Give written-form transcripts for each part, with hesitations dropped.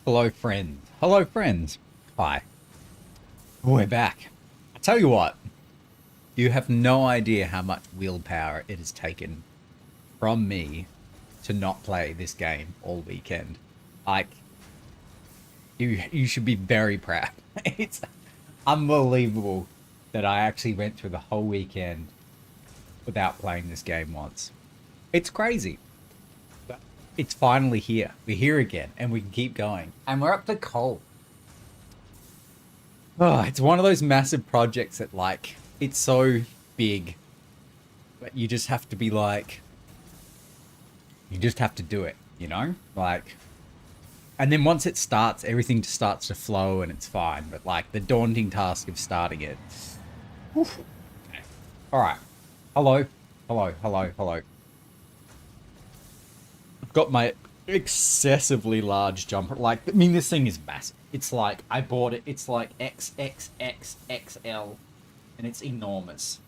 Hello, friends. Hello, friends. Hi. We're back. I tell you what, you have no idea how much willpower it has taken from me to not play this game all weekend. Like, you should be very proud. It's unbelievable that I actually went through the whole weekend without playing this game once. It's crazy. But it's finally here. We're here again, and we can keep going. And we're up to coal. Oh, it's one of those massive projects that, like, it's so big, but you just have to be like, you just have to do it, you know? Like, and then once it starts, everything just starts to flow and it's fine. But, like, the daunting task of starting it. Oof. Okay. All right. Hello. Hello. Hello. Hello. I've got my excessively large jumper. Like, I mean, this thing is massive. It's like, I bought it. It's like XXXXL. And it's enormous.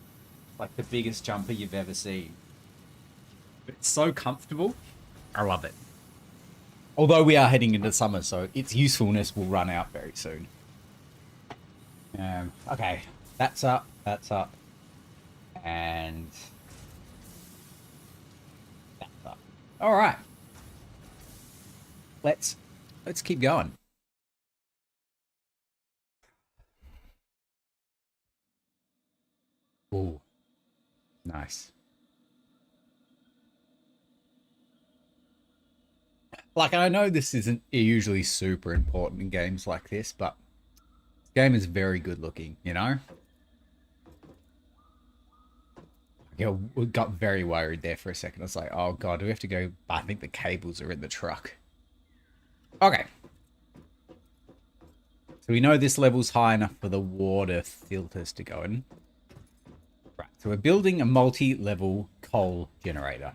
Like the biggest jumper you've ever seen. But it's so comfortable. I love it. Although we are heading into summer, so its usefulness will run out very soon. Okay. That's up. That's up. And that's up. All right. Let's keep going. Ooh, nice. Like, I know this isn't usually super important in games like this, but this game is very good looking, you know? Yeah, we got very worried there for a second. I was like, oh god, do we have to go? I think the cables are in the truck. Okay. So we know this level's high enough for the water filters to go in. Right, so we're building a multi-level coal generator.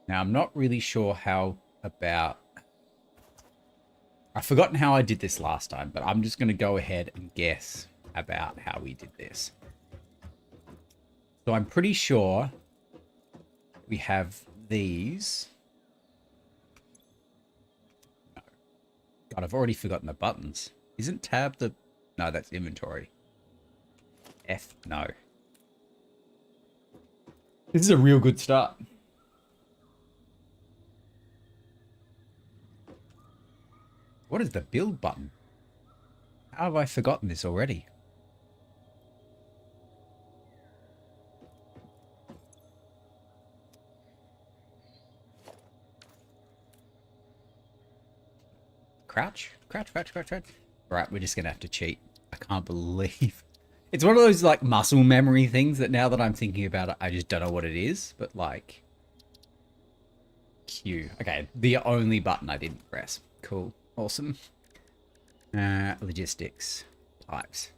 Now, I'm not really sure how about... I've forgotten how I did this last time, but I'm just going to go ahead and guess about how we did this. So I'm pretty sure we have these. No. God, I've already forgotten the buttons. Isn't tab the... No, that's inventory. F, no. This is a real good start. What is the build button? How have I forgotten this already? Crouch? Crouch, crouch, crouch, crouch. Right, we're just going to have to cheat. I can't believe... It's one of those, like, muscle memory things that now that I'm thinking about it, I just don't know what it is. But, like... Q. Okay, the only button I didn't press. Cool. Awesome. Logistics. Pipes.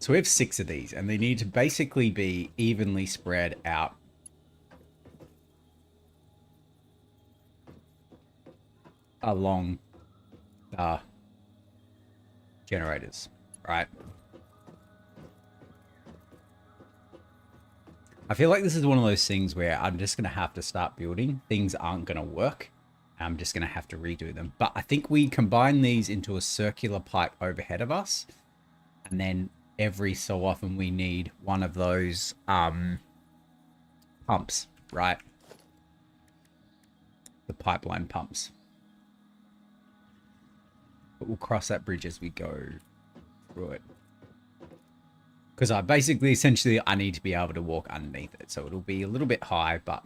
So we have 6 of these, and they need to basically be evenly spread out. Along generators, right? I feel like this is one of those things where I'm just going to have to start building. Things aren't going to work. I'm just going to have to redo them. But I think we combine these into a circular pipe overhead of us. And then every so often we need one of those pumps, right? The pipeline pumps. But we'll cross that bridge as we go through it. Because essentially, I need to be able to walk underneath it. So it'll be a little bit high, but...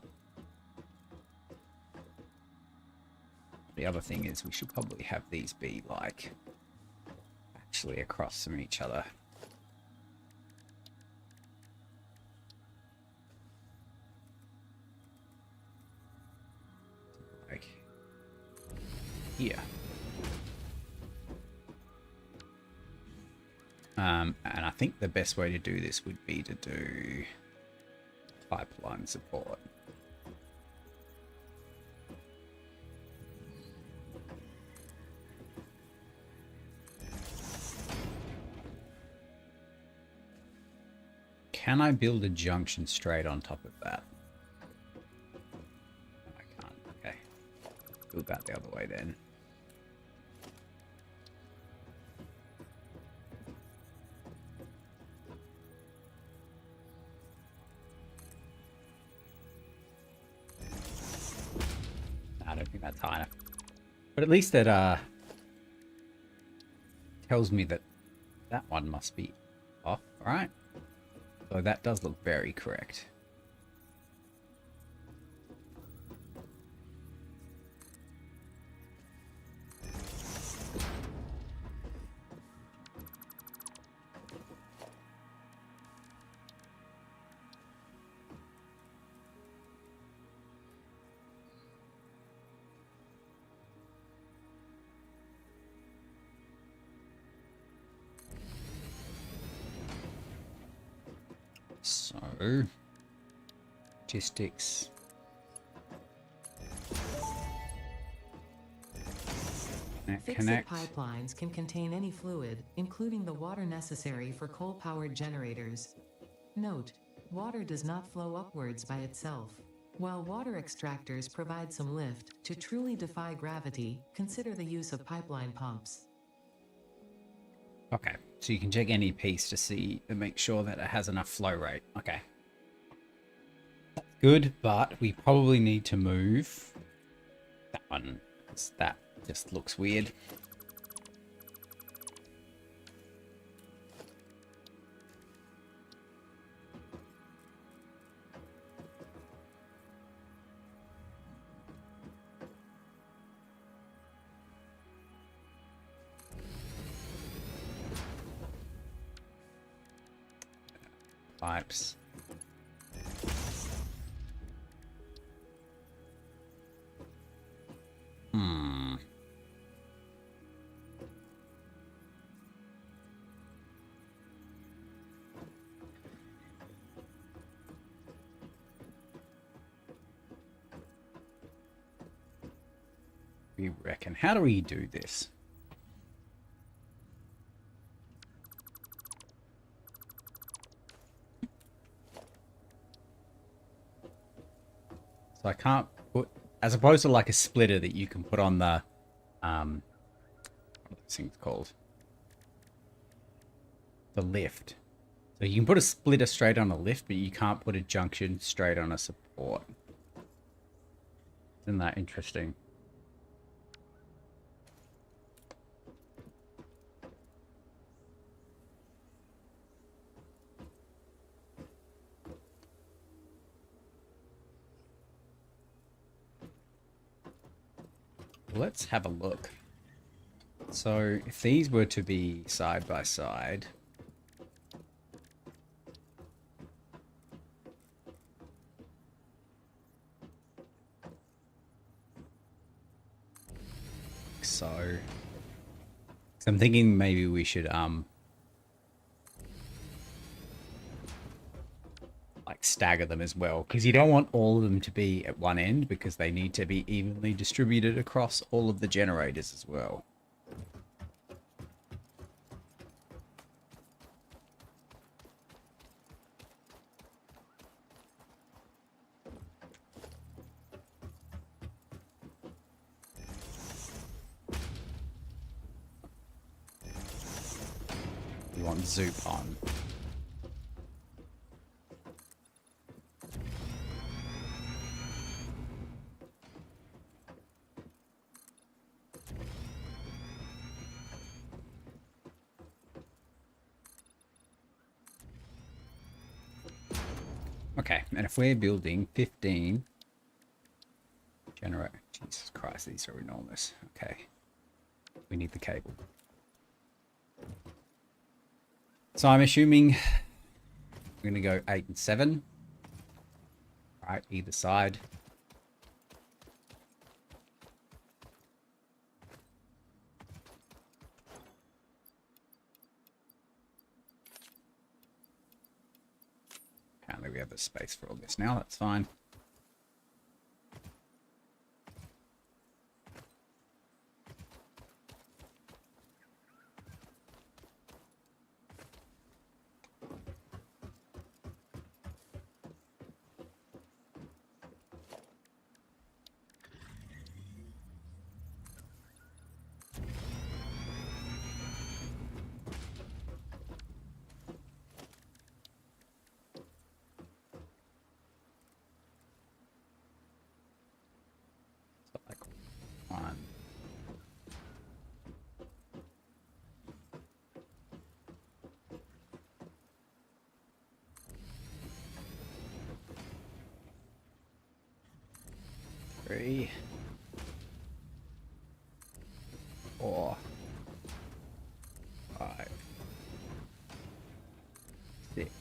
The other thing is we should probably have these be, like, actually across from each other. Like, here. And I think the best way to do this would be to do pipeline support. can I build a junction straight on top of that? I can't. Okay. Build that the other way then. I don't think that's high enough. But at least it tells me that that one must be off, right? So that does look very correct. So, logistics. Fixit pipelines can contain any fluid, including the water necessary for coal-powered generators. Note: water does not flow upwards by itself. While water extractors provide some lift, to truly defy gravity, consider the use of pipeline pumps. Okay, so you can check any piece to see and make sure that it has enough flow rate. Okay. That's good, but we probably need to move that one, because that just looks weird. Pipes. We reckon. How do we do this? So I can't put, as opposed to like a splitter that you can put on the, what are those things called? The lift. So you can put a splitter straight on a lift, but you can't put a junction straight on a support. Isn't that interesting? Let's have a look. So if these were to be side by side, so I'm thinking maybe we should like stagger them as well, because you don't want all of them to be at one end, because they need to be evenly distributed across all of the generators as well. You want Zoop on. Okay, and if we're building 15 generator, Jesus Christ, these are enormous. Okay, we need the cable. So I'm assuming we're going to go 8 and 7. All right, either side. Apparently we have the space for all this now, that's fine. 3, 4, 5, 6.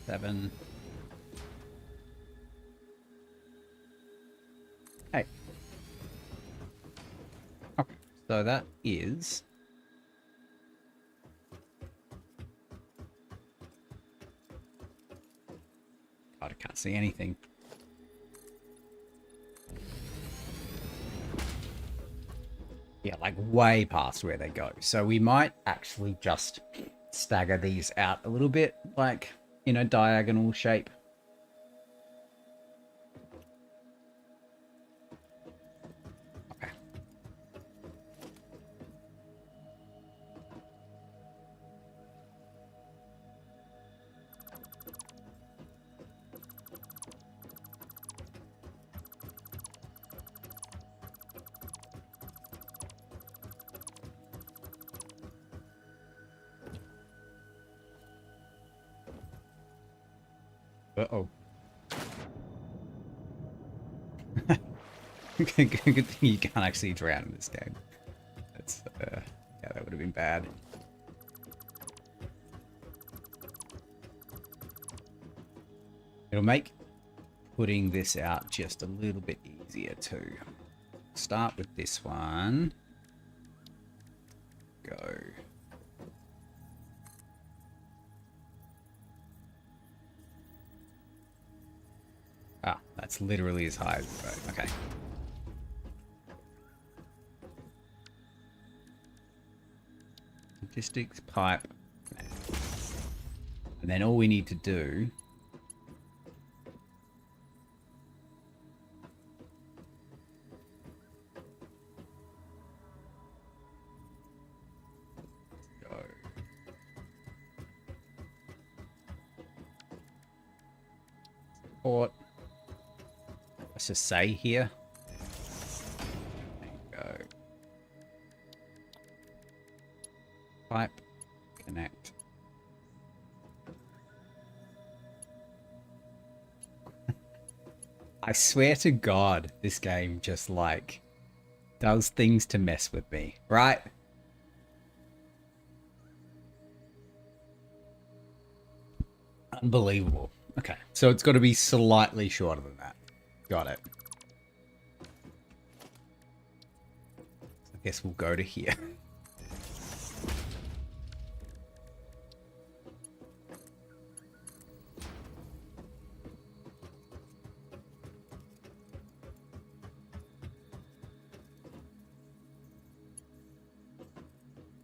Seven. Hey. Okay, so that is God, I can't see anything. Yeah, like way past where they go. So we might actually just stagger these out a little bit, like in a diagonal shape. Okay. Uh-oh. Good thing you can't actually drown in this game. That's, yeah, that would have been bad. It'll make putting this out just a little bit easier too. Start with this one. Go. Ah, that's literally as high as we go. Okay. Logistics pipe. And then all we need to do go. Port. Let's just say here. There you go. Pipe. Connect. I swear to God, this game just like does things to mess with me, right? Unbelievable. Okay, so it's got to be slightly shorter than that. Got it. I guess we'll go to here.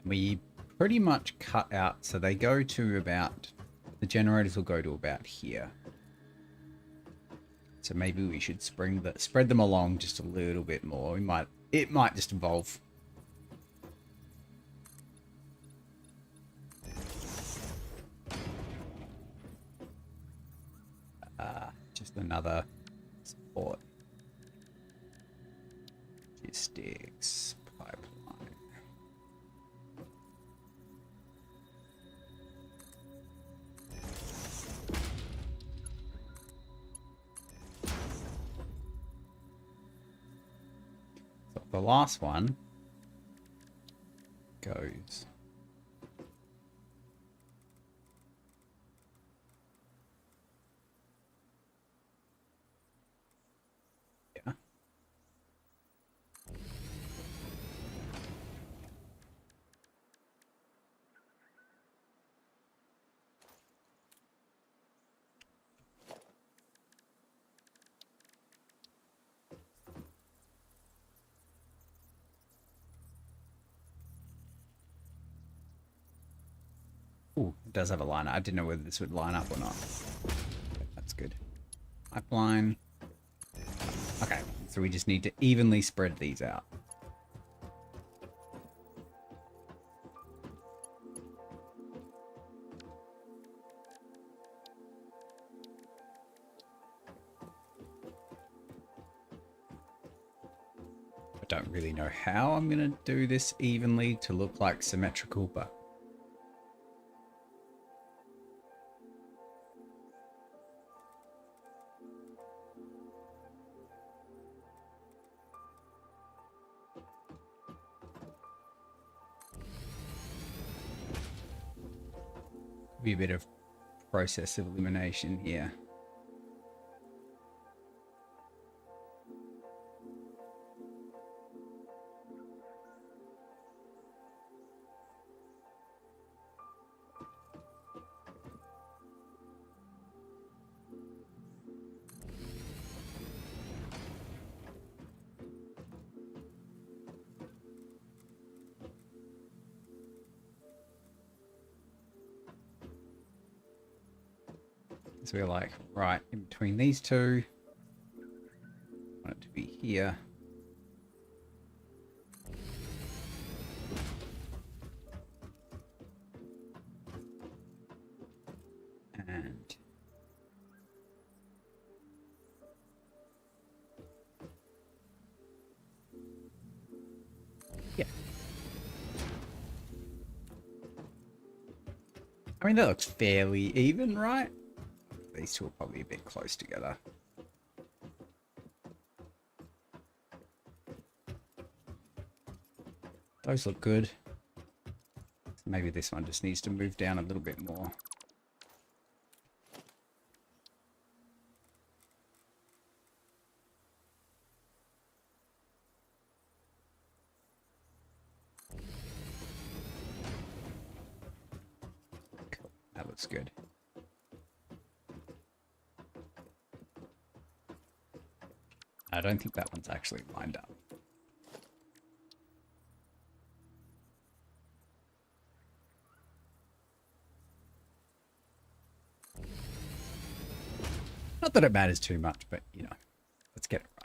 We pretty much cut out, so they go to about, the generators will go to about here. So maybe we should spread them along just a little bit more. It might just evolve. Just another support. Logistics pipeline. So the last one goes. Yeah. Ooh, it does have a line. I didn't know whether this would line up or not. That's good. Pipeline. Okay, so we just need to evenly spread these out. don't really know how I'm going to do this evenly to look like symmetrical, but be a bit of process of elimination here. So we're like, right, in between these two, I want it to be here. And yeah. I mean, that looks fairly even, right? These two are probably a bit close together. Those look good. Maybe this one just needs to move down a little bit more. Cool. That looks good. I don't think that one's actually lined up. Not that it matters too much, but, you know, let's get it right.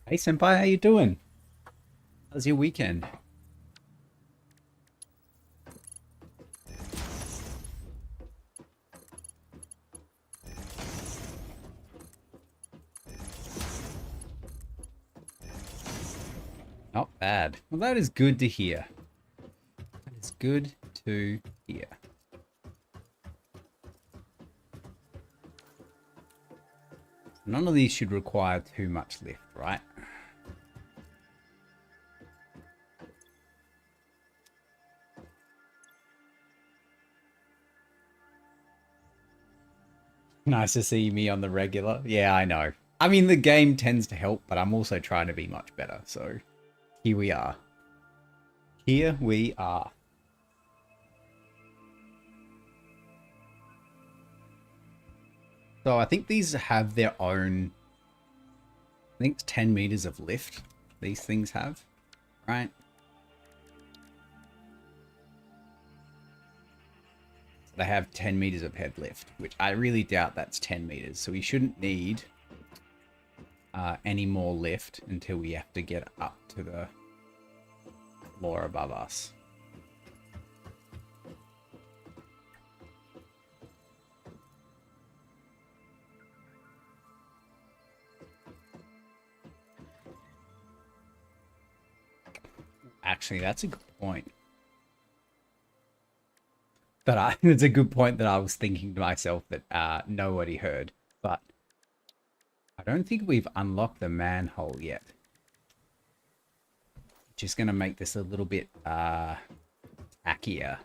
Hey, Senpai, how you doing? How's your weekend? Not bad. Well, that is good to hear. That is good to hear. None of these should require too much lift, right? Nice to see me on the regular. Yeah, I know. I mean, the game tends to help, but I'm also trying to be much better. So here we are. Here we are. So I think these have their own, I think it's 10 meters of lift these things have, right? So they have 10 meters of head lift, which I really doubt that's 10 meters. So we shouldn't need any more lift until we have to get up to the floor above us. Actually, that's a good point. It's a good point that I was thinking to myself that nobody heard. But I don't think we've unlocked the manhole yet. Just gonna make this a little bit tackier.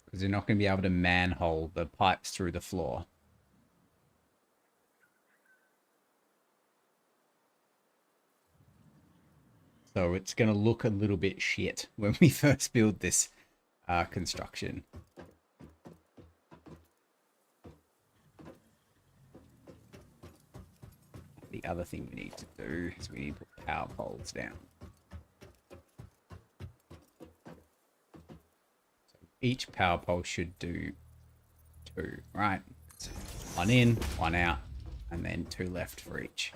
Because you're not gonna be able to manhole the pipes through the floor. So it's going to look a little bit shit when we first build this construction. The other thing we need to do is we need to put power poles down. So each power pole should do 2, right? So 1 in, 1 out, and then 2 left for each.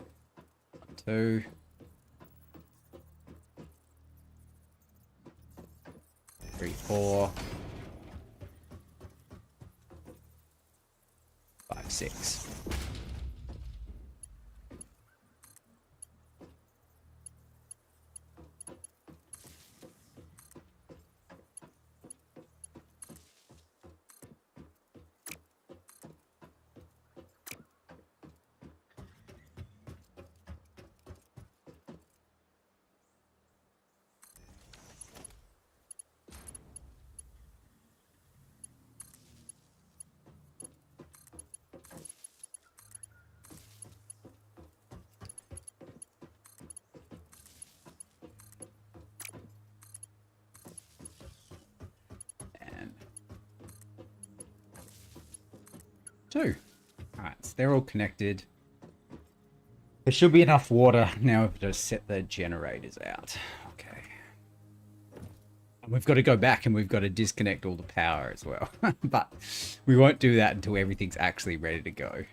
1, 2. 3, 4. 5, 6. And 2. Alright, so they're all connected. There should be enough water. Now we've just set the generators out. Okay. And we've got to go back and we've got to disconnect all the power as well. But we won't do that until everything's actually ready to go.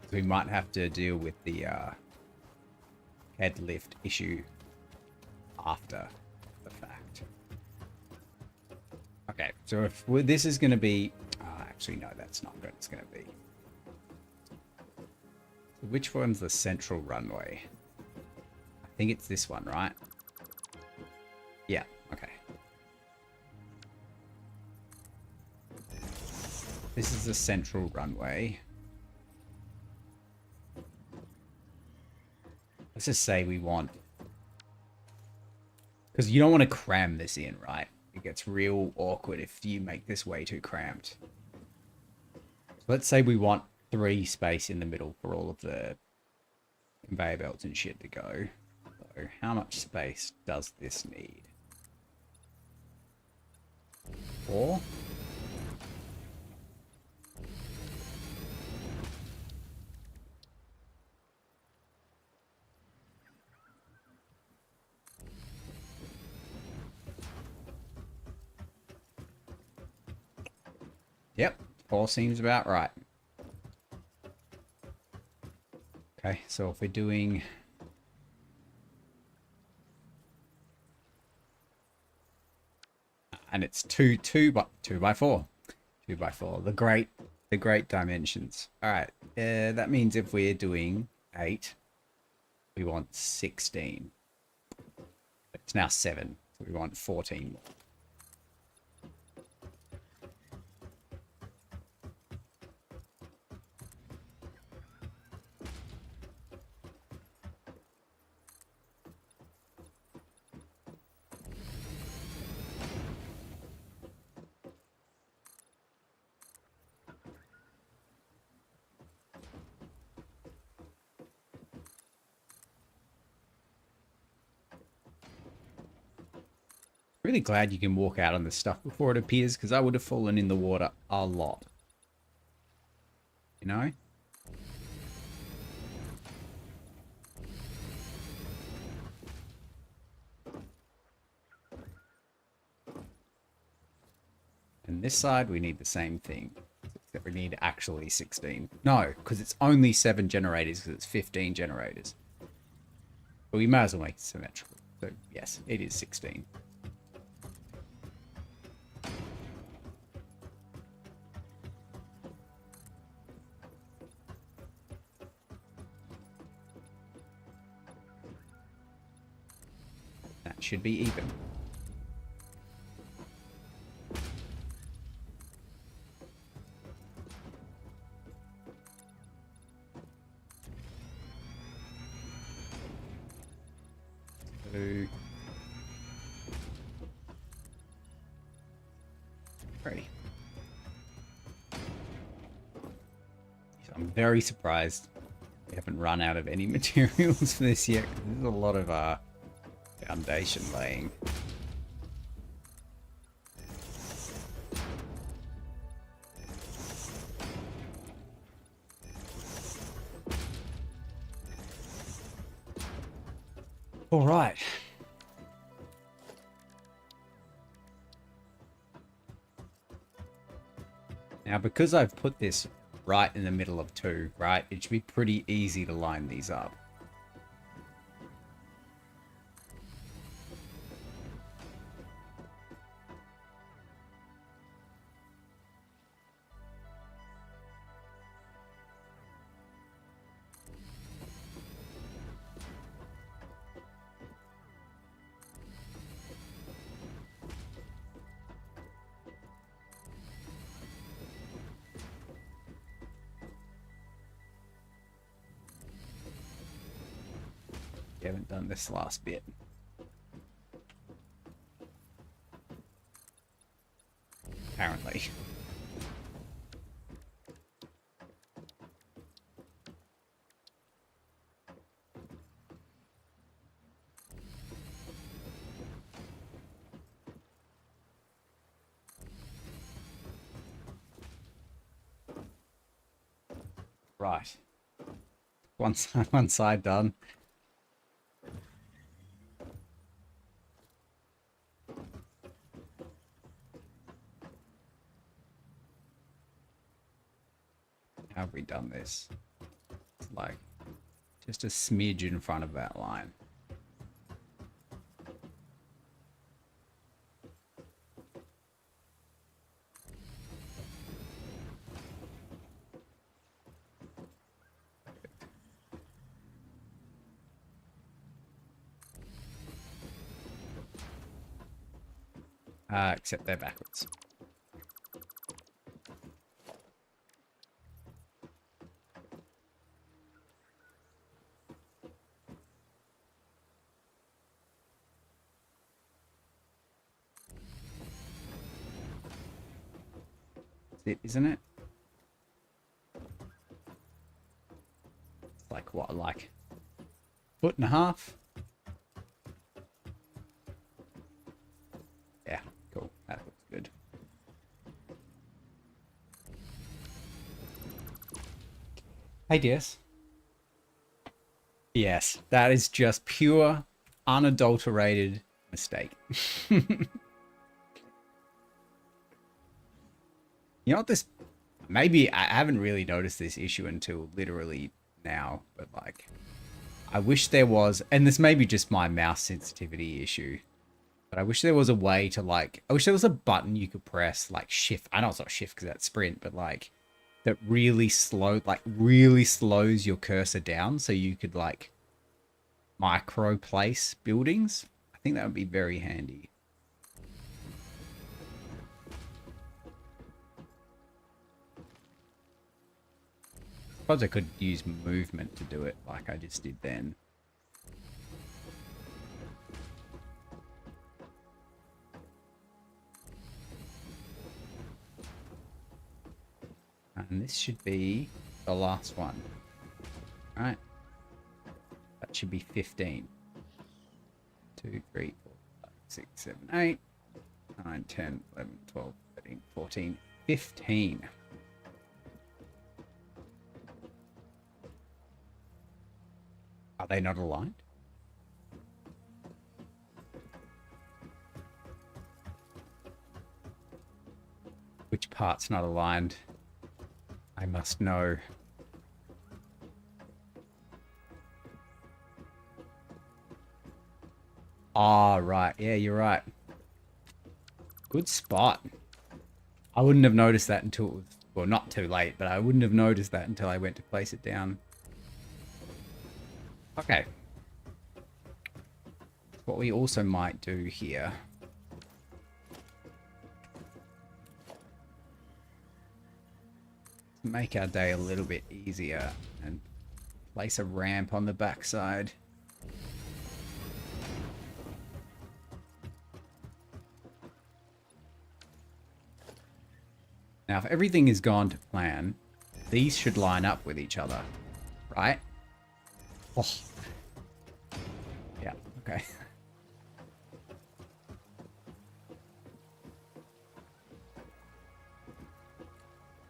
So we might have to deal with the head lift issue after the fact. Okay, so if this is going to be... actually, no, that's not what it's going to be. So which one's the central runway? I think it's this one, right? Yeah, okay. This is the central runway. Let's just say we want... Because you don't want to cram this in, right? It gets real awkward if you make this way too cramped. So let's say we want 3 space in the middle for all of the conveyor belts and shit to go. So how much space does this need? 4? Yep, 4 seems about right. Okay, so if we're doing... And it's 2 by 4. 2 by 4. The great dimensions. All right, that means if we're doing 8, we want 16. It's now 7, so we want 14 more. Really glad you can walk out on this stuff before it appears, because I would have fallen in the water a lot. You know? And this side, we need the same thing. Except we need actually 16. No, because it's only 7 generators, because it's 15 generators. But we may as well make it symmetrical. So, yes, it is 16. That should be even. So, 3. I'm very surprised we haven't run out of any materials for this yet. There's a lot of foundation laying. All right. Now, because I've put this right in the middle of 2, right, it should be pretty easy to line these up. You haven't done this last bit. Apparently. Right. One side done. How have we done this? It's like just a smidge in front of that line. Except they're backwards. That's it, isn't it? It's like what, like 1.5 feet? Yeah, cool. That looks good. Hey, DS. Yes, that is just pure, unadulterated mistake. You know what this... Maybe I haven't really noticed this issue until literally now, but like... I wish there was... And this may be just my mouse sensitivity issue. But I wish there was a way to like... I wish there was a button you could press, like shift. I know it's not shift because that's sprint, but like... That really slow... Like really slows your cursor down so you could like... micro place buildings. I think that would be very handy. I suppose I could use movement to do it like I just did then. And this should be the last one. All right. That should be 15. 2, 3, 4, 5, 6, 7, 8, 9, 10, 11, 12, 13, 14, 15. Are they not aligned? Which part's not aligned? I must know. Ah, right. Yeah, you're right. Good spot. I wouldn't have noticed that until it was... Well, not too late, but I wouldn't have noticed that until I went to place it down. Okay. What we also might do here... make our day a little bit easier and place a ramp on the backside. Now, if everything is gone to plan, these should line up with each other, right? Oh. Yeah, okay.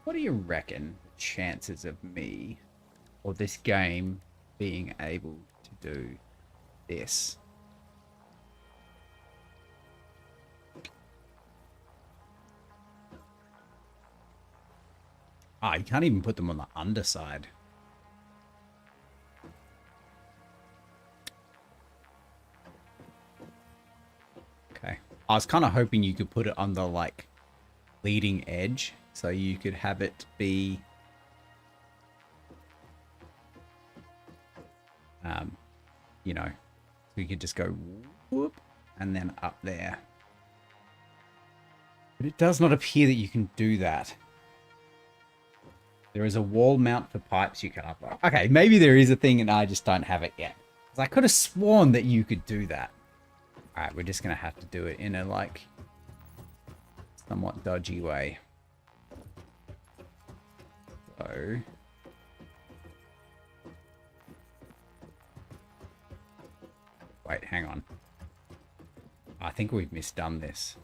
What do you reckon the chances of me or this game being able to do this? Ah, you can't even put them on the underside. Okay. I was kind of hoping you could put it on the, like, leading edge. So you could have it be... you know, so you could just go whoop and then up there. But it does not appear that you can do that. There is a wall mount for pipes you can upload. Okay, maybe there is a thing and I just don't have it yet. Because I could have sworn that you could do that. Alright, we're just going to have to do it in a, like, somewhat dodgy way. So... wait, hang on. I think we've misdone this.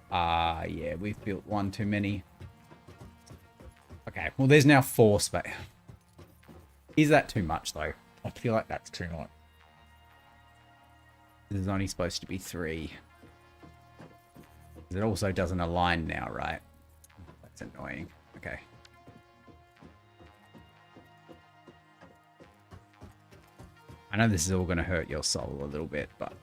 Yeah, we've built one too many. Okay, well, there's now 4 space. Is that too much, though? I feel like that's too much. There's only supposed to be 3. It also doesn't align now, right? That's annoying. Okay. I know this is all going to hurt your soul a little bit, but...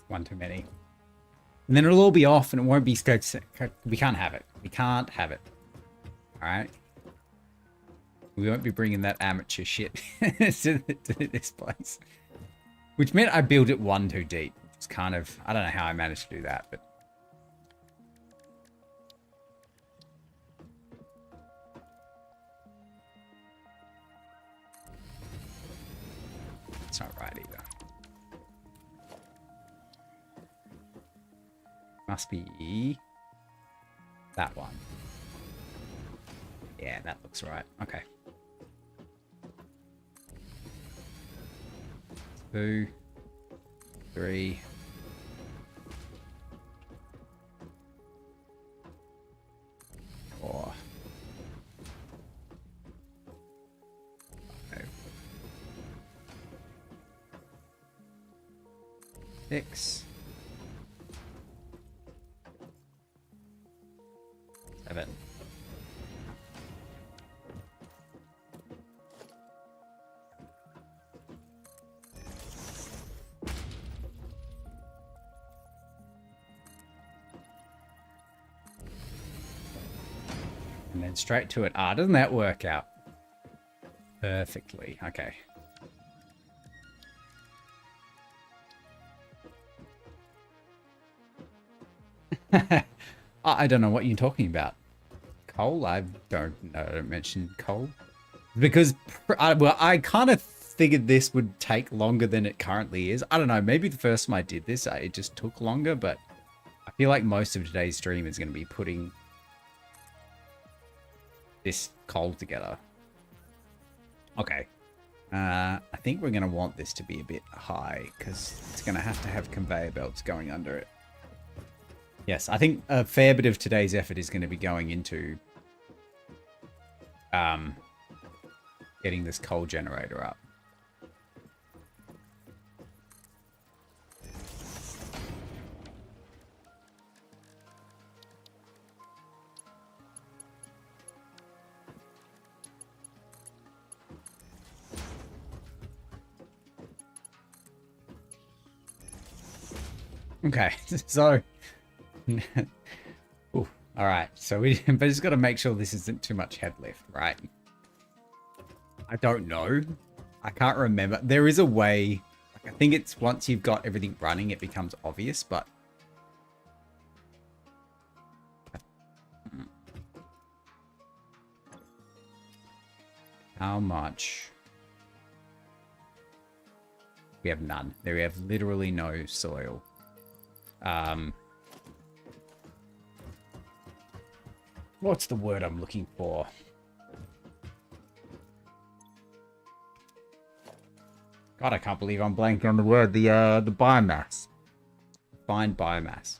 one too many. And then it'll all be off and it won't be scared. We can't have it. We can't have it. Alright? We won't be bringing that amateur shit to this place. Which meant I built it 1 too deep. It's kind of... I don't know how I managed to do that, but... it's not right either. Must be that one. Yeah, that looks right. Okay. 2, 3. Four. 5. 6. 7. And then straight to it. Ah, doesn't that work out perfectly? Okay. I don't know what you're talking about. Coal? I don't know. I don't mention coal. Because, well, I kind of figured this would take longer than it currently is. I don't know. Maybe the first time I did this, it just took longer. But I feel like most of today's stream is going to be putting this coal together. Okay. I think we're going to want this to be a bit high because it's going to have conveyor belts going under it. Yes, I think a fair bit of today's effort is going to be going into getting this coal generator up. Okay, so... Ooh, all right, so we but just got to make sure this isn't too much head lift, right? I don't know. I can't remember. There is a way. Like, I think it's once you've got everything running, it becomes obvious, but... how much? We have none. We have literally no soil. What's the word I'm looking for? God, I can't believe I'm blanking on the word. The biomass. Find biomass.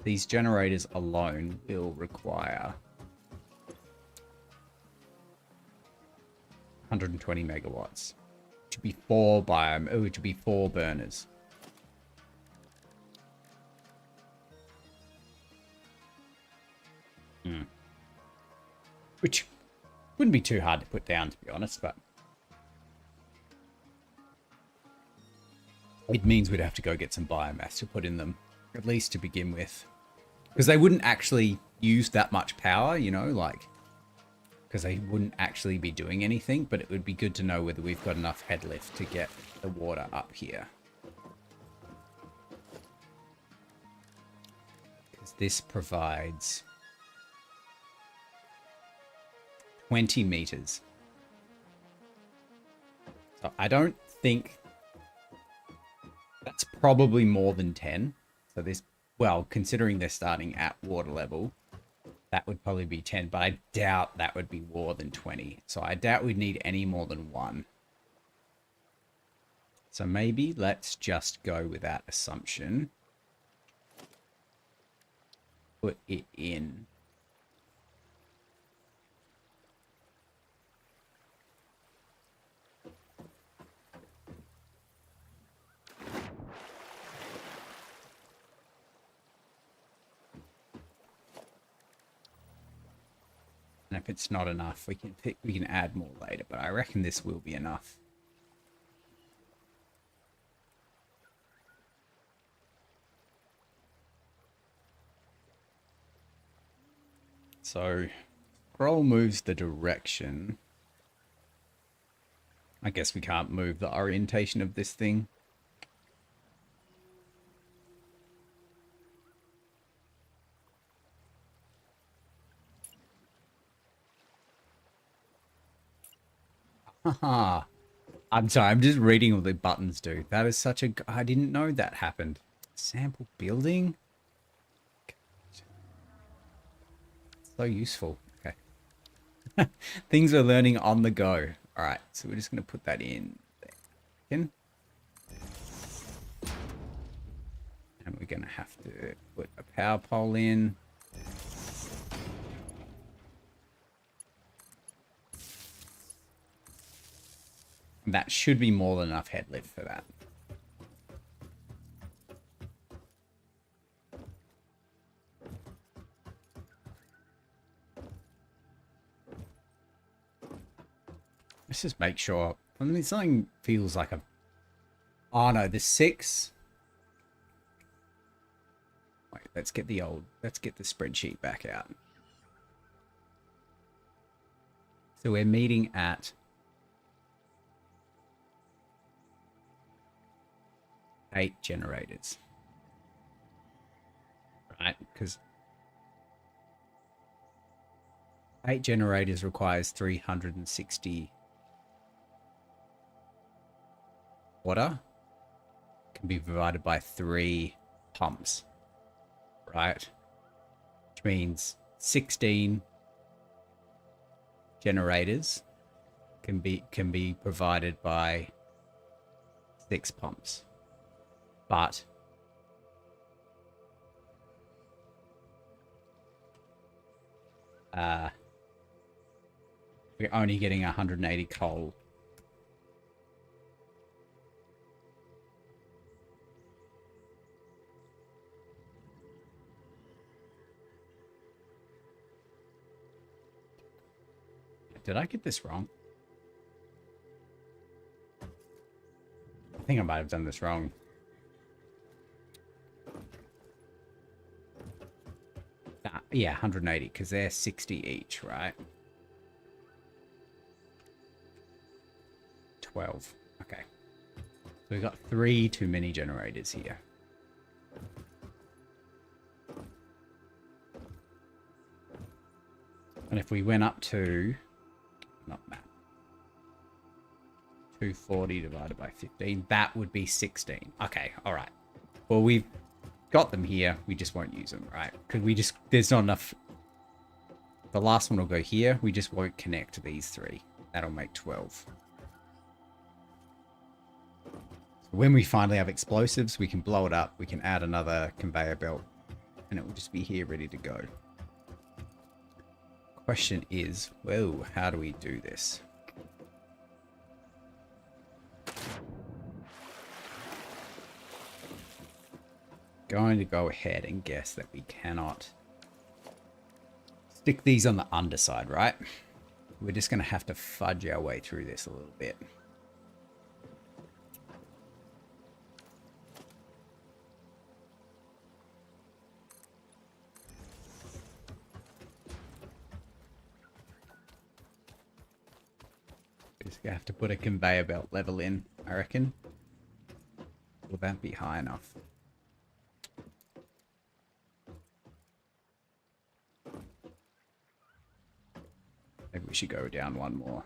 These generators alone will require 120 megawatts. To be 4 to be 4 burners. Which wouldn't be too hard to put down, to be honest, but it means we'd have to go get some biomass to put in them, at least to begin with. Because they wouldn't actually use that much power, you know, like, because they wouldn't actually be doing anything, but it would be good to know whether we've got enough head lift to get the water up here. Because this provides 20 meters. So I don't think that's probably more than 10. So this, well, considering they're starting at water level, that would probably be 10, but I doubt that would be more than 20. So I doubt we'd need any more than 1. So maybe let's just go with that assumption. Put it in. And if it's not enough, we can add more later, but I reckon this will be enough. So scroll moves the direction. I guess we can't move the orientation of this thing. Haha. I'm sorry, I'm just reading what the buttons do. That is such a... I didn't know that happened. Sample building? So useful. Okay. Things we're learning on the go. Alright, so we're just going to put that in there. And we're going to have to put a power pole in. That should be more than enough head lift for that. Let's just make sure. I mean, something feels like a... Oh no, the 6. Wait, let's get the spreadsheet back out. So we're meeting at 8 generators. Right, because 8 generators requires 360 water. Can be provided by 3 pumps. Right? Which means 16 generators can be provided by 6 pumps. But we're only getting 180 coal. Did I get this wrong? I think I might have done this wrong. Yeah, 180, because they're 60 each, right? 12. Okay. So we've got 3 too many generators here. And if we went up to... Not map. 240 divided by 15, that would be 16. Okay, alright. Well, we've got them here, we just won't use them, right? Because there's not enough. The last one will go here, we just won't connect these 3. That'll make 12. When we finally have explosives, we can blow it up. We can add another conveyor belt and it will just be here ready to go. Question is, whoa, how do we do this? Going to go ahead and guess that we cannot stick these on the underside, right? We're just going to have to fudge our way through this a little bit. Just gonna have to put a conveyor belt level in, I reckon. Will that be high enough? Maybe we should go down one more.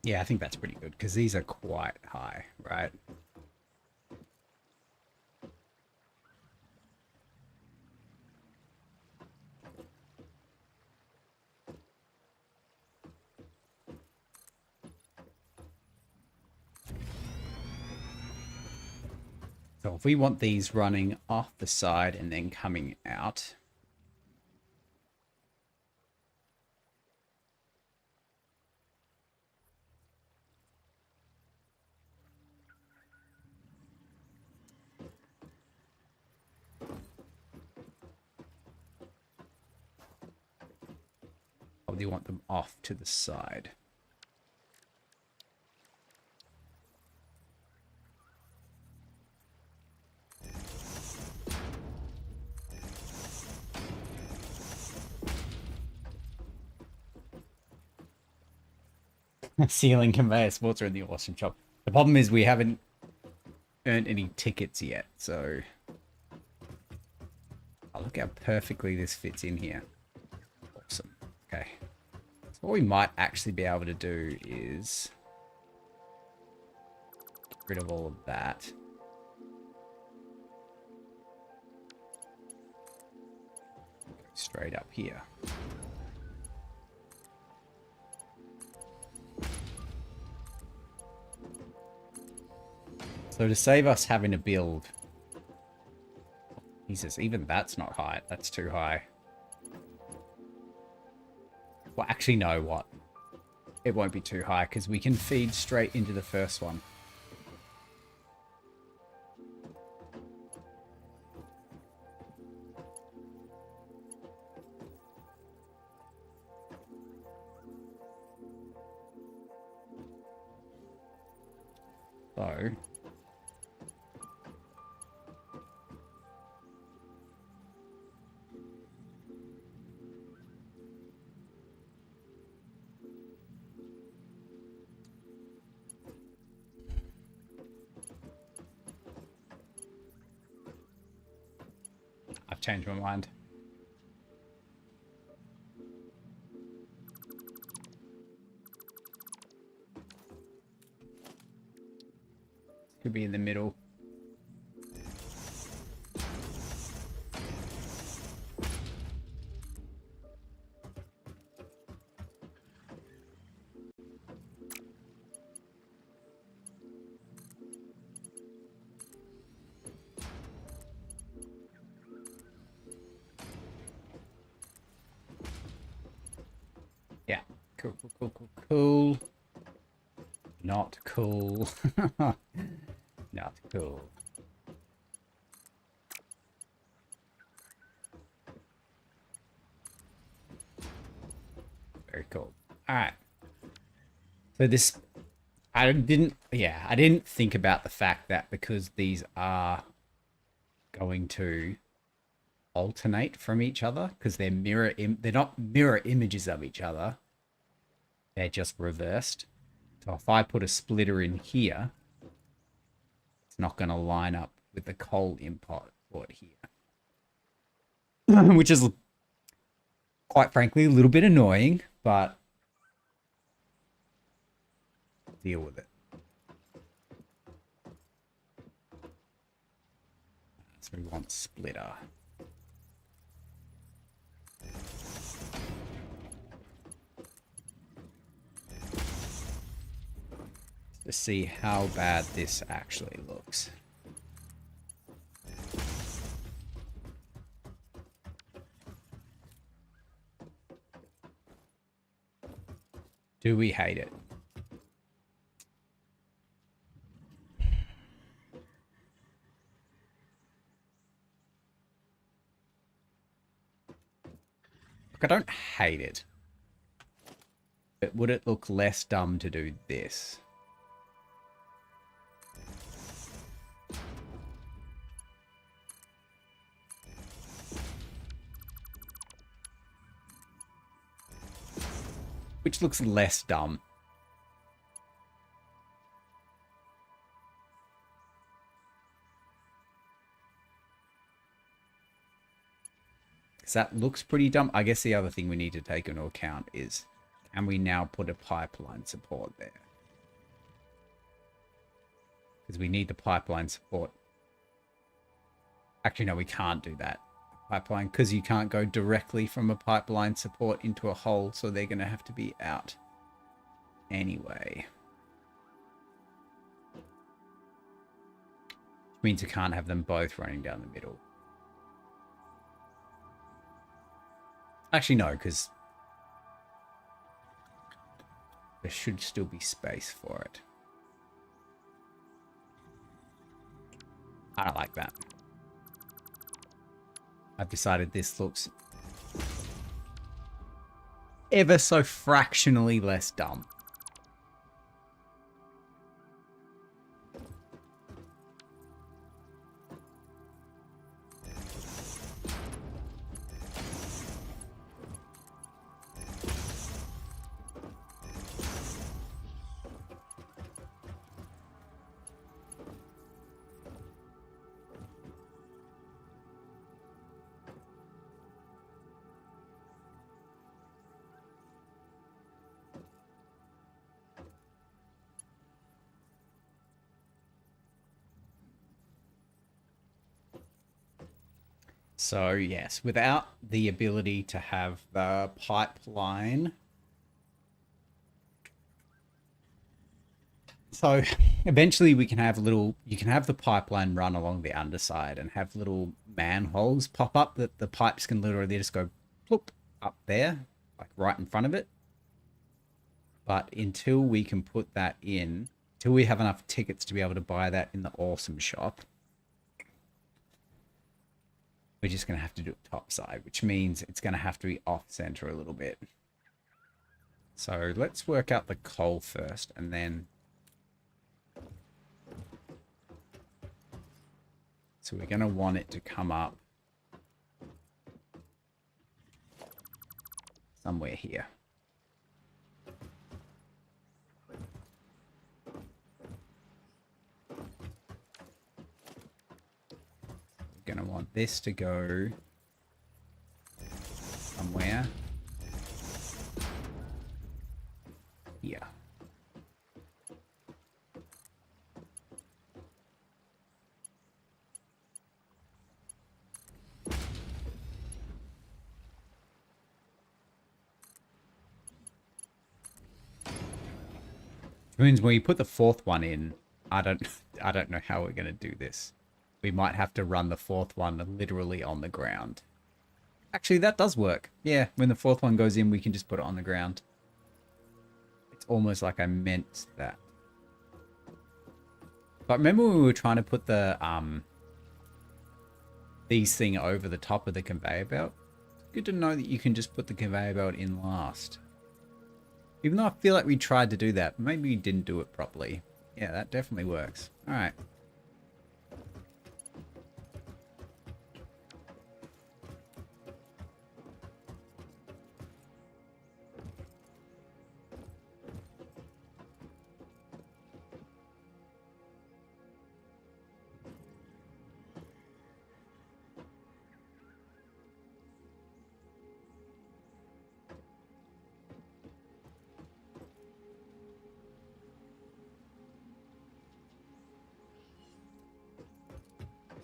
Yeah, I think that's pretty good because these are quite high, right? So if we want these running off the side and then coming out, probably want them off to the side. Ceiling conveyor sports are in the awesome shop. The problem is we haven't earned any tickets yet, so oh, look how perfectly this fits in here. Awesome. Okay. So what we might actually be able to do is get rid of all of that. Go straight up here. So to save us having to build... Jesus, even that's not high. That's too high. Well, actually, no, what? It won't be too high because we can feed straight into the first one. So... I've changed my mind. Could be in the middle. Yeah, cool, cool, cool, cool, cool. Not cool. Not cool. Very cool. All right. So this, I didn't think about the fact that because these are going to alternate from each other because they're they're not mirror images of each other. They're just reversed. So if I put a splitter in here, it's not going to line up with the coal import here. Which is, quite frankly, a little bit annoying, but deal with it. So we want splitter. To see how bad this actually looks. Do we hate it? Look, I don't hate it. But would it look less dumb to do this? Which looks less dumb. Because that looks pretty dumb. I guess the other thing we need to take into account is, can we now put a pipeline support there? Because we need the pipeline support. Actually, no, we can't do that. Pipeline, because you can't go directly from a pipeline support into a hole, so they're going to have to be out anyway. Which means you can't have them both running down the middle. Actually, no, because there should still be space for it. I don't like that. I've decided this looks ever so fractionally less dumb. So yes, without the ability to have the pipeline. So eventually we can have you can have the pipeline run along the underside and have little manholes pop up that the pipes can literally just go plop up there, like right in front of it. But until we can put that in, until we have enough tickets to be able to buy that in the awesome shop, we're just going to have to do it topside, which means it's going to have to be off center a little bit. So let's work out the coal first, and then... So we're going to want it to come up somewhere here. We're going to want this to go somewhere here. Which means when you put the fourth one in, I don't know how we're going to do this. We might have to run the fourth one literally on the ground. Actually, that does work. Yeah, when the fourth one goes in, we can just put it on the ground. It's almost like I meant that. But remember when we were trying to put the these thing over the top of the conveyor belt? It's good to know that you can just put the conveyor belt in last. Even though I feel like we tried to do that, maybe we didn't do it properly. Yeah, that definitely works. All right.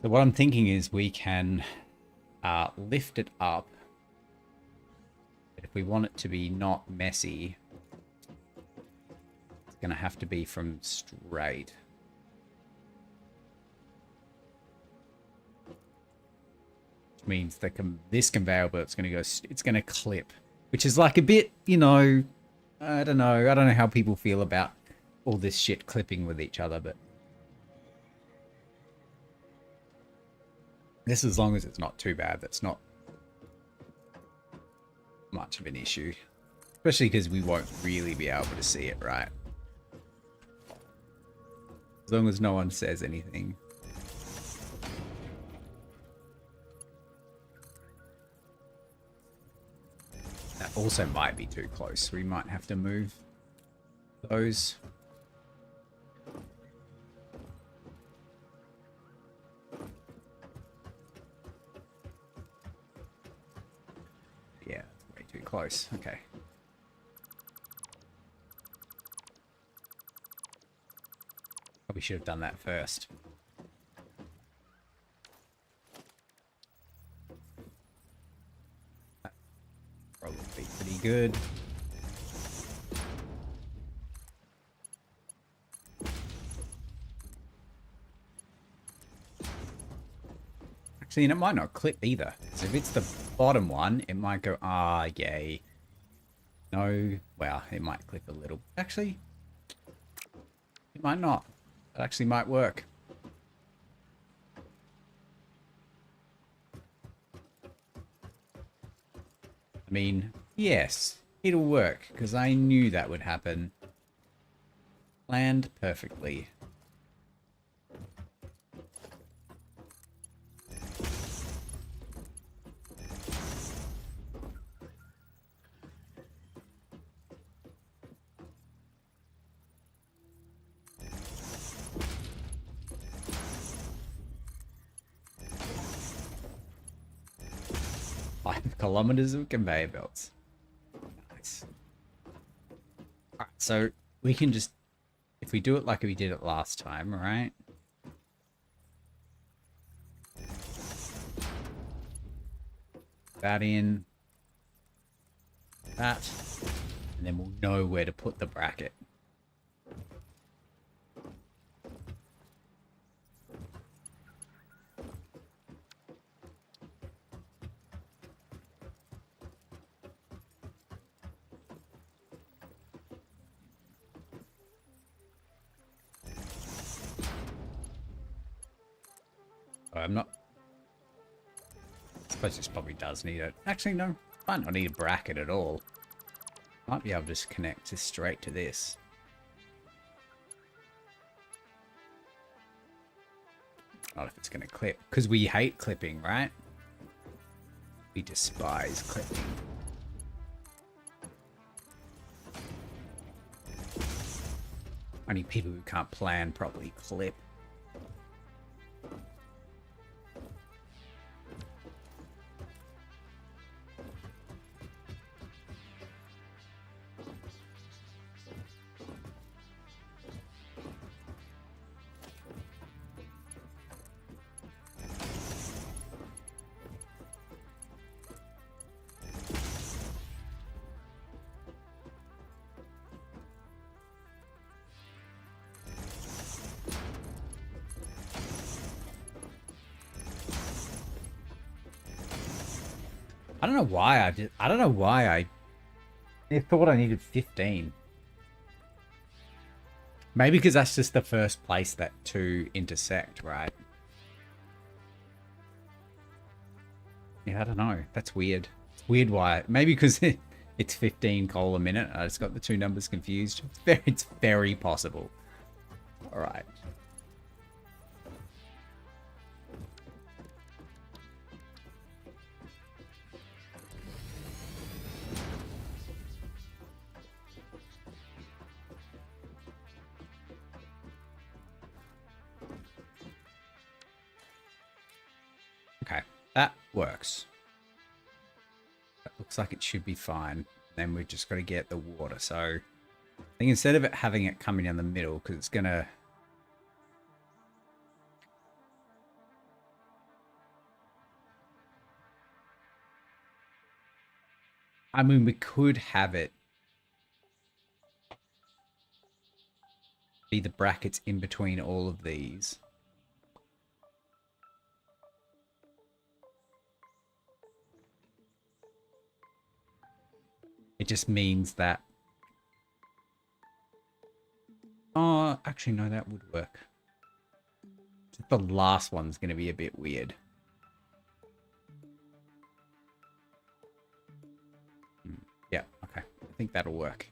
So what I'm thinking is we can lift it up. But if we want it to be not messy, it's going to have to be from straight. Which means that this conveyor belt's going to go, it's going to clip. Which is like a bit, you know, I don't know. I don't know how people feel about all this shit clipping with each other, but this, as long as it's not too bad, that's not much of an issue. Especially because we won't really be able to see it, right? As long as no one says anything. That also might be too close. We might have to move those. Yeah, way too close. Okay. Probably should have done that first. That probably be pretty good. Actually, and it might not clip either. So if it's the bottom one, it might go, ah, yay. No, well, it might clip a little. Actually, it might not. It actually might work. I mean, yes, it'll work, because I knew that would happen. Planned perfectly. Kilometers of conveyor belts. Nice. Alright, so we can just, if we do it like we did it last time, right? That in. That. And then we'll know where to put the bracket. I'm not. I suppose this probably does need it. Actually, no. Might not need a bracket at all. Might be able to just connect this straight to this. Not if it's going to clip. Because we hate clipping, right? We despise clipping. Only people who can't plan properly clip. I don't know why I did. I don't know why I thought I needed 15. Maybe because that's just the first place that two intersect, right? Yeah, I don't know. That's weird. It's weird why. Maybe because it's 15 coal a minute. I just got the two numbers confused. It's very possible. All right. Okay, that works. That looks like it should be fine. Then we've just got to get the water. So I think instead of it having it coming down the middle, because it's going to... I mean, we could have it be the brackets in between all of these. It just means that... Oh, actually, no, that would work. Just the last one's going to be a bit weird. Yeah, okay. I think that'll work.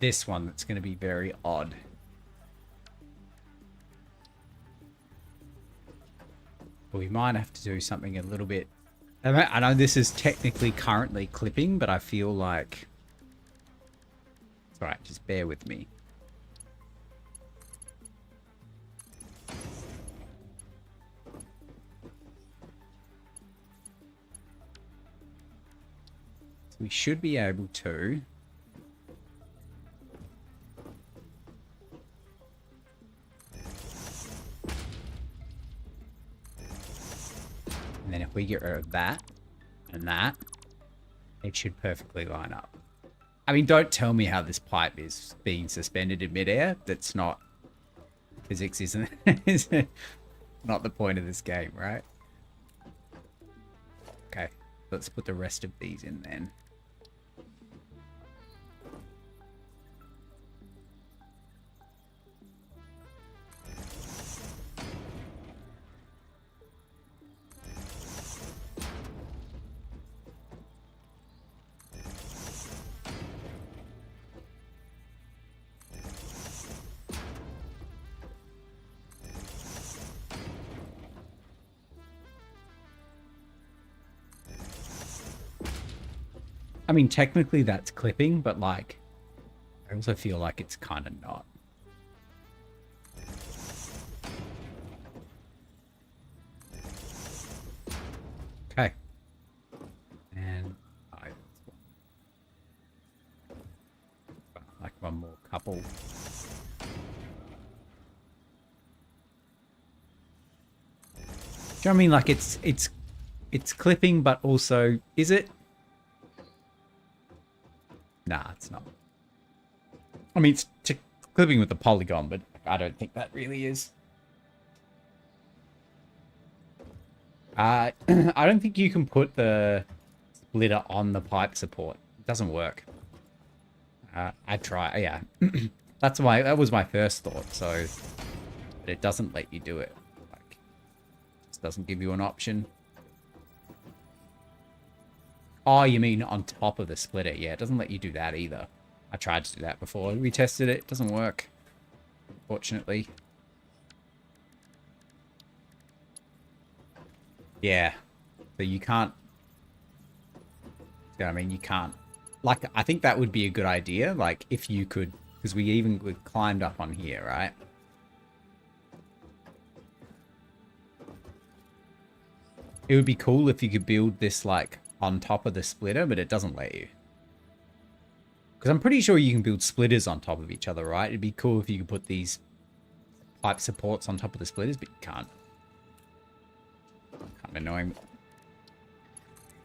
This one that's going to be very odd. But we might have to do something a little bit... I know this is technically currently clipping, but I feel like... It's alright, just bear with me. So we should be able to... And then if we get rid of that and that, it should perfectly line up. I mean, don't tell me how this pipe is being suspended in midair. That's not... Physics isn't not the point of this game, right? Okay, let's put the rest of these in then. I mean, technically that's clipping, but like, I also feel like it's kind of not. Okay. And like one more couple. Do you know what I mean? Like it's clipping, but also, is it? Nah, it's not. I mean, it's clipping with the polygon, but I don't think that really is. I don't think you can put the splitter on the pipe support. It doesn't work. I try, yeah. That was my first thought, so... But it doesn't let you do it. Like, it just doesn't give you an option. Oh, you mean on top of the splitter? Yeah, it doesn't let you do that either. I tried to do that before. We tested it. It doesn't work. Unfortunately. Yeah. So you can't... I mean, you can't... Like, I think that would be a good idea. Like, if you could... Because we climbed up on here, right? It would be cool if you could build this, like... on top of the splitter, but it doesn't let you. Because I'm pretty sure you can build splitters on top of each other, right? It'd be cool if you could put these pipe supports on top of the splitters, but you can't. Kind of annoying.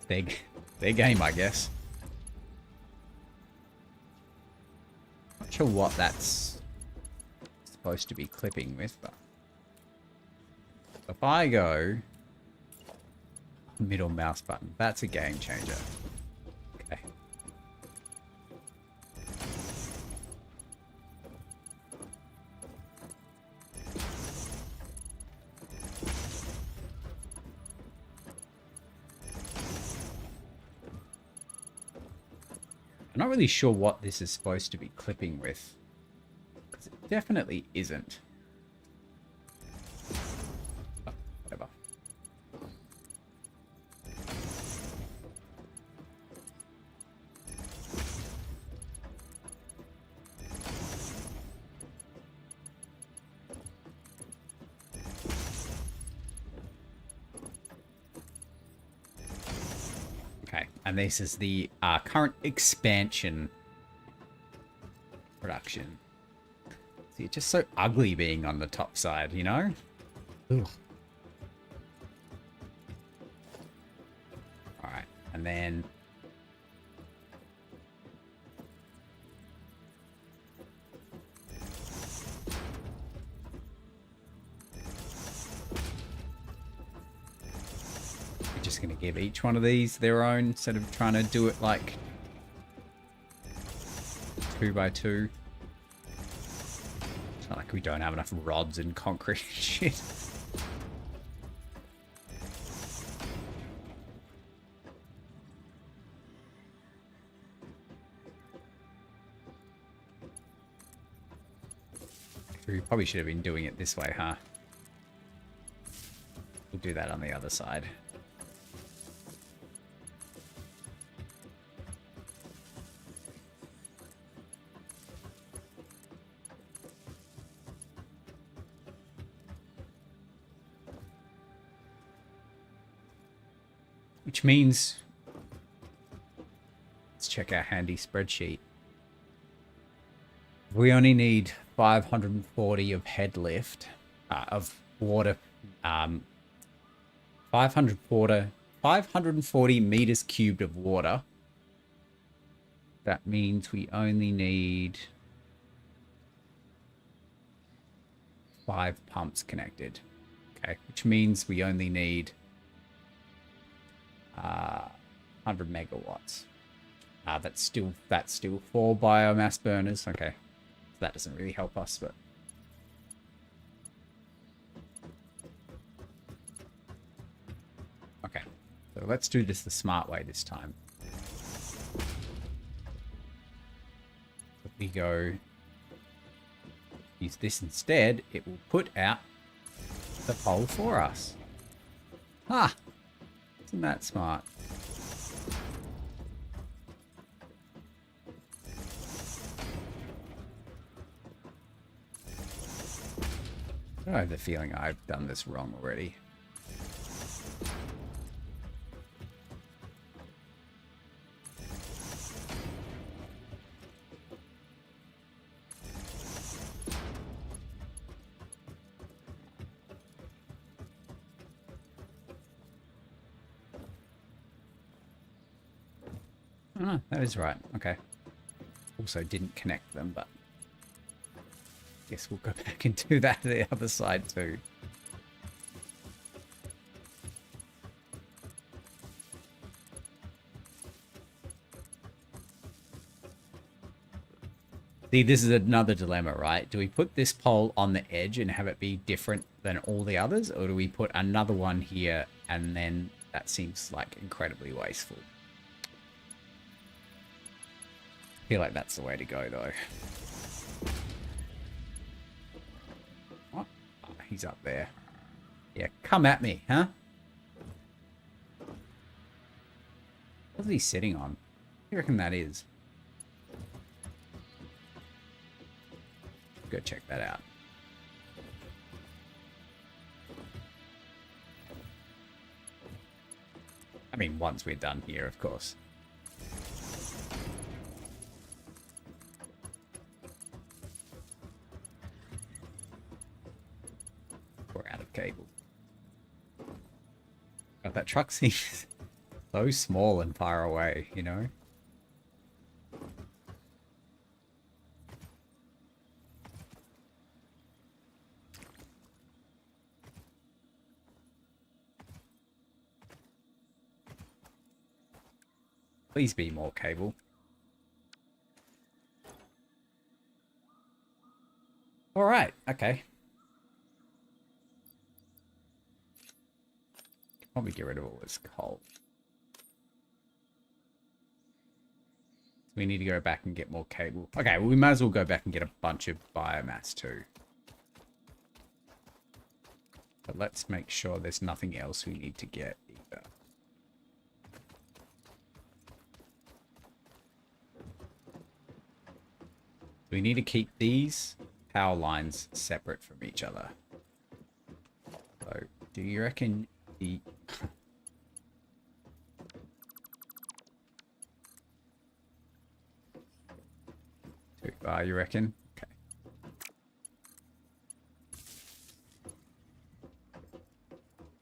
Their game, I guess. Not sure what that's supposed to be clipping with, but... If I go... middle mouse button. That's a game changer. Okay. I'm not really sure what this is supposed to be clipping with. Because it definitely isn't. Oh, whatever. Okay, and this is the current expansion production. See, it's just so ugly being on the top side, you know? Ugh. Alright, and then... we're just going to give each one of these their own, instead of trying to do it like 2 by 2. It's not like we don't have enough rods and concrete shit. We probably should have been doing it this way, huh? We'll do that on the other side. Which means, let's check our handy spreadsheet. We only need 540 of head lift, of water, 540 meters cubed of water. That means we only need 5 pumps connected. Okay, which means we only need 100 megawatts. That's still 4 biomass burners. Okay, that doesn't really help us, but okay. So let's do this the smart way this time. If we go use this instead, it will put out the pole for us. Ah, isn't that smart? I have the feeling I've done this wrong already. Oh, that is right. Okay. Also didn't connect them, but guess we'll go back and do that to the other side too. See, this is another dilemma, right? Do we put this pole on the edge and have it be different than all the others? Or do we put another one here and then that seems like incredibly wasteful? I feel like that's the way to go though. What? Oh, he's up there. Yeah, come at me, huh? What's he sitting on? What do you reckon that is? Go check that out. I mean, once we're done here, of course. We're out of cable. God, that truck seems so small and far away, you know? Please be more cable. All right, okay. Probably get rid of all this coal. We need to go back and get more cable. Okay, well, we might as well go back and get a bunch of biomass too. But let's make sure there's nothing else we need to get either. We need to keep these power lines separate from each other. So, do you reckon the... Too far, you reckon? Okay.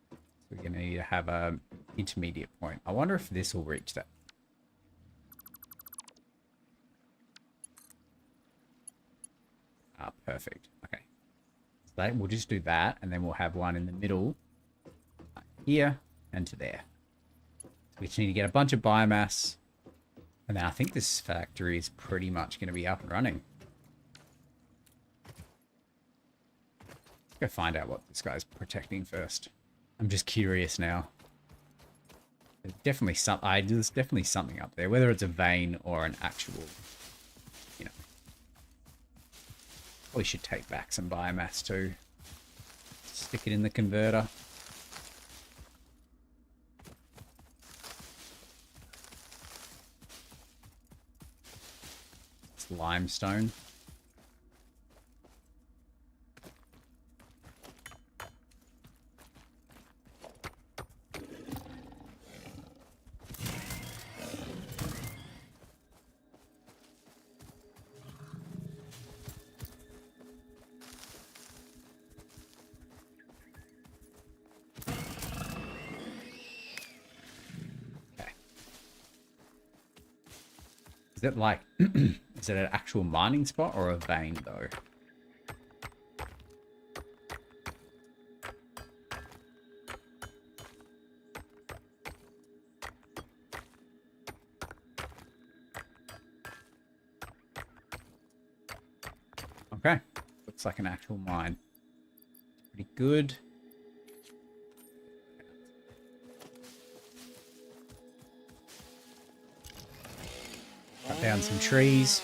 So we're going to need to have an intermediate point. I wonder if this will reach that. Ah, perfect. Okay. So we'll just do that, and then we'll have one in the middle here and to there. So we just need to get a bunch of biomass, and then I think this factory is pretty much going to be up and running. Let's go find out what this guy's protecting first. I'm just curious now. There's definitely something up there, whether it's a vein or an actual, you know. Probably should take back some biomass too. Stick it in the converter. It's limestone. Is it like, is it an actual mining spot or a vein though? Okay, looks like an actual mine. Pretty good. Cut down some trees.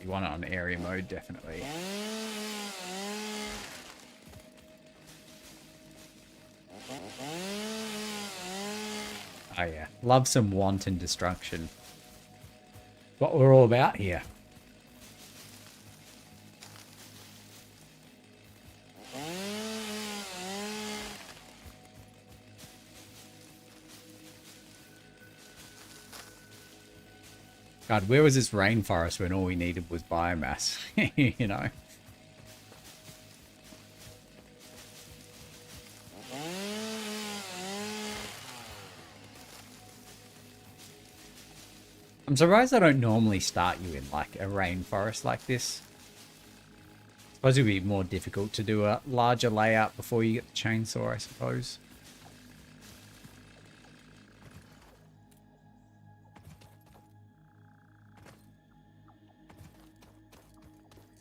You want it on area mode, definitely. Oh yeah, love some wanton destruction. What we're all about here. God, where was this rainforest when all we needed was biomass? You know? I'm surprised I don't normally start you in like a rainforest like this. I suppose it would be more difficult to do a larger layout before you get the chainsaw, I suppose.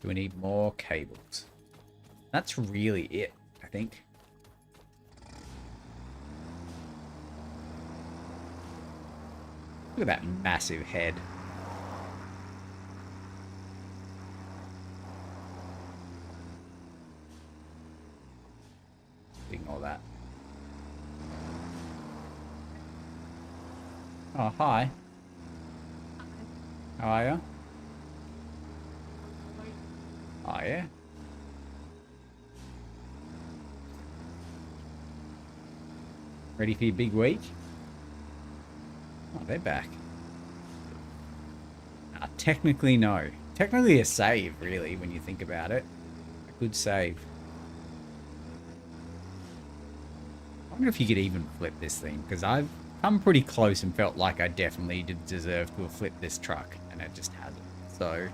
So we need more cables. That's really it, I think. Look at that massive head. Ignore that. Oh, hi. How are you? Oh, yeah? Ready for your big week? Oh, they're back. Technically, no. Technically a save, really, when you think about it. A good save. I wonder if you could even flip this thing, because I've come pretty close and felt like I definitely did deserve to have flipped this truck, and it just hasn't. So...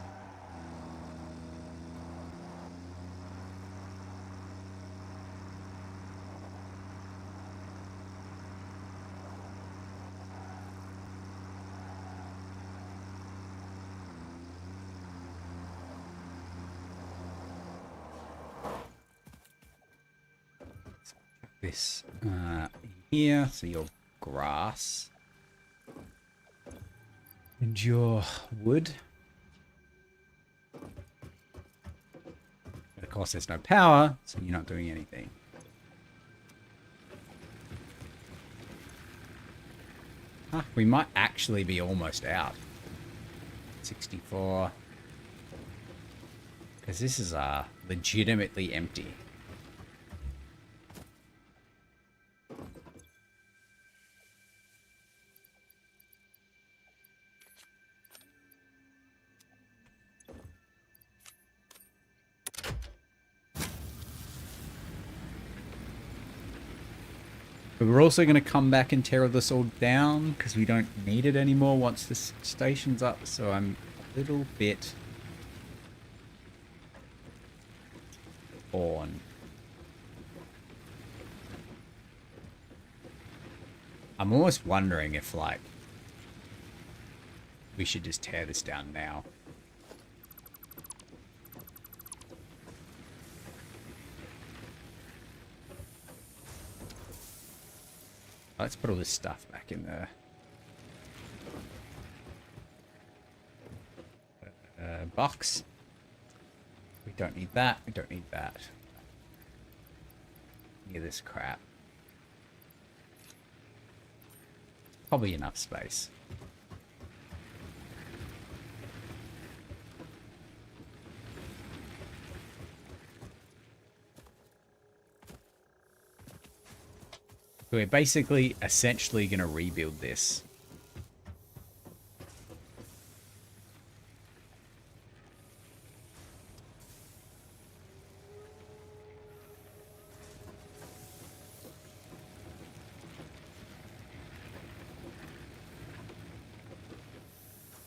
this here, so you're grass. And your wood. But of course, there's no power, so you're not doing anything. Huh, we might actually be almost out. 64. Because this is legitimately empty. But we're also going to come back and tear this all down because we don't need it anymore once this station's up. So I'm a little bit on. I'm almost wondering if, like, we should just tear this down now. Let's put all this stuff back in there. Box. We don't need that. We don't need that. Any of this crap. Probably enough space. We're basically, essentially going to rebuild this.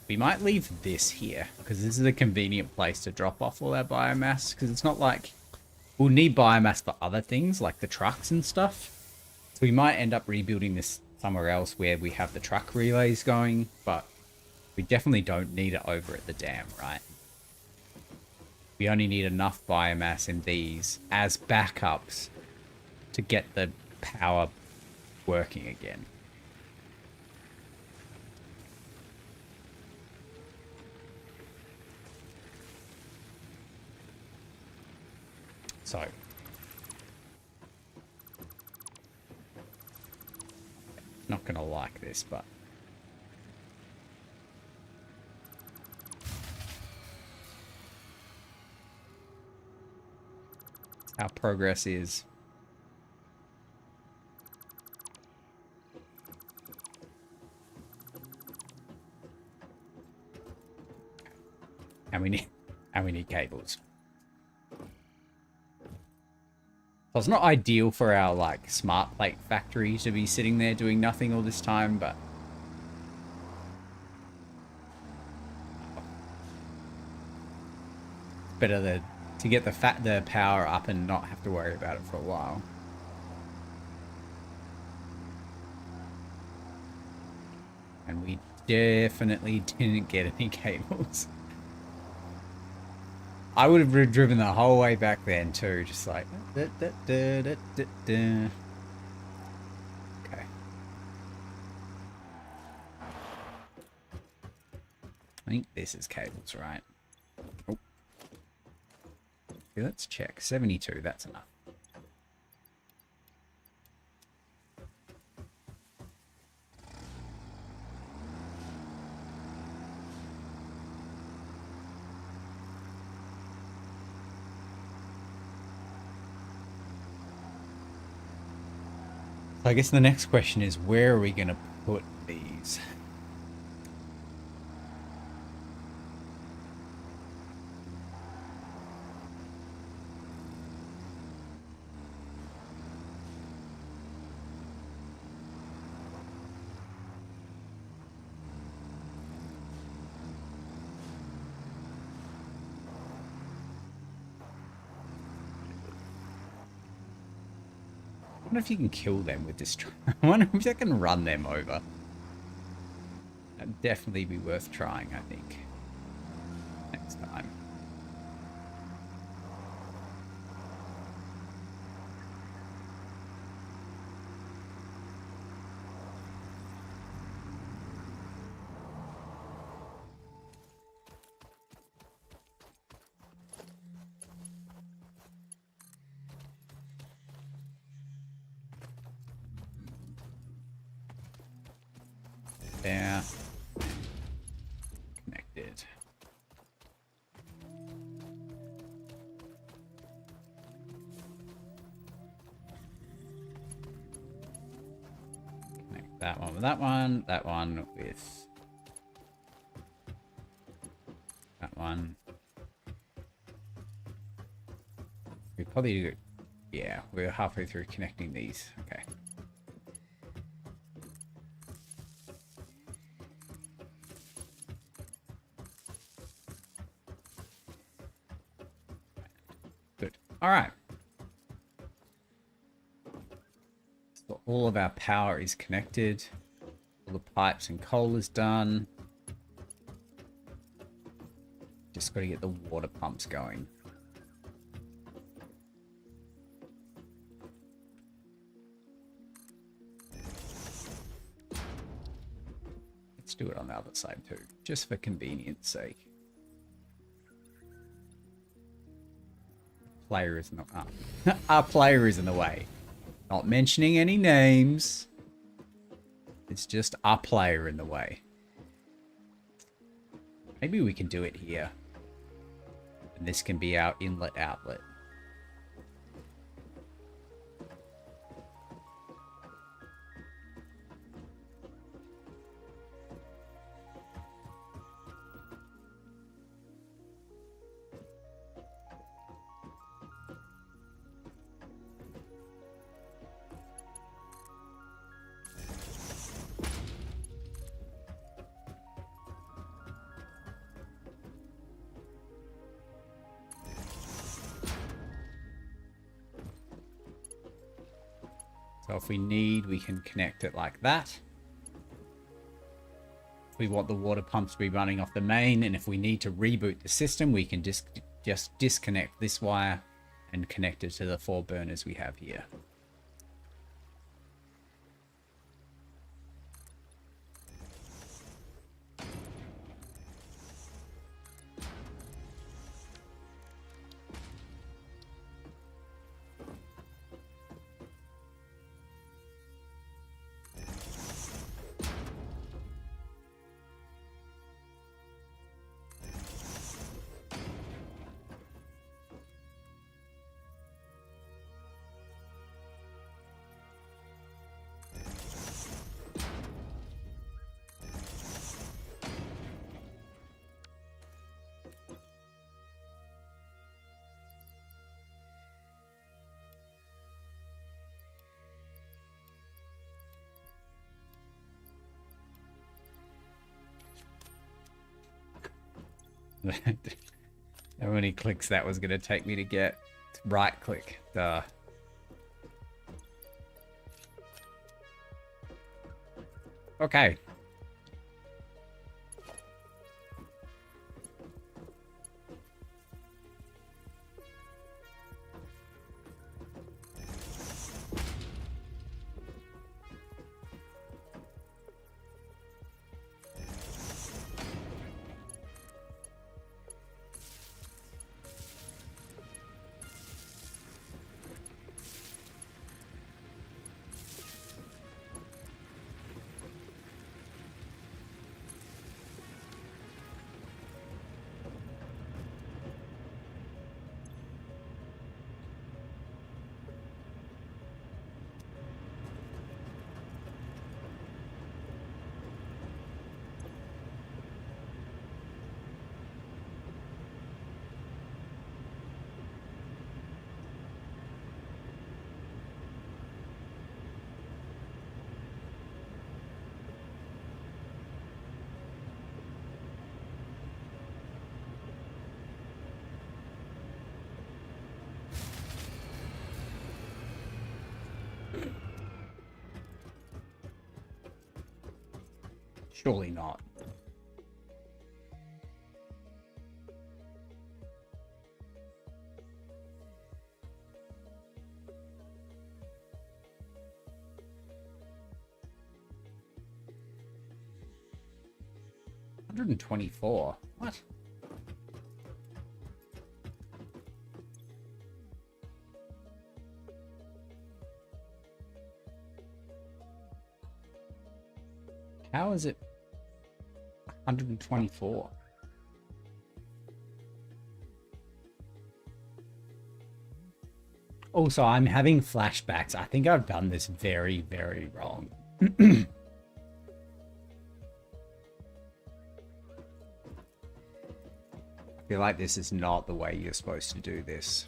We might leave this here, because this is a convenient place to drop off all our biomass, because it's not like we'll need biomass for other things, like the trucks and stuff. So we might end up rebuilding this somewhere else where we have the truck relays going, but we definitely don't need it over at the dam, right? We only need enough biomass in these as backups to get the power working again. So, not gonna like this, but our progress is. And we need cables. So it's not ideal for our, like, smart plate factory to be sitting there doing nothing all this time, but better to get the power up and not have to worry about it for a while. And we definitely didn't get any cables. I would have driven the whole way back then too, just like Okay. I think this is cables, right? Oh. Okay, let's check. 72, that's enough. So I guess the next question is, where are we going to put these? I wonder if you can kill them with this truck. I wonder if I can run them over. That'd definitely be worth trying, I think. Next time. There. Connected. Connect that one with that one with that one. We probably do, yeah, we're halfway through connecting these. Okay. Good. All right. So all of our power is connected. All the pipes and coal is done. Just got to get the water pumps going. Let's do it on the other side too, just for convenience sake. Player is not our player is in the way. Not mentioning any names. It's just our player in the way. Maybe we can do it here. And this can be our inlet outlet. So if we need, we can connect it like that. We want the water pumps to be running off the main, and if we need to reboot the system, we can just disconnect this wire and connect it to the 4 burners we have here. How many clicks that was going to take me to get right click. Duh. Okay. Surely not. $124. What? How is it 124. Also, I'm having flashbacks. I think I've done this very, very wrong. I feel like this is not the way you're supposed to do this.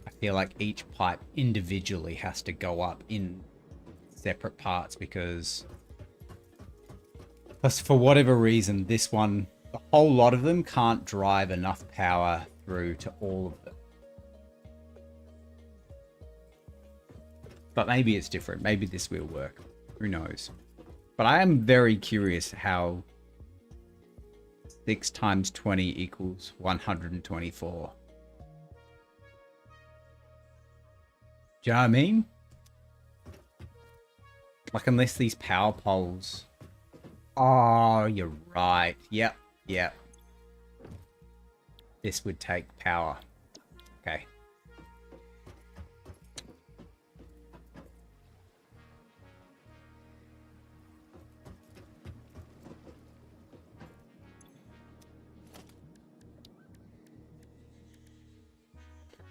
I feel like each pipe individually has to go up in separate parts because for whatever reason, this one, the whole lot of them can't drive enough power through to all of them. But maybe it's different. Maybe this will work. Who knows? But I am very curious how 6 times 20 equals 124. Do you know what I mean? Like, unless these power poles... Oh, you're right. Yep, yep. This would take power. Okay.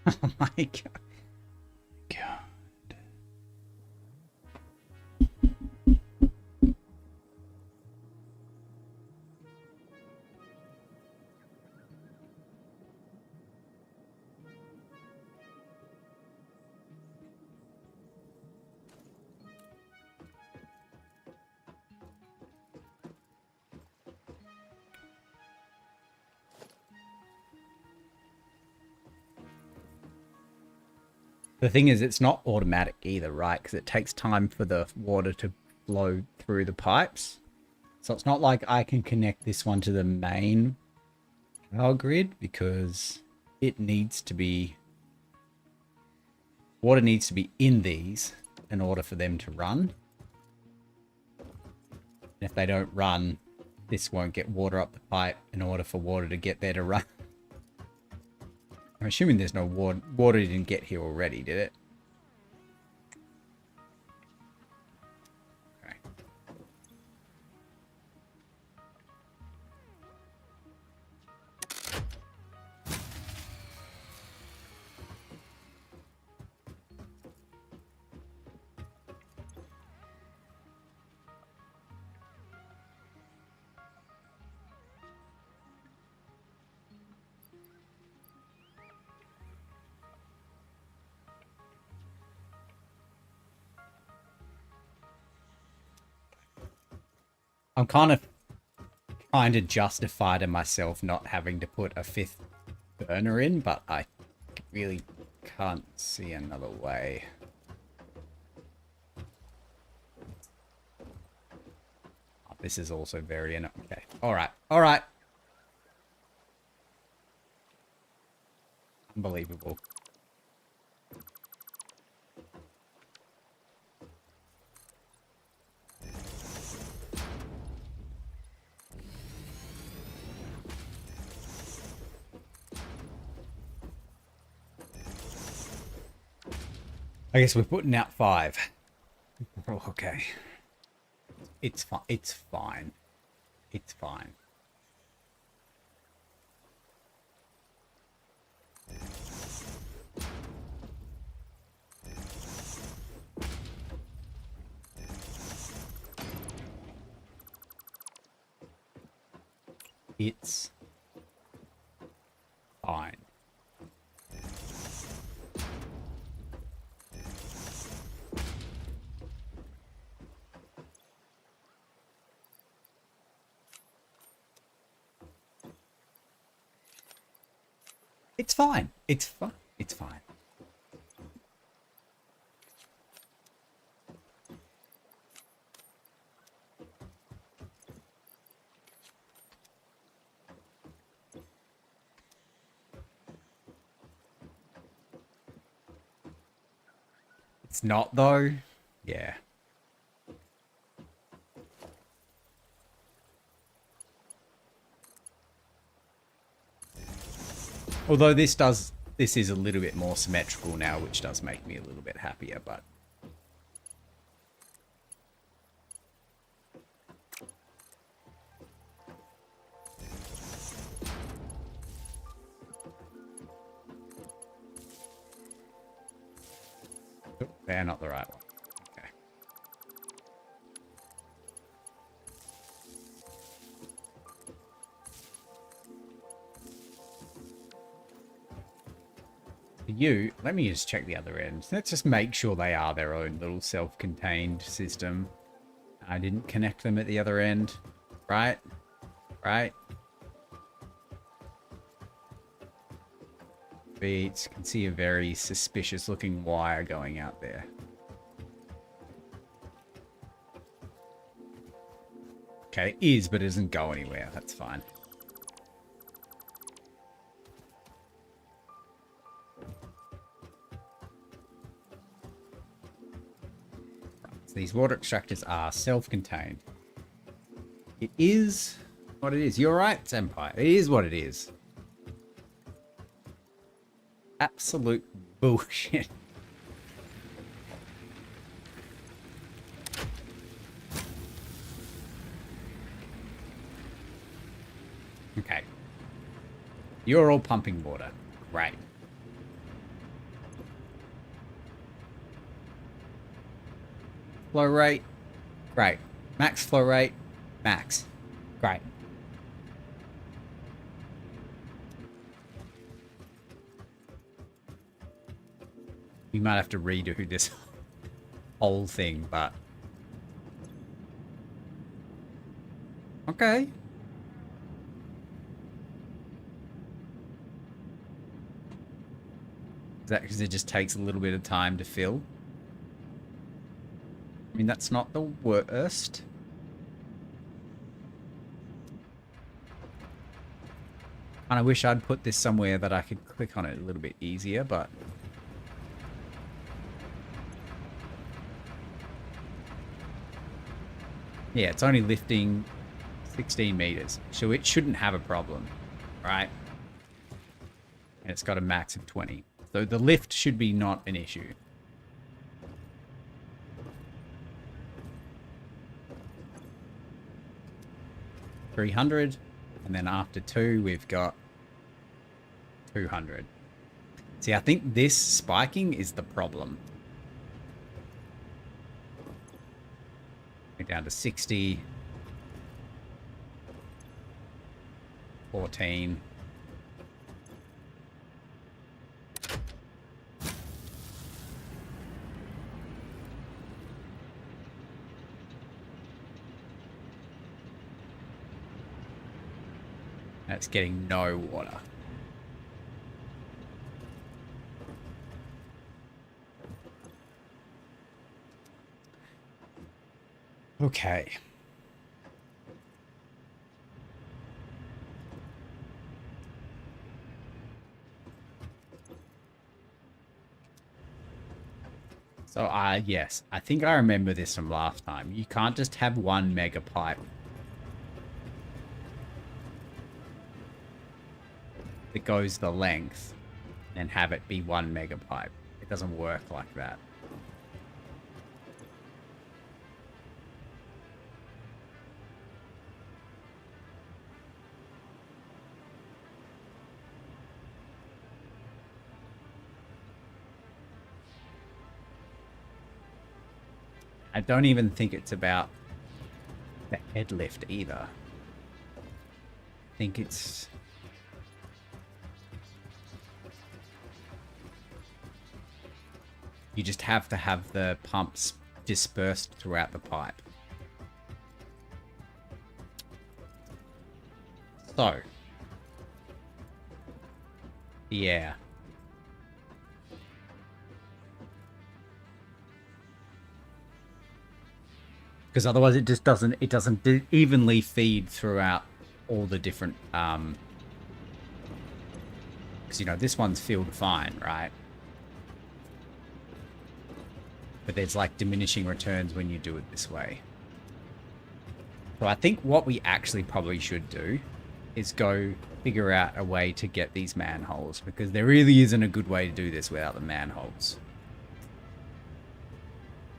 Oh my god. God. The thing is, it's not automatic either, right? Because it takes time for the water to flow through the pipes. So it's not like I can connect this one to the main power grid because it needs to be... Water needs to be in these in order for them to run. And if they don't run, this won't get water up the pipe in order for water to get there to run. I'm assuming there's no water. Water didn't get here already, did it? Okay. I'm kind of trying to justify to myself not having to put a 5th burner in, but I really can't see another way. Oh, this is also very... Okay. Alright. Alright. Unbelievable. I guess we're putting out 5. Oh, okay. It's fine. It's fine. It's fine. It's fine. It's fine. It's fine. It's fine. It's not though. Yeah. Although this is a little bit more symmetrical now, which does make me a little bit happier, but... They're not the right one. Okay. For you, let me just check the other end. Let's just make sure they are their own little self-contained system. I didn't connect them at the other end. Right? Right? Beats. Can see a very suspicious looking wire going out there. Okay, it is, but it doesn't go anywhere. That's fine. So these water extractors are self-contained. It is what it is. You're right, Senpai. It is what it is. Absolute bullshit. Okay. You're all pumping water. Right. Flow rate. Great. Max flow rate. Max. Great. We might have to redo this whole thing, but... Okay. Is that because it just takes a little bit of time to fill? I mean, that's not the worst. And I wish I'd put this somewhere that I could click on it a little bit easier, but... Yeah, it's only lifting 16 meters, so it shouldn't have a problem, right? And it's got a max of 20. So the lift should be not an issue. $300, and then after 2 we've got 200. See, I think this spiking is the problem. Down to 60. 14. That's getting no water. Okay. So, yes, I think I remember this from last time. You can't just have one mega pipe that goes the length and have it be one mega pipe. It doesn't work like that. I don't even think it's about the head lift either. I think it's... You just have to have the pumps dispersed throughout the pipe. So. Yeah. Because otherwise it just doesn't evenly feed throughout all the different because you know this one's filled fine, right? But there's like diminishing returns when you do it this way. So I think what we actually probably should do is go figure out a way to get these manholes, because there really isn't a good way to do this without the manholes.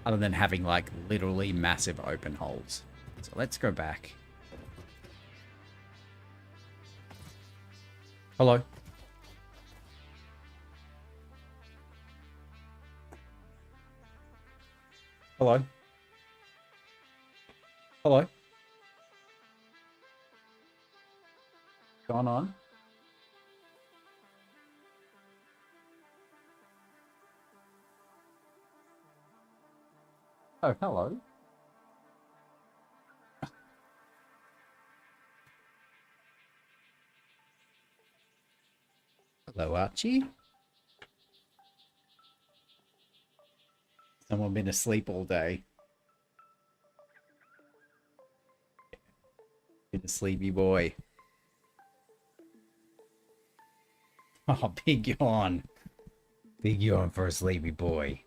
Other than having, like, literally massive open holes. So let's go back. Hello. Hello? Hello? What's going on? Oh, hello. Hello, Archie. Someone been asleep all day. Been a sleepy boy. Oh, big yawn. Big yawn for a sleepy boy.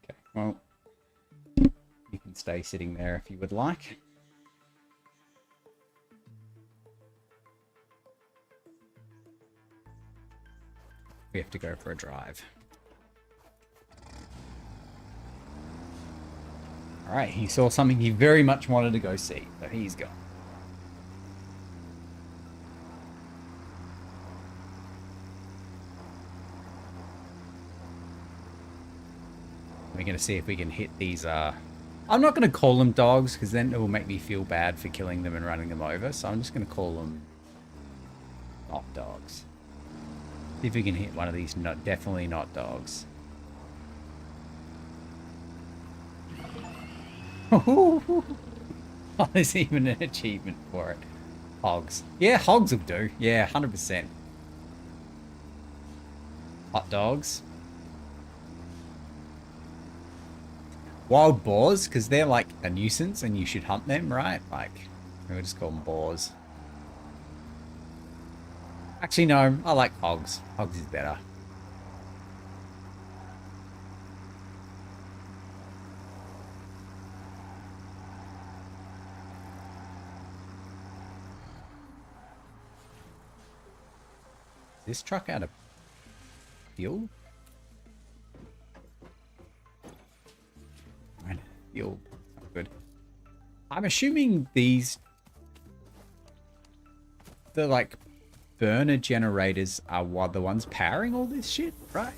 Okay, well, you can stay sitting there if you would like. We have to go for a drive. Alright, he saw something he very much wanted to go see, so he's gone. We're going to see if we can hit these, I'm not going to call them dogs, because then it will make me feel bad for killing them and running them over, so I'm just going to call them not dogs. See if we can hit one of these, definitely not dogs. Oh, there's even an achievement for it. Hogs. Yeah, hogs will do. Yeah, 100%. Hot dogs. Wild boars, because they're like a nuisance and you should hunt them, right? Like, we'll just call them boars. Actually, no, I like hogs. Hogs is better. Is this truck out of fuel? Fuel. Not good. I'm assuming these... the, like, burner generators are what the ones powering all this shit, right?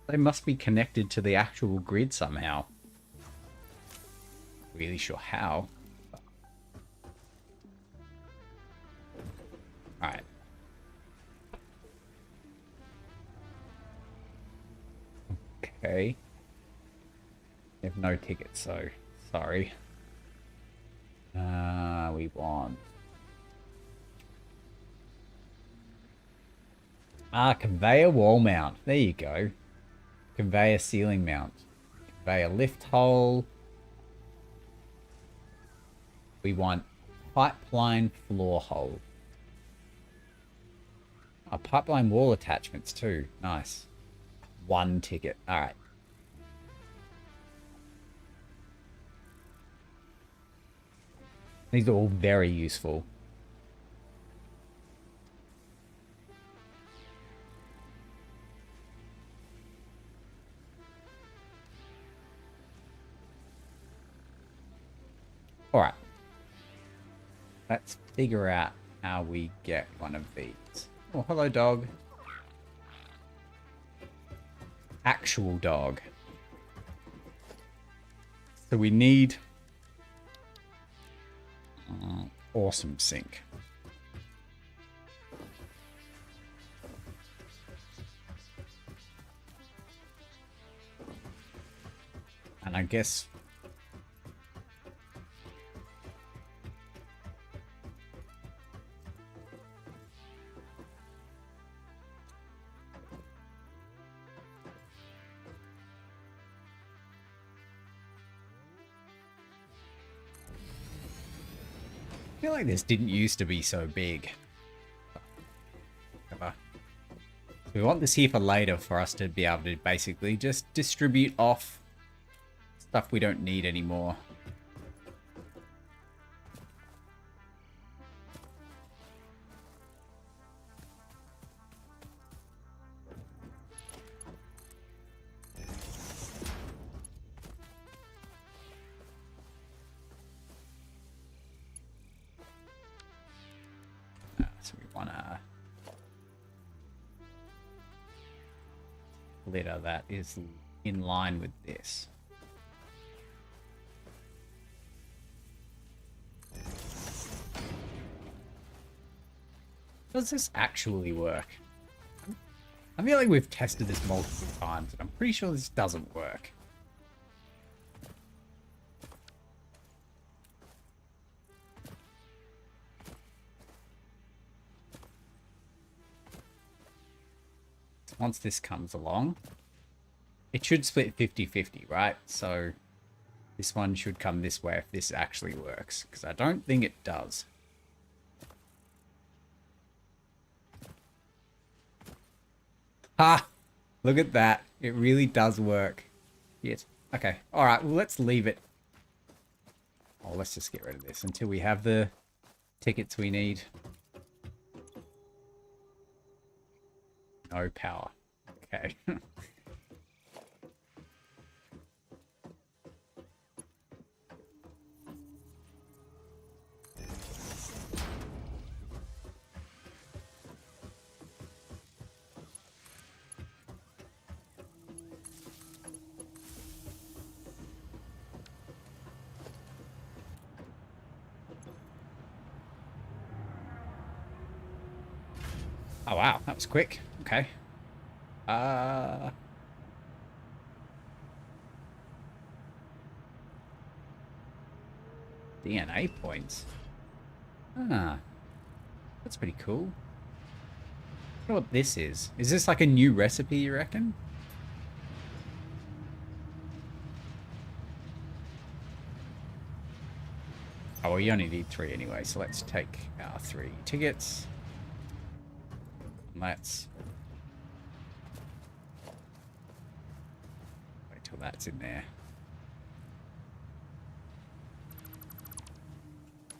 They must be connected to the actual grid somehow. Really sure how. Alright. Okay. We have no tickets, so sorry. We want... conveyor wall mount. There you go. Conveyor ceiling mount. Conveyor lift hole. We want pipeline floor hole. Pipeline wall attachments too. Nice. One ticket. Alright. These are all very useful. Alright. Let's figure out how we get one of these. Oh, hello, dog. Actual dog. So we need... awesome sink. And I guess... I feel like this didn't used to be so big. We want this here for later for us to be able to basically just distribute off stuff we don't need anymore. So we want to litter that is in line with this. Does this actually work? I feel like we've tested this multiple times, and I'm pretty sure this doesn't work. Once this comes along, it should split 50-50, right? So this one should come this way if this actually works, because I don't think it does. Ha! Look at that. It really does work. Yes. Okay. All right. Well, let's leave it. Oh, let's just get rid of this until we have the tickets we need. No power. Okay. Oh, wow. That was quick. Okay. DNA points. Ah. That's pretty cool. I wonder what this is. Is this like a new recipe, you reckon? Oh, well, you only need 3 anyway, so let's take our 3 tickets. Let's wait till that's in there.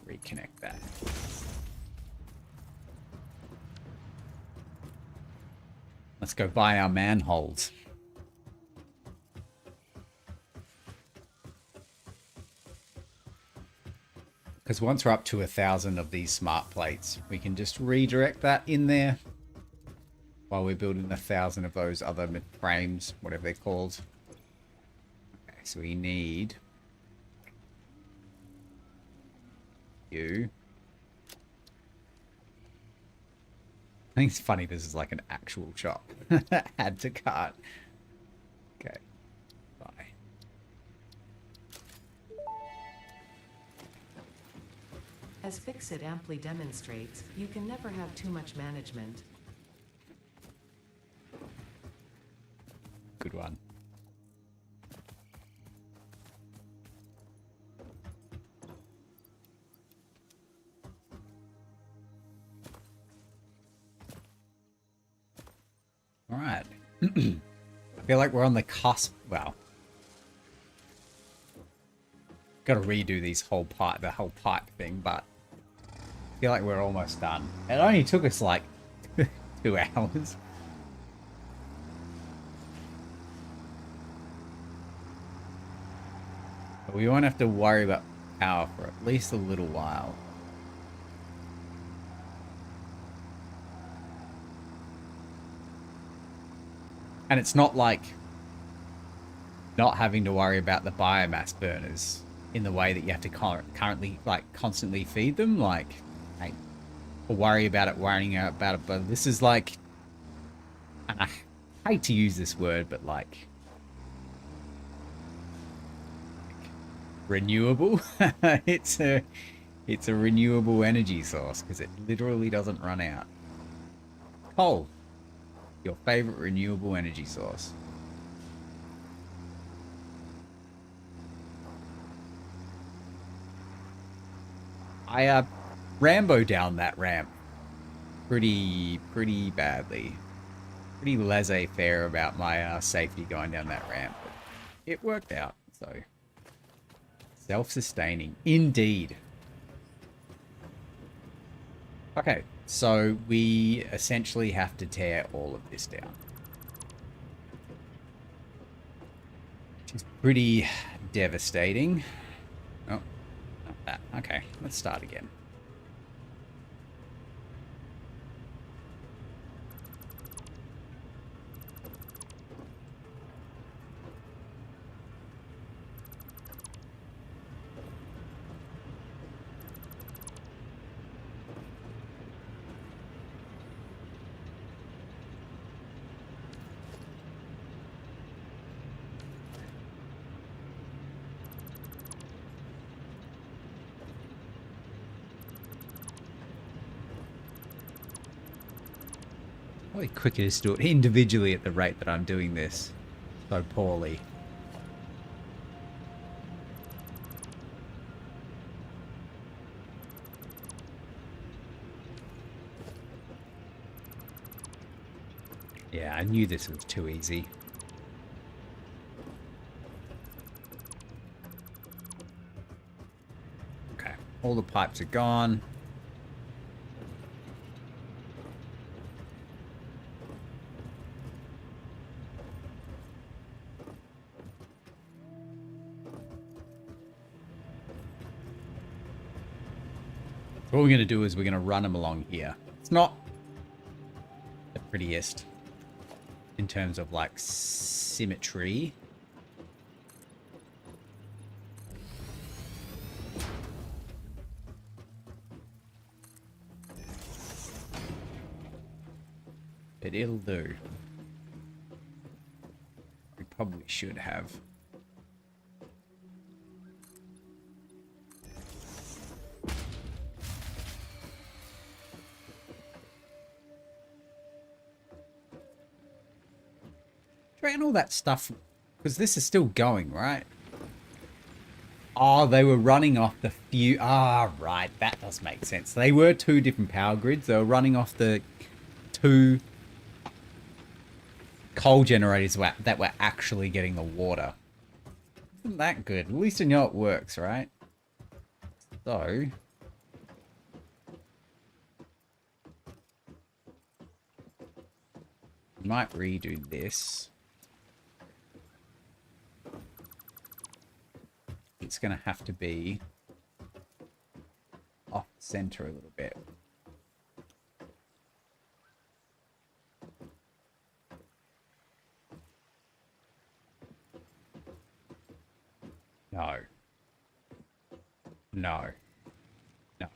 Reconnect that. Let's go buy our manholes. Because once we're up to 1,000 of these smart plates, we can just redirect that in there while we're building 1,000 of those other frames, whatever they're called. Okay, so we need you. I think it's funny this is like an actual shop. Add to cart. Okay. Bye. As Fixit amply demonstrates, you can never have too much management. Good one. All right. I feel like we're on the cusp. Well, got to redo these whole pipe, the whole pipe thing, but I feel like we're almost done. It only took us like 2 hours. But we won't have to worry about power for at least a little while. And it's not like not having to worry about the biomass burners in the way that you have to currently like constantly feed them, like or worry about it, worrying about it. But this is like, and I hate to use this word, but like renewable. it's a renewable energy source because it literally doesn't run out. Coal, your favorite renewable energy source. I Rambo down that ramp pretty badly. Pretty laissez-faire about my safety going down that ramp. But it worked out, so self-sustaining indeed. Okay, so we essentially have to tear all of this down, which is pretty devastating. Oh, not that. Okay, let's start again. Probably quicker to do it individually at the rate that I'm doing this so poorly. Yeah, I knew this was too easy. Okay, all the pipes are gone. What we're going to do is we're going to run them along here. It's not the prettiest in terms of like symmetry. But it'll do. We probably should have. And all that stuff, because this is still going, right? Oh, they were running off the few. Ah, right. That does make sense. They were two different power grids. They were running off the two coal generators that were actually getting the water. Isn't that good? At least I know it works, right? So... might redo this. It's going to have to be off center a little bit. No. No. No.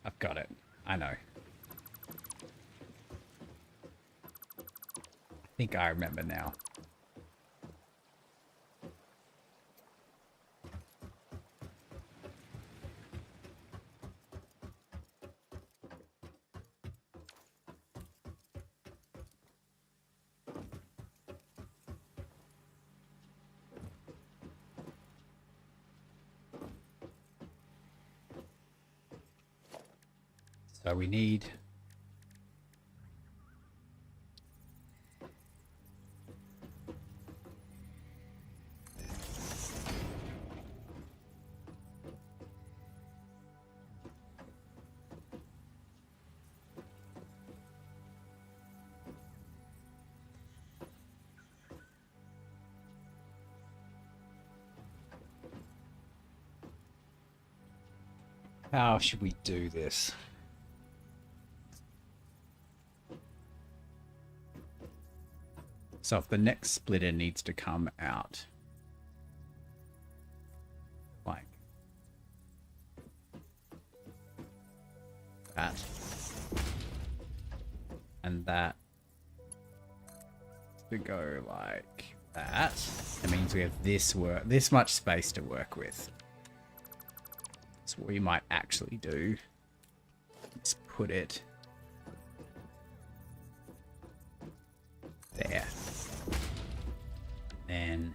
I've got it. I know. I think I remember now. So we need... how should we do this? So if the next splitter needs to come out, like that, and that to go like that, that means we have this much space to work with. So what we might actually do is put it there. Then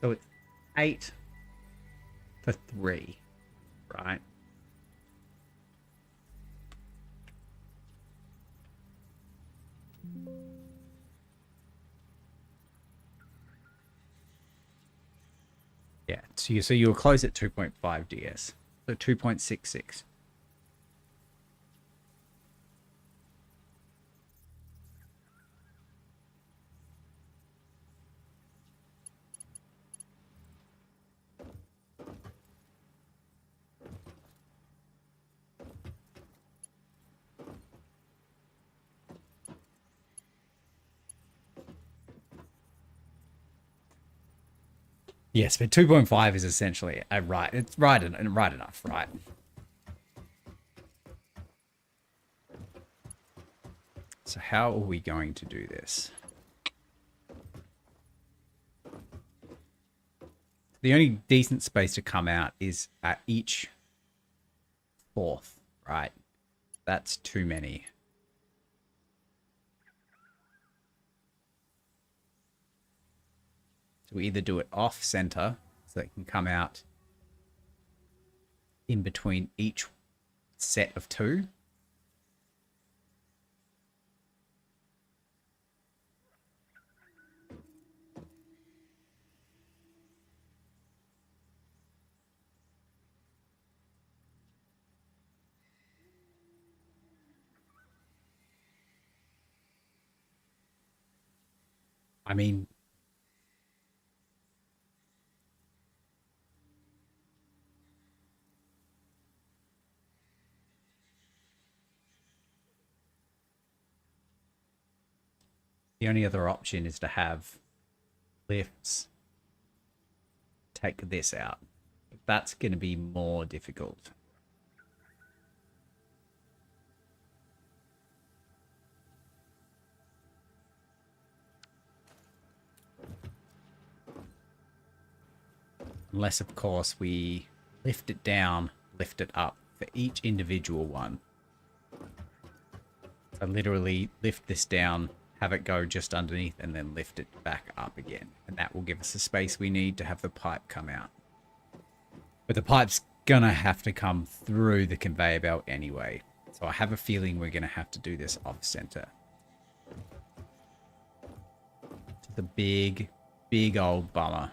so it's 8 for 3, right? Yeah, so you were close at 2.5 DS, so 2.66. Yes, but 2.5 is essentially right. It's right enough, right? So how are we going to do this? The only decent space to come out is at each fourth, right? That's too many. So we either do it off center so it can come out in between each set of two. I mean, the only other option is to have lifts take this out. But that's going to be more difficult. Unless, of course, we lift it down, lift it up for each individual one. So literally lift this down, have it go just underneath, and then lift it back up again. And that will give us the space we need to have the pipe come out. But the pipe's gonna have to come through the conveyor belt anyway. So I have a feeling we're gonna have to do this off-center. It's a big, big old bummer.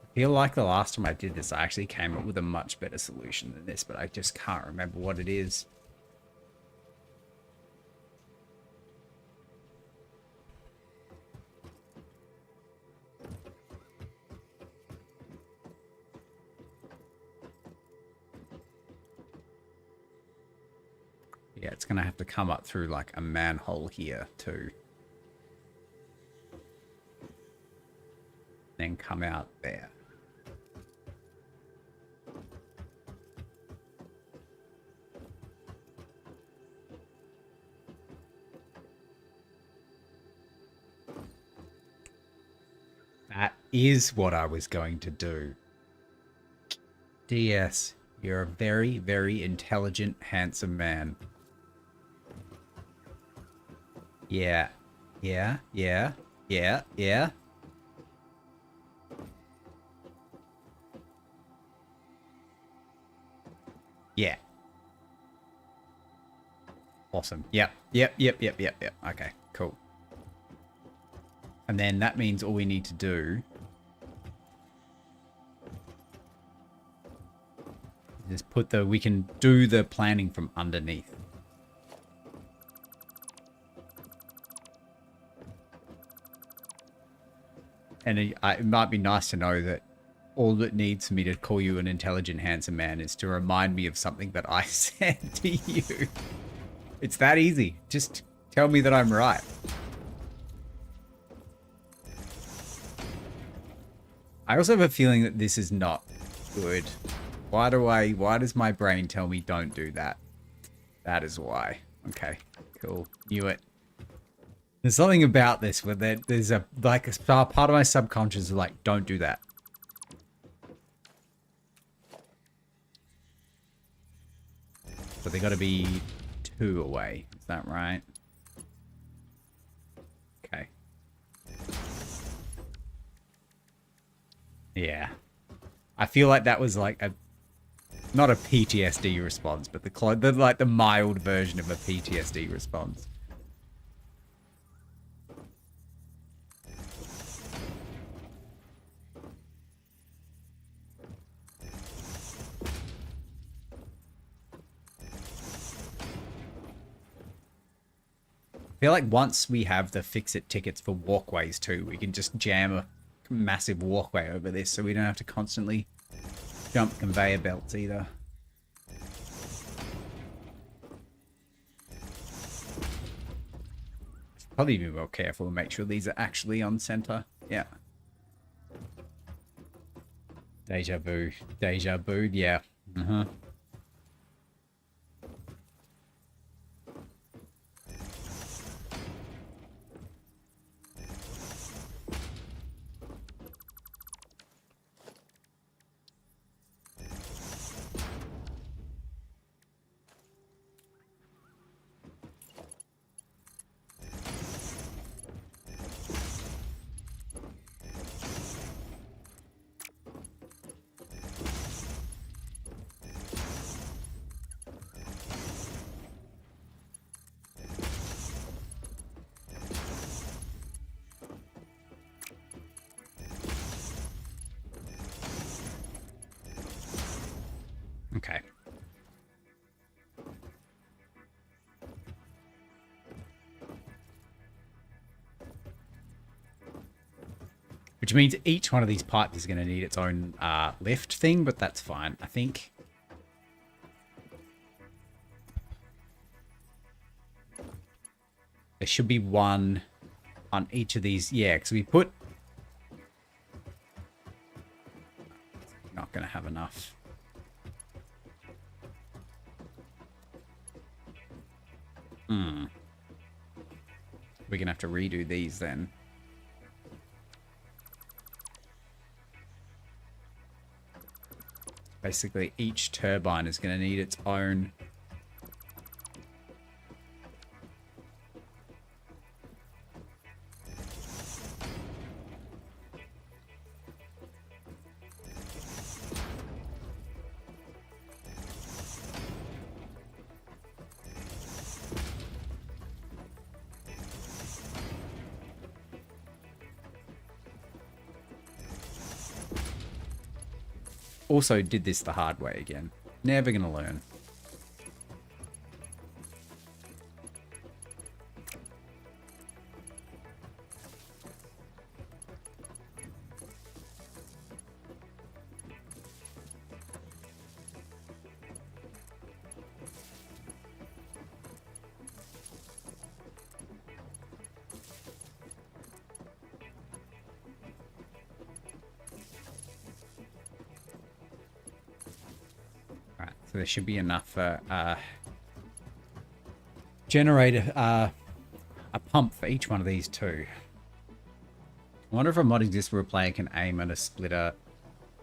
I feel like the last time I did this, I actually came up with a much better solution than this, but I just can't remember what it is. Yeah, it's going to have to come up through like a manhole here too. Then come out there. That is what I was going to do. DS, you're a very, very intelligent, handsome man. Yeah. Yeah. Yeah. Yeah. Yeah. Yeah. Awesome. Yep. Yep. Yep. Yep. Yep. Yep. Okay. Cool. And then that means all we need to do is put the, we can do the planning from underneath. And it might be nice to know that all that needs for me to call you an intelligent, handsome man is to remind me of something that I said to you. It's that easy. Just tell me that I'm right. I also have a feeling that this is not good. Why does my brain tell me don't do that? That is why. Okay, cool. Knew it. There's something about this where there's a part of my subconscious is like, don't do that. So they got to be 2 away. Is that right? Okay. Yeah. I feel like that was like a, not a PTSD response, but the mild version of a PTSD response. I feel like once we have the fix-it tickets for walkways too, we can just jam a massive walkway over this, so we don't have to constantly jump conveyor belts either. Probably be more careful and make sure these are actually on center. Yeah. Deja vu. Deja vu, yeah. Uh-huh. Okay. Which means each one of these pipes is going to need its own lift thing, but that's fine. I think there should be one on each of these. Yeah, because we put... Not going to have enough. We're going to have to redo these then. Basically, each turbine is going to need its own... Also did this the hard way again. Never gonna learn. So there should be enough for generator, a pump for each one of these too. I wonder if a mod exists where a player can aim at a splitter,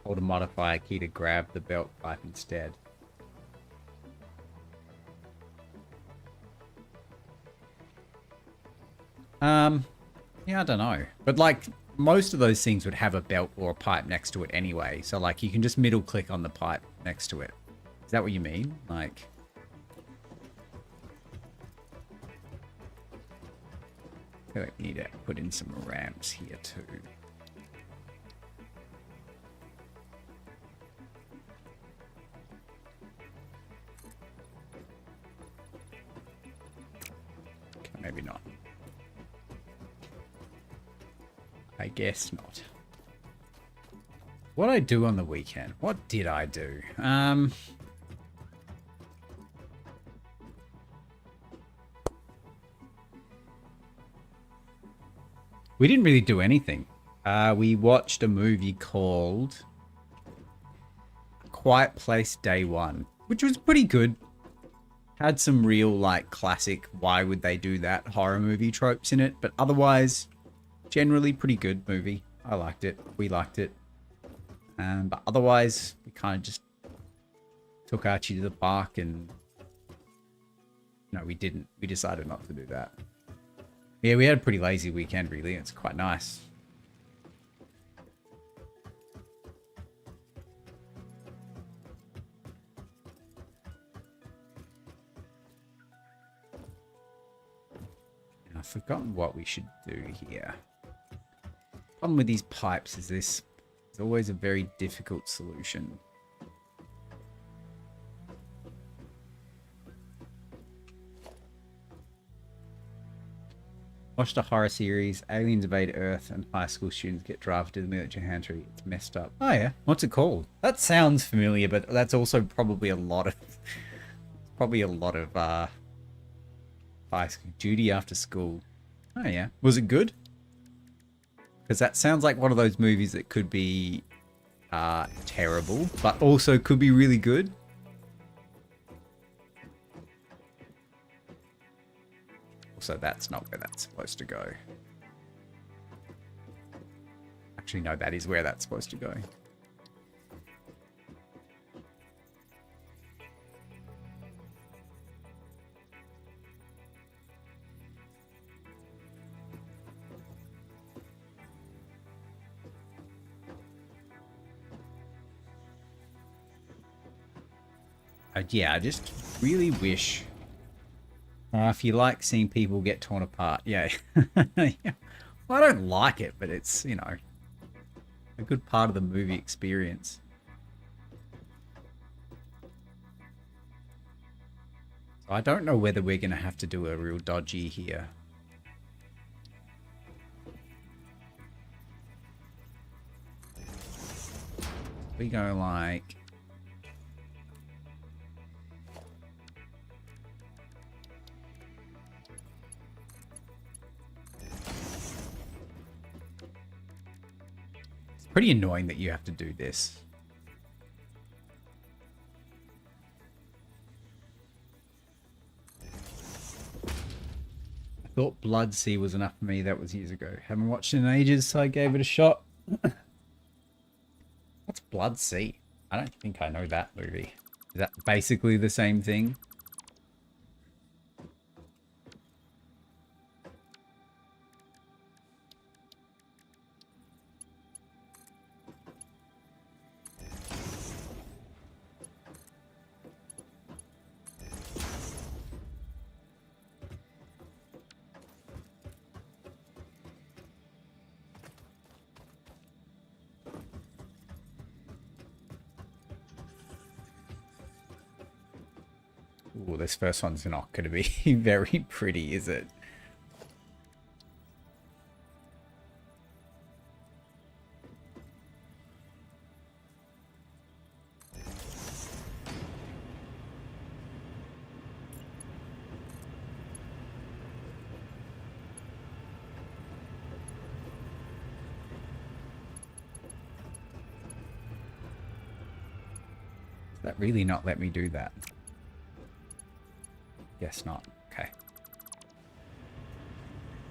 hold a modifier key to grab the belt pipe instead. Yeah, I don't know. But like most of those things would have a belt or a pipe next to it anyway. So like you can just middle click on the pipe next to it. Is that what you mean? Like... I feel like we need to put in some ramps here too. Okay, maybe not. I guess not. What did I do on the weekend? What did I do? We didn't really do anything. We watched a movie called Quiet Place Day One, which was pretty good. Had some real, like, classic, why would they do that horror movie tropes in it, but otherwise, generally pretty good movie. I liked it. We liked it. But otherwise, we kind of just took Archie to the park and... No, we didn't. We decided not to do that. Yeah, we had a pretty lazy weekend, really. It's quite nice. I've forgotten what we should do here. Problem with these pipes is this is always a very difficult solution. Watched a horror series, aliens invade Earth, and high school students get drafted to the military infantry. It's messed up. Oh yeah, what's it called? That sounds familiar, but that's also probably a lot of high school duty after school. Oh yeah, was it good? Because that sounds like one of those movies that could be terrible, but also could be really good. So that's not where that's supposed to go. Actually, no, that is where that's supposed to go. Yeah, I just really wish... if you like seeing people get torn apart, yeah. Yeah. Well, I don't like it, but it's, you know, a good part of the movie experience. So I don't know whether we're going to have to do a real dodgy here. We go like... Pretty annoying that you have to do this. I thought Bloodsea was enough for me. That was years ago. Haven't watched it in ages, so I gave it a shot. What's Bloodsea? I don't think I know that movie. Is that basically the same thing? Ooh, this first one's not going to be very pretty, is it? Does that really not let me do that? Guess not. Okay.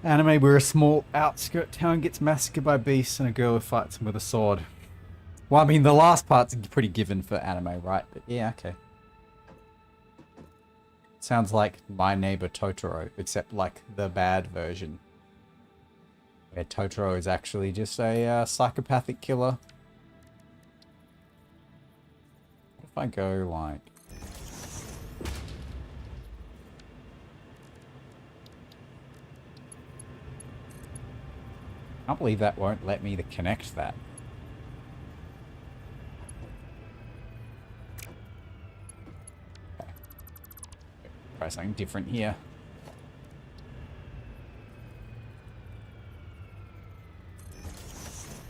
Anime where a small outskirt town gets massacred by beasts and a girl who fights them with a sword. Well, I mean, the last part's pretty given for anime, right? But yeah, okay. Sounds like My Neighbor Totoro, except like the bad version. Where Totoro is actually just a psychopathic killer. What if I go like... I can't believe that won't let me to connect that. Okay. Try something different here.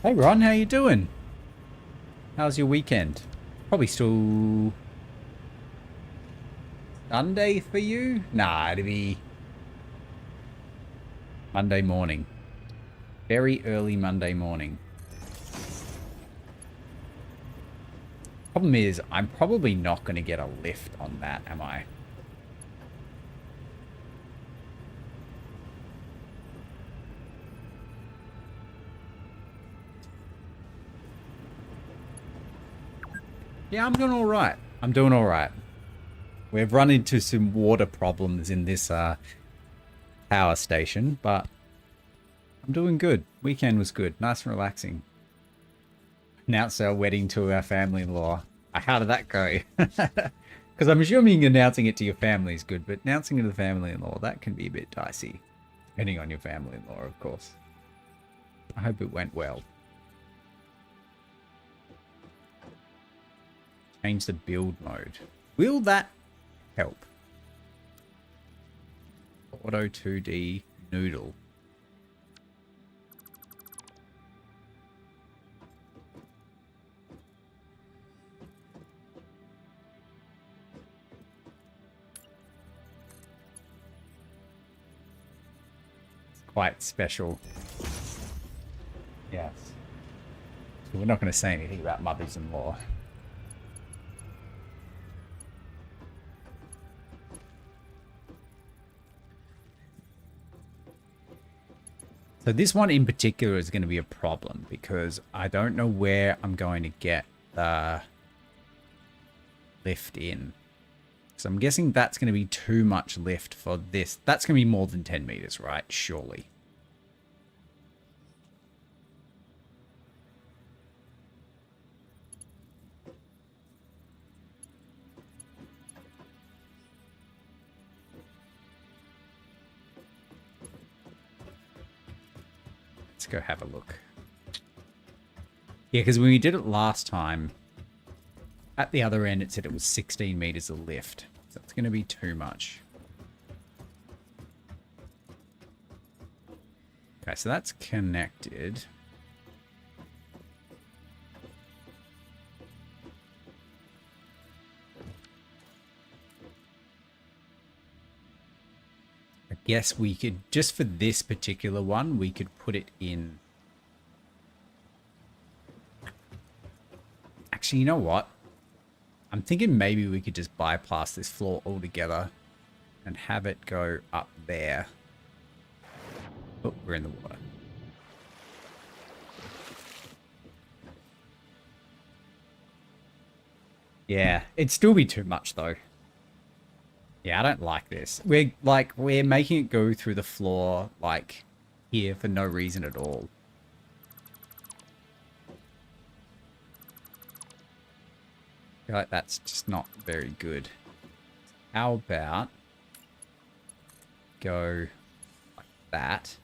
Hey Ron, how you doing? How's your weekend? Probably still Sunday for you? Nah, it'd be Monday morning. Very early Monday morning. Problem is, I'm probably not going to get a lift on that, am I? Yeah, I'm doing all right. I'm doing all right. We've run into some water problems in this power station, but I'm doing good. Weekend was good. Nice and relaxing. Announced our wedding to our family-in-law. How did that go? Because I'm assuming announcing it to your family is good, but announcing it to the family-in-law, that can be a bit dicey. Depending on your family-in-law, of course. I hope it went well. Change the build mode. Will that help? Auto 2D noodle. quite special. Yes. So we're not going to say anything about mothers-in-law. So this one in particular is going to be a problem because I don't know where I'm going to get the lift in. So I'm guessing that's going to be too much lift for this. That's going to be more than 10 meters, right? Surely. Let's go have a look. Yeah, because when we did it last time, at the other end, it said it was 16 meters of lift. So it's going to be too much. Okay, so that's connected. I guess we could, just for this particular one, we could put it in. Actually, you know what? I'm thinking maybe we could just bypass this floor altogether and have it go up there. Oh, we're in the water. Yeah, it'd still be too much though. Yeah, I don't like this. We're making it go through the floor like here for no reason at all. I feel like that's just not very good. How about go like that?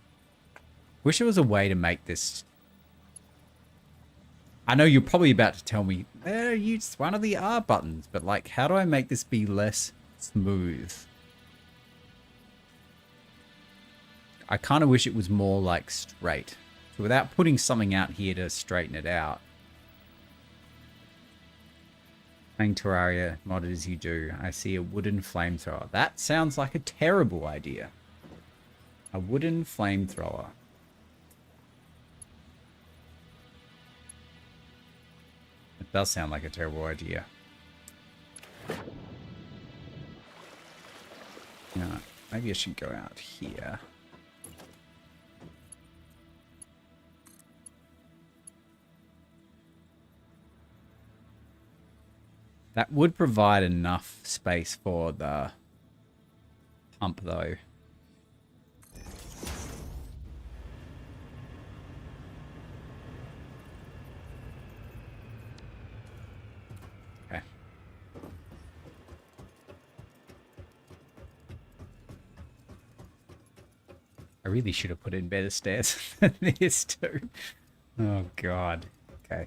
Wish there was a way to make this. I know you're probably about to tell me, use one of the R buttons, but like, how do I make this be less smooth? I kind of wish it was more like straight. So without putting something out here to straighten it out. Playing Terraria modded as you do, I see a wooden flamethrower. That sounds like a terrible idea. A wooden flamethrower. It does sound like a terrible idea. No, maybe I should go out here. That would provide enough space for the pump, though. Okay. I really should have put in better stairs than this, too. Oh, God. Okay.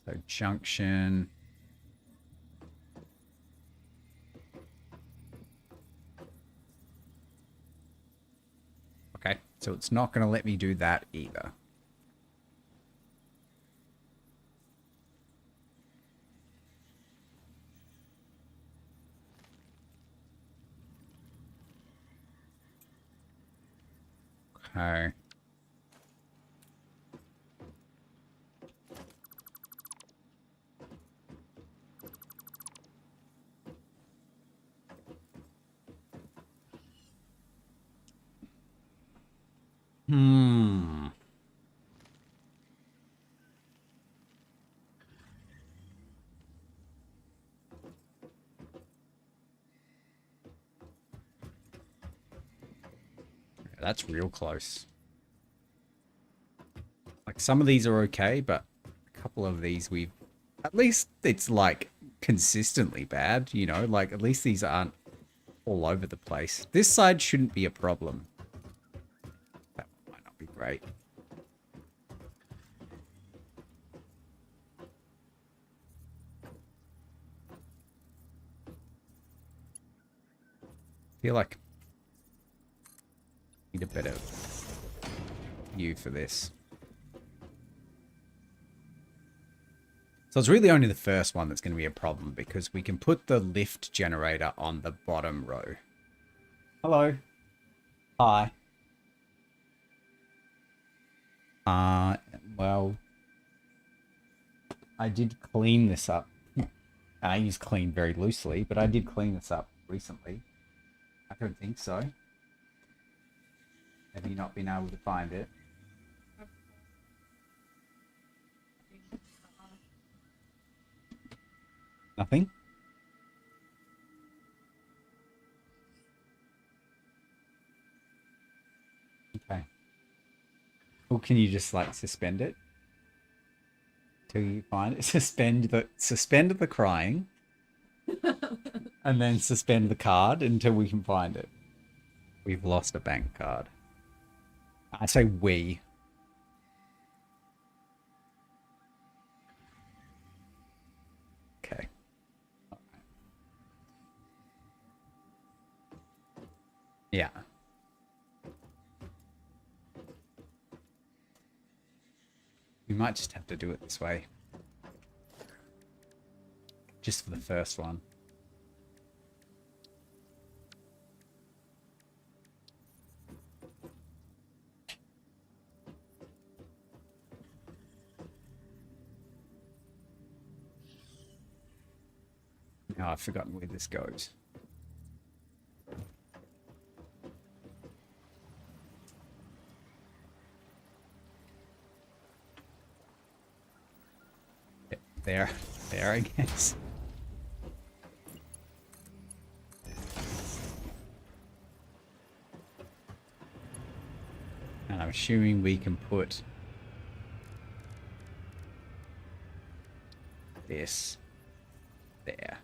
So junction. Okay, so it's not going to let me do that either. Okay. Hmm. That's real close. Like some of these are okay, but a couple of these we've... At least it's like consistently bad, you know? Like at least these aren't all over the place. This side shouldn't be a problem. That might not be great. I feel like I need a better view for this. So it's really only the first one that's going to be a problem because we can put the lift generator on the bottom row. Hello. Hi. Well, I did clean this up. I use clean very loosely, but I did clean this up recently. I don't think so. Have you not been able to find it? Nothing? Okay. Or can you just like suspend it till you find it? Suspend the crying, and then suspend the card until we can find it. We've lost a bank card. I say we. Okay. Yeah. We might just have to do it this way. Just for the first one. Now I've forgotten where this goes. There, I guess. And I'm assuming we can put this there.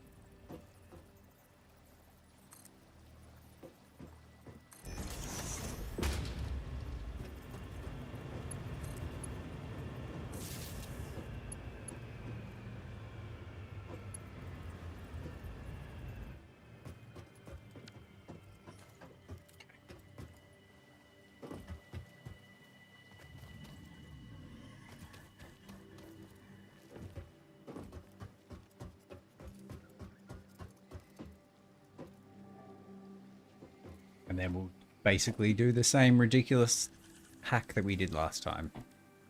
And then we'll basically do the same ridiculous hack that we did last time.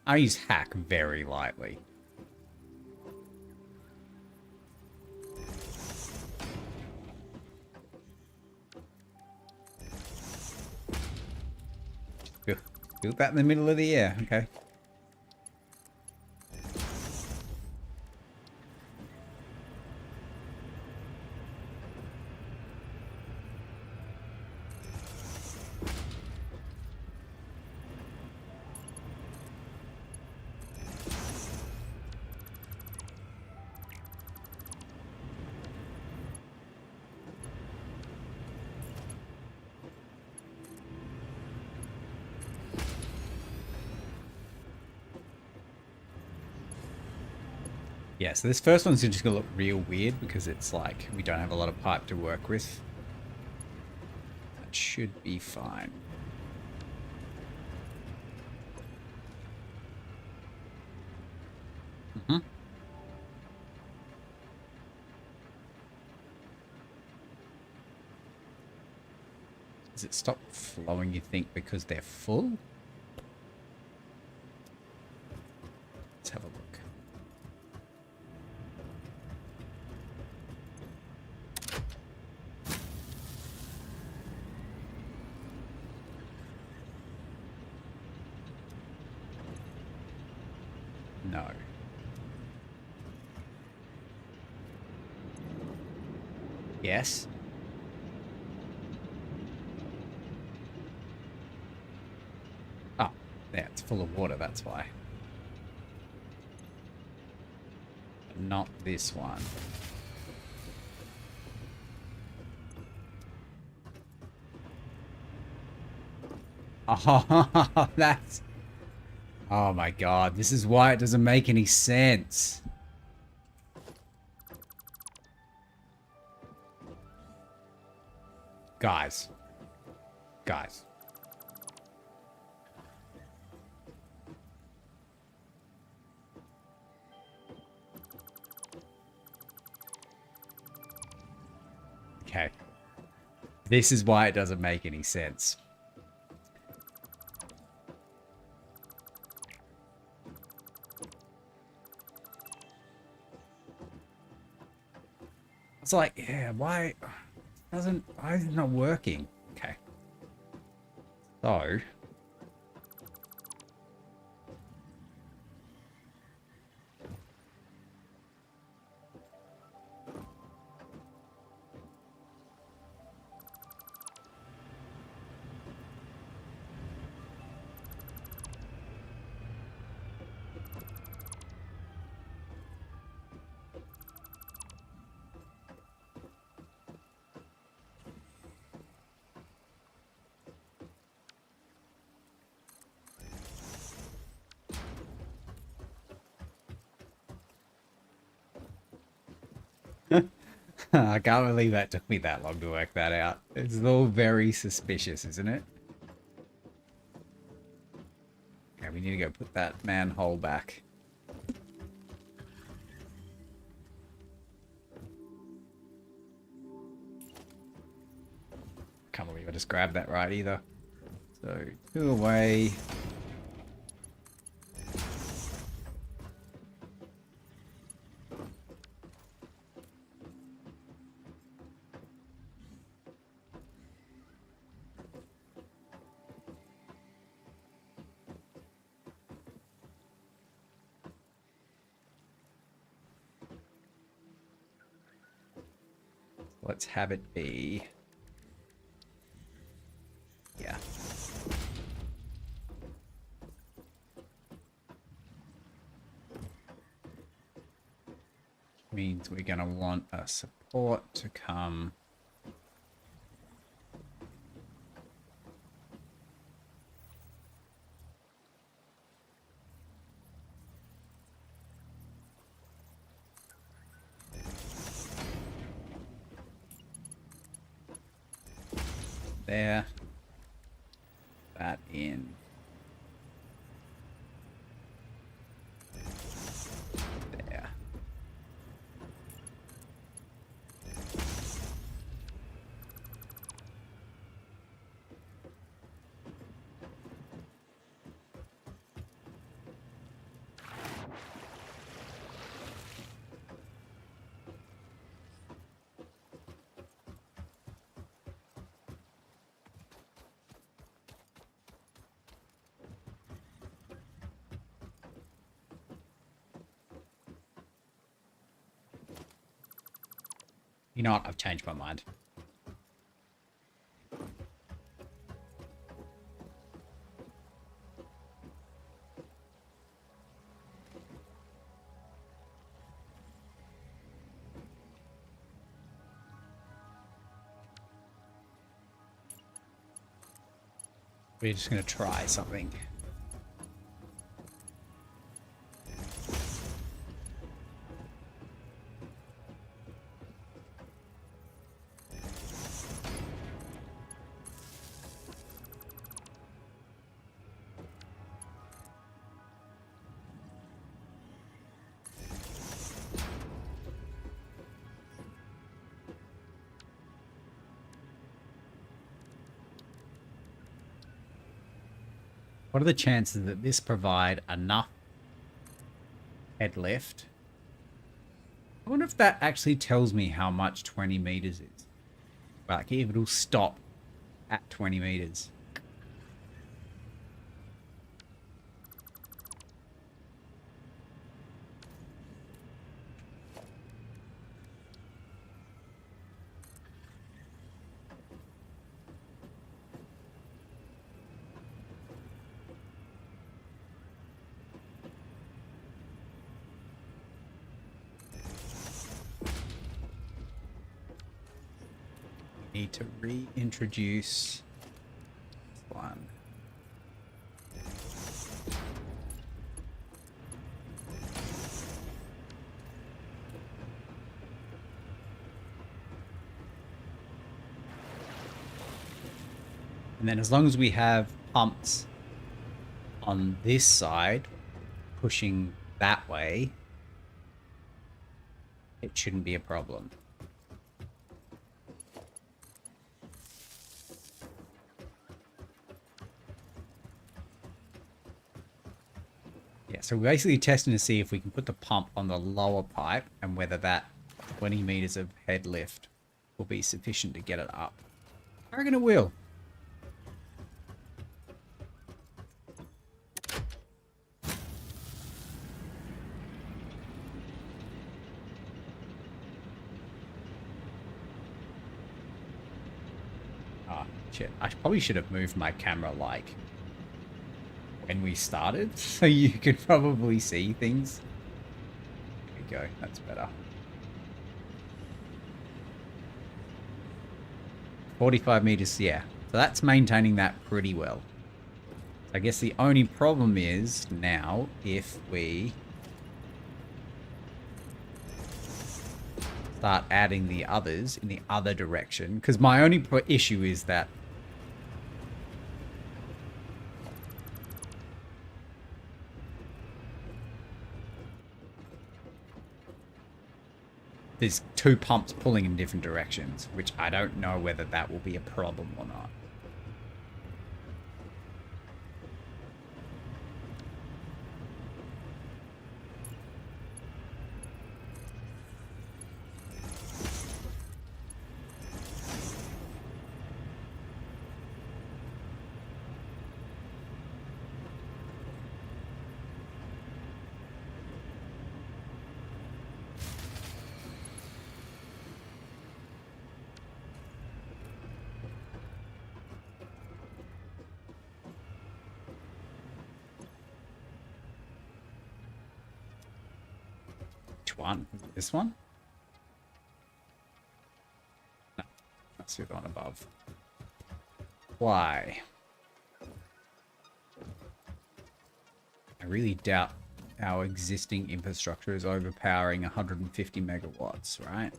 I use hack very lightly. Build that in the middle of the air, okay. Yeah, so this first one's just going to look real weird because it's like we don't have a lot of pipe to work with. That should be fine. Mm-hmm. Does it stop flowing, you think, because they're full? Let's have a look. No. Yes. Oh, yeah, it's full of water, that's why. But not this one. Oh, that's... Oh my god, this is why it doesn't make any sense. Guys. Guys. Okay. This is why it doesn't make any sense. It's like, yeah, why is it not working? Okay. So I can't believe that took me that long to work that out. It's all very suspicious, isn't it? Okay, we need to go put that manhole back. Can't believe I just grabbed that right either. So, 2 away. Let's have it be. Yeah. Means we're going to want a support to come. There. That in. There. You know what? I've changed my mind. We're just going to try something. What are the chances that this provide enough head lift? I wonder if that actually tells me how much 20 meters is. Like, if it'll stop at 20 meters. Need to reintroduce one. And then as long as we have pumps on this side pushing that way, it shouldn't be a problem. Yeah, so we're basically testing to see if we can put the pump on the lower pipe and whether that 20 meters of head lift will be sufficient to get it up. I reckon it will. Ah, shit. I probably should have moved my camera like when we started so you could probably see things. There we go. That's better. 45 meters, yeah. So that's maintaining that pretty well. I guess the only problem is now if we start adding the others in the other direction, because my only issue is that there's two pumps pulling in different directions, which I don't know whether that will be a problem or not. One. This one? No, that's the one above. Why? I really doubt our existing infrastructure is overpowering 150 megawatts, right?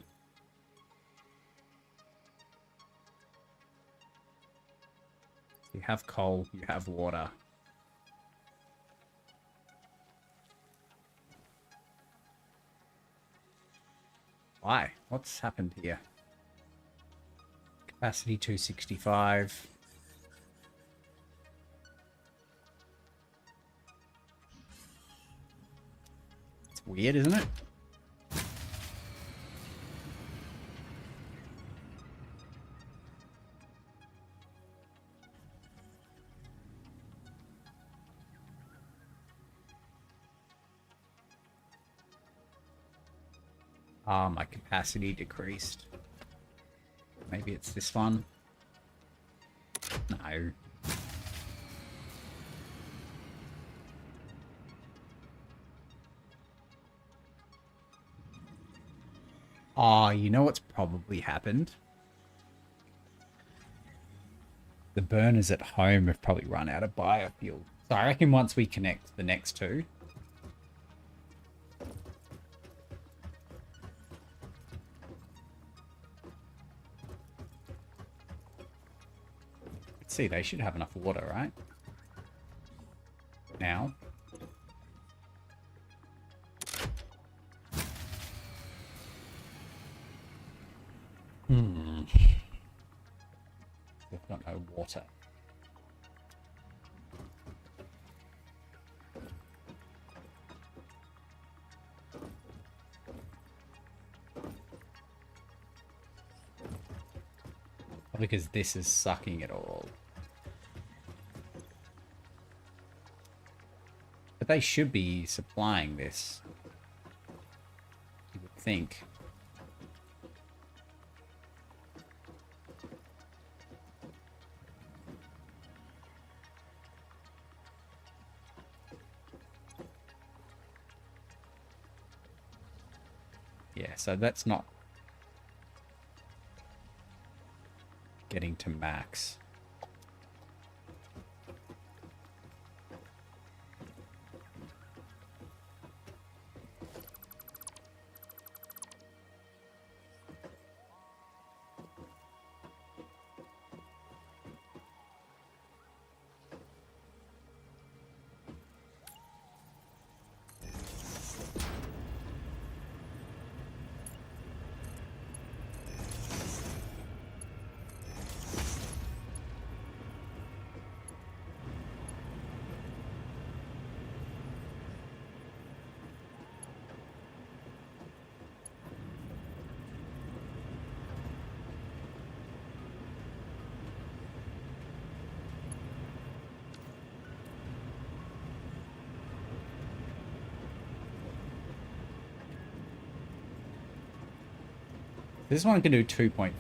You have coal, you have water. Why? What's happened here? Capacity 265. It's weird, isn't it? Ah, my capacity decreased. Maybe it's this one. No. Ah, you know what's probably happened? The burners at home have probably run out of biofuel. So I reckon once we connect the next two, see, they should have enough water, right? Now. They've got no water. Because this is sucking it all. But they should be supplying this, you would think. Yeah, so that's not getting to max. This one can do 2.5,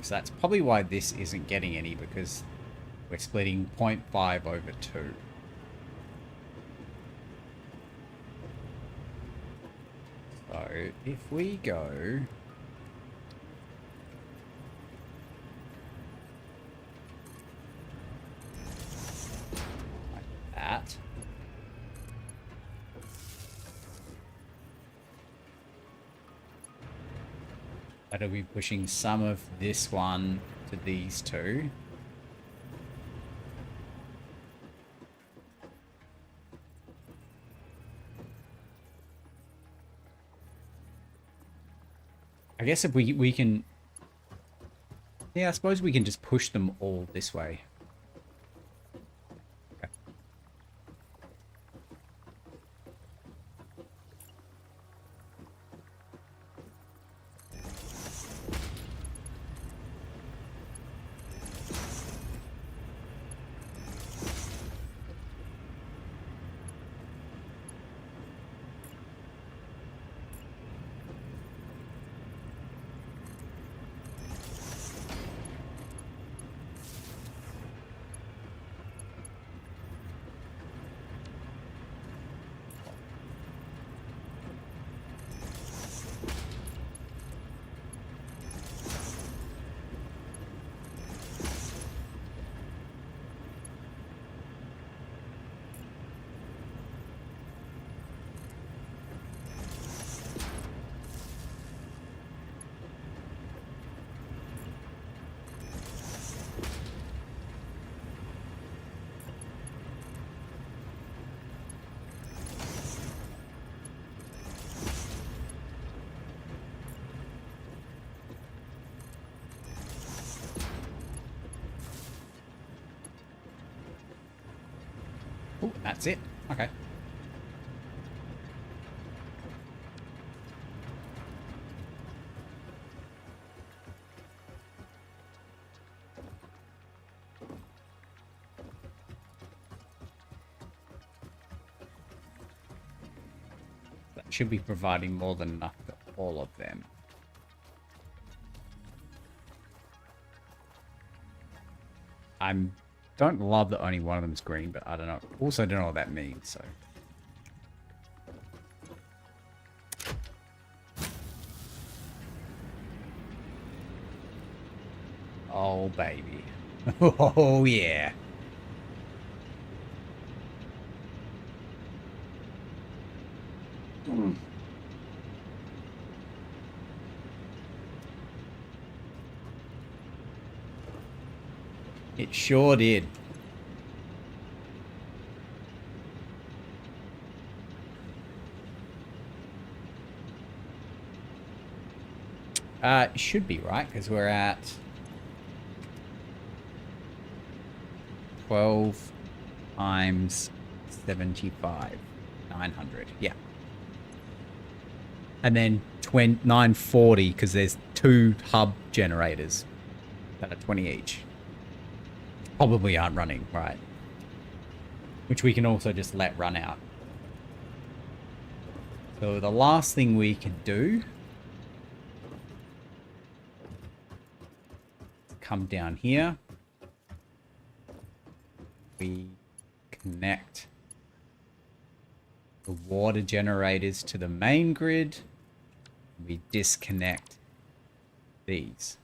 so that's probably why this isn't getting any, because we're splitting 0.5 over 2. So if we go... like that. That'll be pushing some of this one to these two. I guess if we can... Yeah, I suppose we can just push them all this way. Okay. Oh, that's it. Okay. That should be providing more than enough for all of them. Don't love that only one of them is green, but I don't know. Also don't know what that means, so. Oh, baby. Oh, yeah. It sure did. It should be right, because we're at 12 times 75. 900, yeah. And then 940, because there's 2 hub generators that are 20 each. Probably aren't running, right? Which we can also just let run out. So the last thing we can do is come down here. We connect the water generators to the main grid. We disconnect these.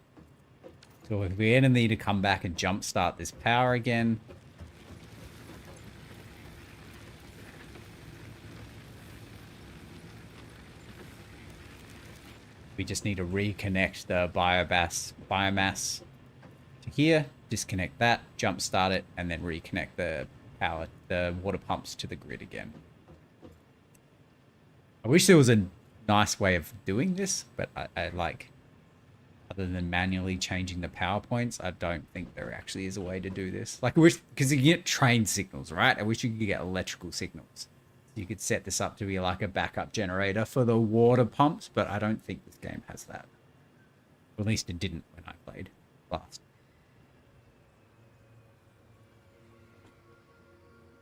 So if we ever need to come back and jumpstart this power again, we just need to reconnect the biomass to here, disconnect that, jumpstart it, and then reconnect the water pumps to the grid again. I wish there was a nice way of doing this, but I like, other than manually changing the power points, I don't think there actually is a way to do this. Like, I wish, because you get train signals, right? I wish you could get electrical signals. You could set this up to be like a backup generator for the water pumps, but I don't think this game has that. Or at least it didn't when I played last.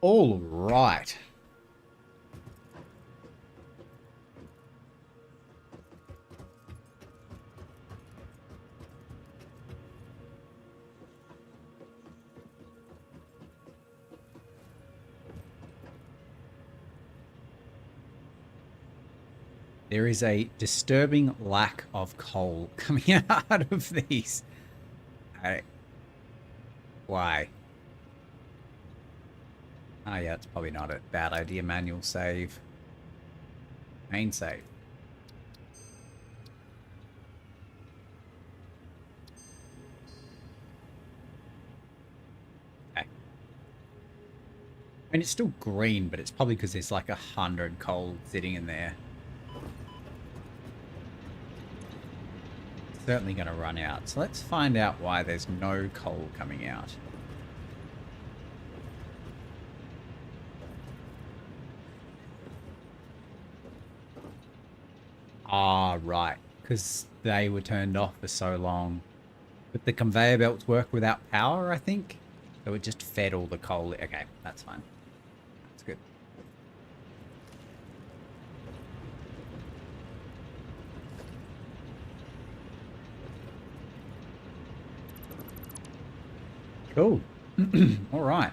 All right. There is a disturbing lack of coal coming out of these. Why? Ah, yeah, it's probably not a bad idea. Manual save. Main save. Okay. I mean, it's still green, but it's probably because there's like 100 coal sitting in there. Certainly going to run out. So let's find out why there's no coal coming out. Ah, right. Because they were turned off for so long. But the conveyor belts work without power, I think. So it just fed all the coal. Okay, that's fine. That's good. Cool. All right.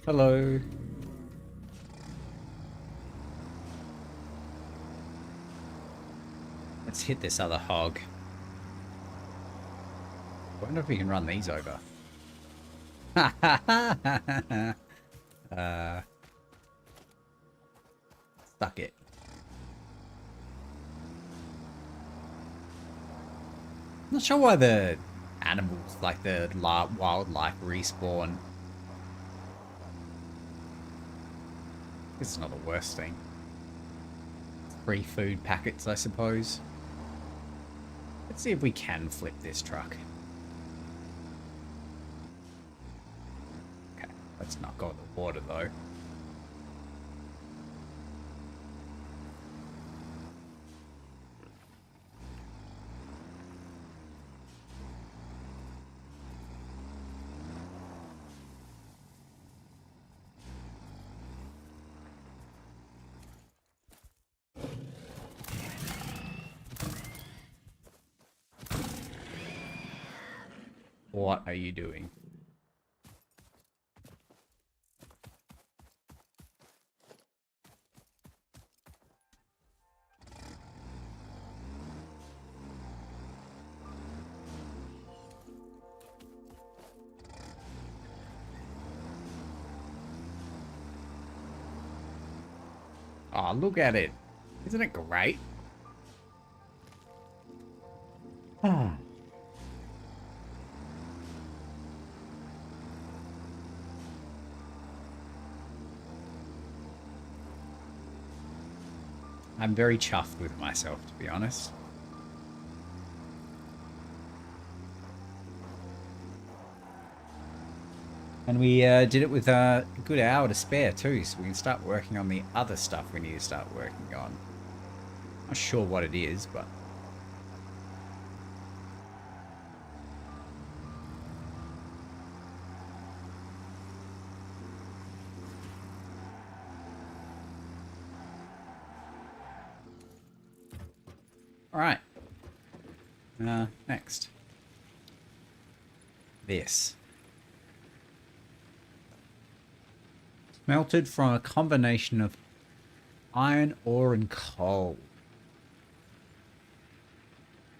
Hello. Let's hit this other hog. I wonder if we can run these over. Stuck it. Not sure why the animals, like the wildlife, respawn. This is not the worst thing. Free food packets, I suppose. Let's see if we can flip this truck. Okay, let's not go in the water though. What are you doing? Oh, look at it. Isn't it great? Ah. I'm very chuffed with myself, to be honest. And we did it with a good hour to spare too, so we can start working on the other stuff we need to start working on. Not sure what it is, but... Alright. Next. This. Melted from a combination of iron ore and coal.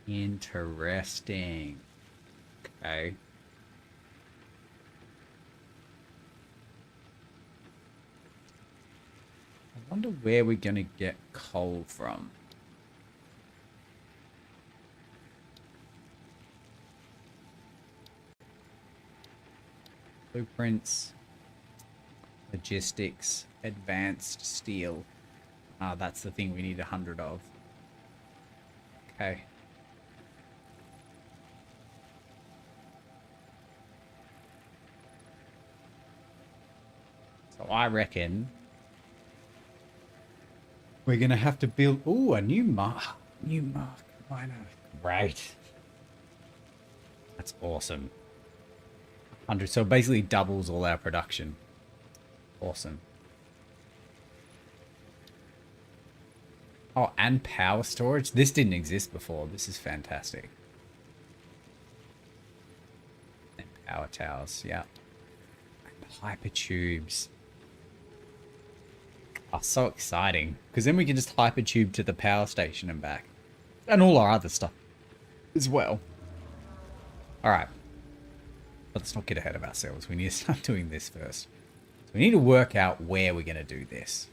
Interesting. Okay. I wonder where we're going to get coal from. Blueprints. Logistics. Advanced steel. Ah, that's the thing we need 100 of. Okay. So I reckon we're going to have to build... Ooh, a new mark. New mark. Miner. Right. That's awesome. 100. So it basically doubles all our production. Awesome. Oh, and power storage. This didn't exist before. This is fantastic. And power towers. Yeah. hypertubes. Oh, so exciting. Because then we can just hypertube to the power station and back. And all our other stuff as well. Alright. Let's not get ahead of ourselves. We need to start doing this first. So we need to work out where we're going to do this.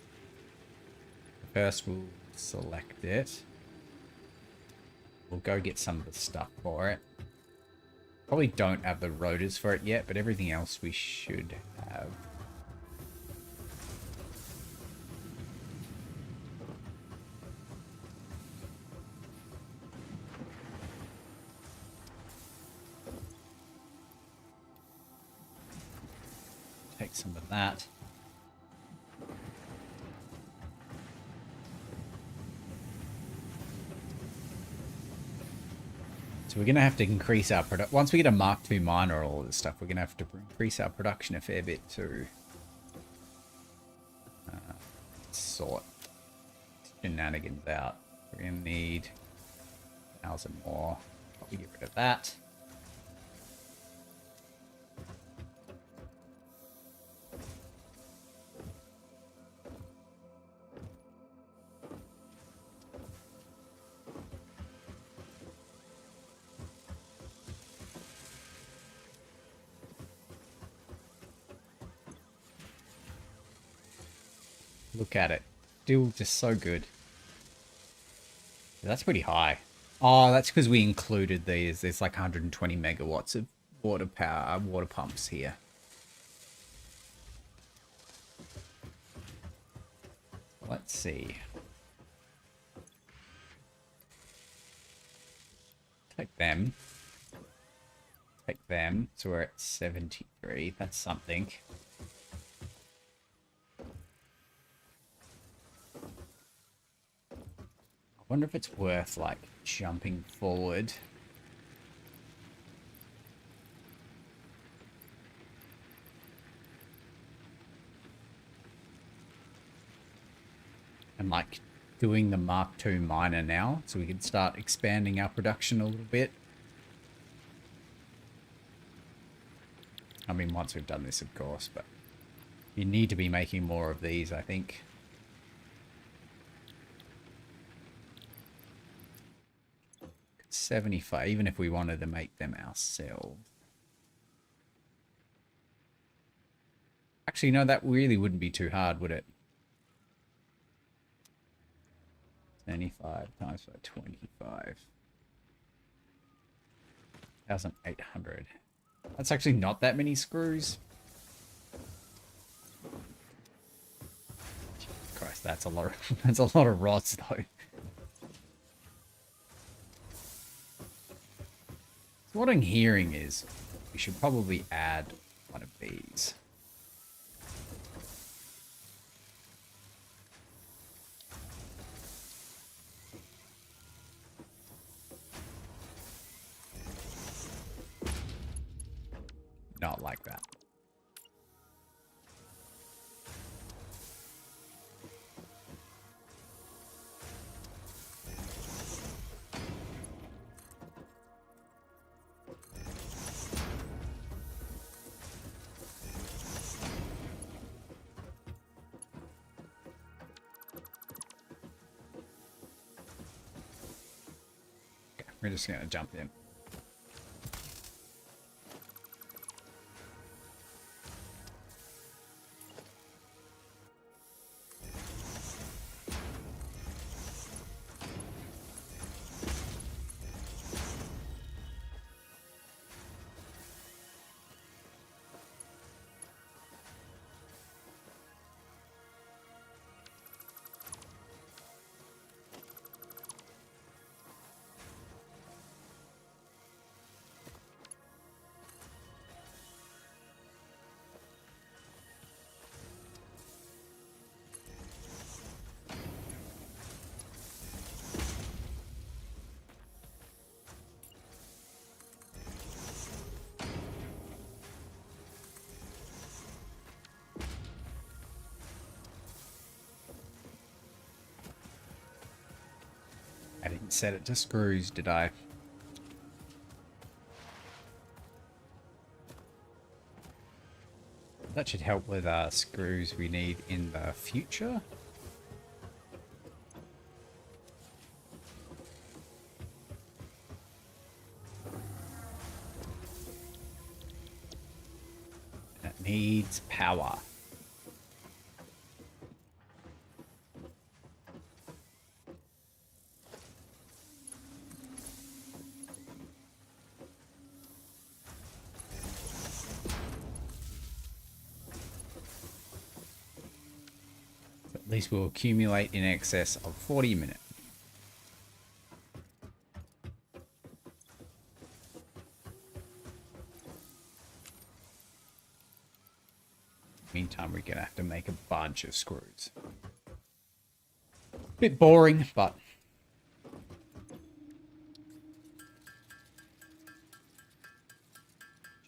First, we'll select it. We'll go get some of the stuff for it. Probably don't have the rotors for it yet, but everything else we should have. Take some of that. So we're going to have to increase our production. Once we get a Mark II miner, all of this stuff, we're going to have to increase our production a fair bit too. Sort shenanigans out. We're going to need 1,000 more. Probably get rid of that. Look at it. Still just so good. That's pretty high. Oh, that's because we included these. There's like 120 megawatts of water power, water pumps here. Let's see. Take them. Take them. So we're at 73. That's something. I wonder if it's worth, like, jumping forward. And, like, doing the Mark II miner now, so we can start expanding our production a little bit. I mean, once we've done this, of course, but you need to be making more of these, I think. 75, even if we wanted to make them ourselves. Actually, no, that really wouldn't be too hard, would it? 75 times by 25. 1,800. That's actually not that many screws. Jesus Christ, that's a lot of, that's a lot of rods, though. What I'm hearing is we should probably add one of these. Not like that. We're just going to jump in. I didn't set it to screws, did I? That should help with screws we need in the future. It needs power. At least we'll accumulate in excess of 40 minutes. Meantime, we're gonna have to make a bunch of screws. Bit boring, but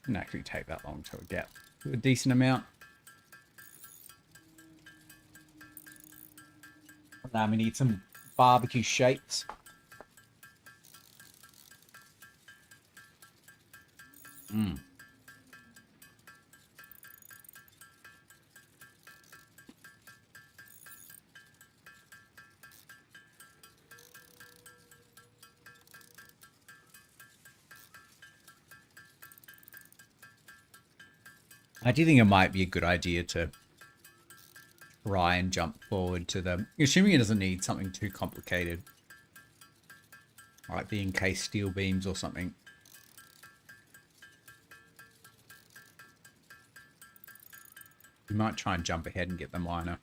shouldn't actually take that long to get to a decent amount. Now we need some barbecue shapes. I do think it might be a good idea to try and jump forward to them, assuming it doesn't need something too complicated, like the encased steel beams or something. We might try and jump ahead and get the miner.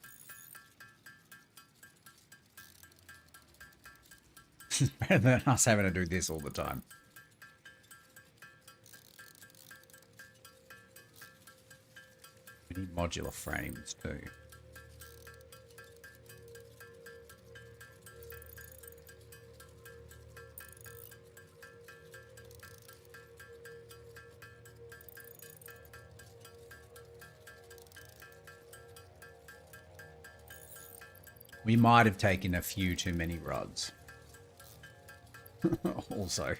It's better than us having to do this all the time. We need modular frames too. We might have taken a few too many rods. Also.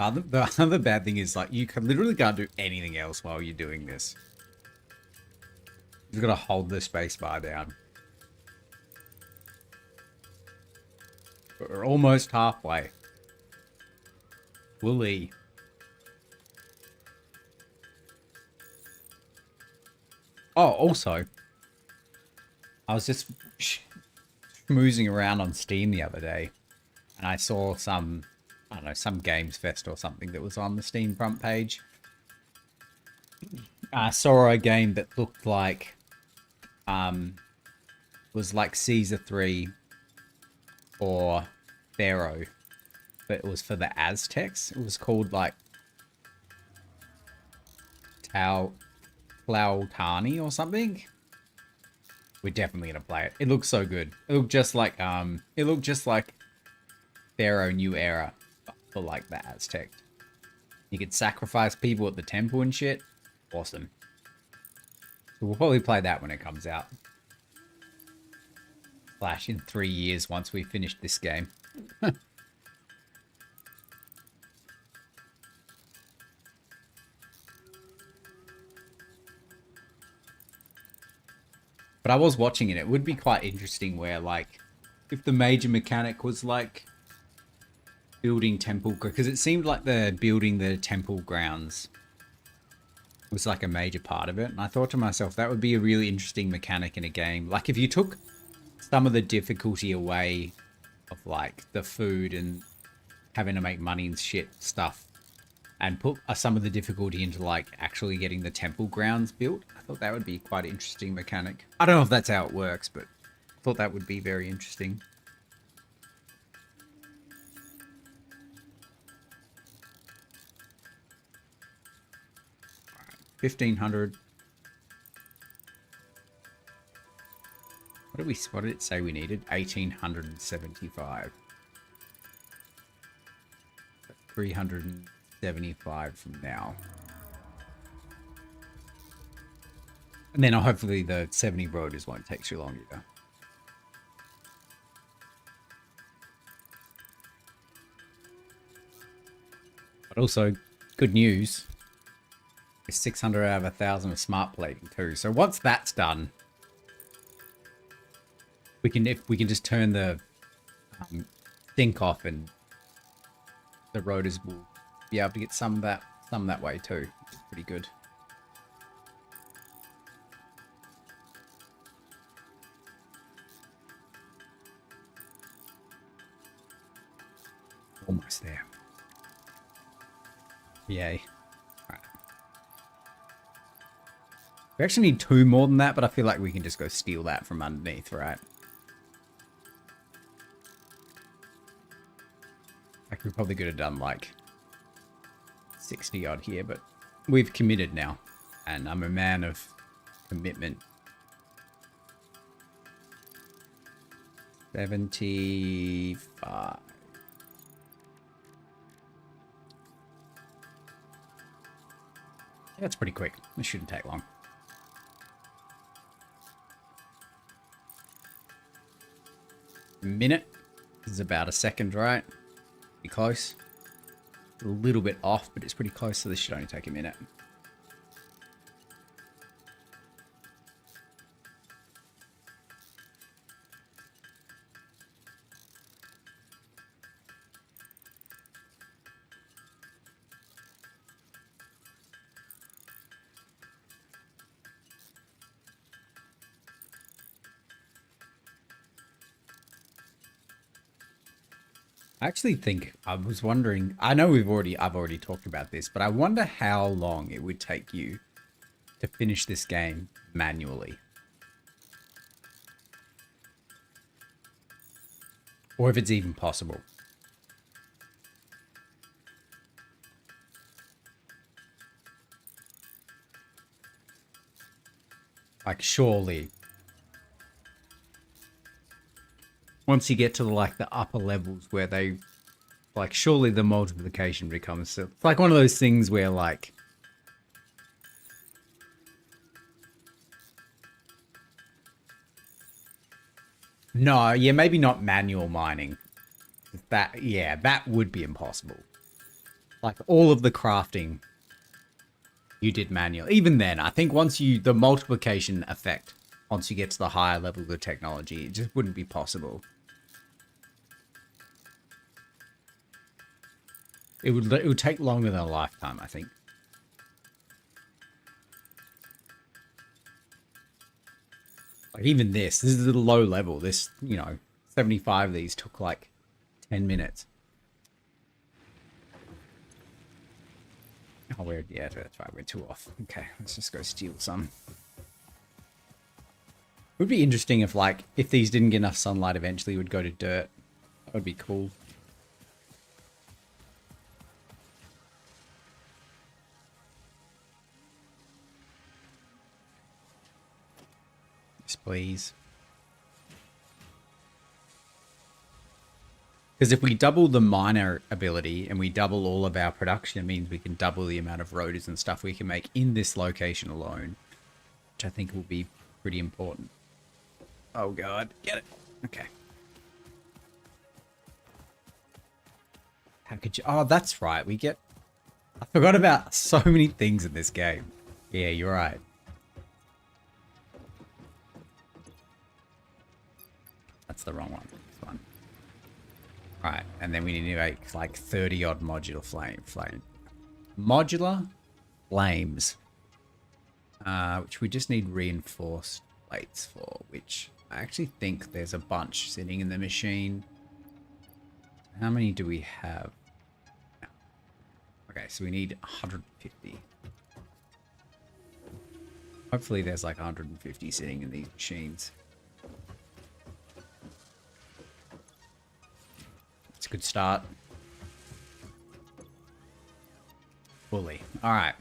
The other bad thing is, like, you can literally can't do anything else while you're doing this. You've got to hold the space bar down. We're almost halfway. Wooly. Oh, also, I was just schmoozing around on Steam the other day, and I saw some, I don't know, some Games Fest or something that was on the Steam front page. I saw a game that looked like, was like Caesar 3 or Pharaoh, but it was for the Aztecs. It was called like Tlautani or something. We're definitely gonna play it. It looks so good. It looked just like Pharaoh New Era for like the Aztec. You could sacrifice people at the temple and shit. Awesome. So we'll probably play that when it comes out. Flash in 3 years once we finish this game. But I was watching it. It would be quite interesting where, like, if the major mechanic was like building temple, because it seemed like they're building the temple grounds was like a major part of it. And I thought to myself, that would be a really interesting mechanic in a game. Like if you took some of the difficulty away of like the food and having to make money and shit stuff and put some of the difficulty into like actually getting the temple grounds built. I thought that would be quite an interesting mechanic. I don't know if that's how it works, but I thought that would be very interesting. All right, 1,500. What did it say we needed? 1,875. 375 from now. And then hopefully the 70 rotors won't take too long either. But also, good news, is 600 out of 1,000 of smart plating too. So once that's done, we can just turn the sink off, and the rotors will be able to get some that way too. Which is pretty good. Almost there. Yay. Right. We actually need 2 more than that, but I feel like we can just go steal that from underneath, right? Like we probably could have done like 60 odd here, but we've committed now, and I'm a man of commitment. 75. That's pretty quick. This shouldn't take long. A minute. This is about a second, right? Pretty close. A little bit off, but it's pretty close, so this should only take a minute. I actually think, I was wondering, I know I've already talked about this, but I wonder how long it would take you to finish this game manually. Or if it's even possible. Like surely, once you get to like the upper levels where they, like, surely the multiplication becomes, it's like one of those things where like, no, yeah, maybe not manual mining. That, yeah, that would be impossible. Like all of the crafting you did manual. Even then, I think once the multiplication effect, once you get to the higher level of the technology, it just wouldn't be possible. It would take longer than a lifetime, I think. Like even this is a low level. This, 75 of these took like 10 minutes. Oh, weird. Yeah, that's right. We're 2 off. Okay, let's just go steal some. It would be interesting if, like, if these didn't get enough sunlight, eventually it would go to dirt. That would be cool. Yes, please. Because if we double the miner ability and we double all of our production, it means we can double the amount of rotors and stuff we can make in this location alone, which I think will be pretty important. Oh god, get it. Okay. How could you? Oh, that's right. We get. I forgot about so many things in this game. Yeah, you're right. That's the wrong one. This one. Right, and then we need to make like 30 odd modular flame. Modular flames. which we just need reinforced plates for, which I actually think there's a bunch sitting in the machine. How many do we have? Okay, so we need 150. Hopefully there's like 150 sitting in these machines. It's a good start. Fully. All right.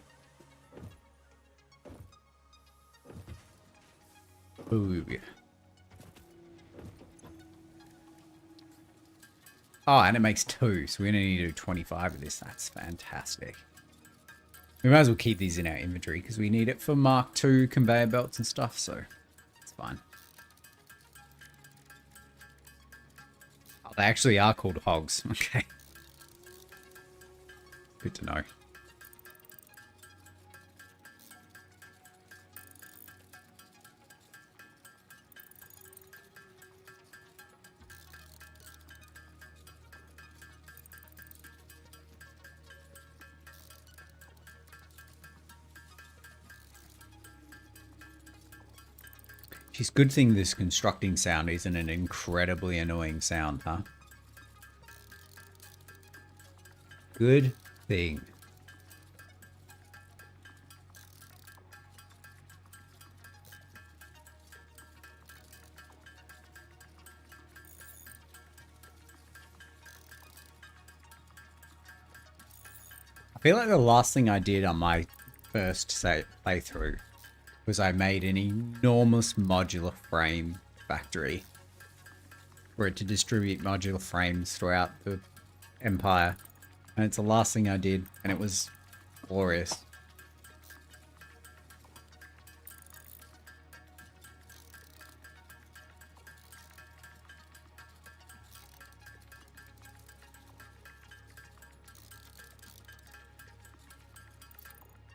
Ooh. Oh, and it makes 2, so we're going to need to do 25 of this. That's fantastic. We might as well keep these in our inventory because we need it for Mark II conveyor belts and stuff, so it's fine. Oh, they actually are called hogs. Okay. Good to know. It's a good thing this constructing sound isn't an incredibly annoying sound, huh? Good thing. I feel like the last thing I did on my first playthrough was I made an enormous modular frame factory for it to distribute modular frames throughout the Empire. And it's the last thing I did, and it was glorious.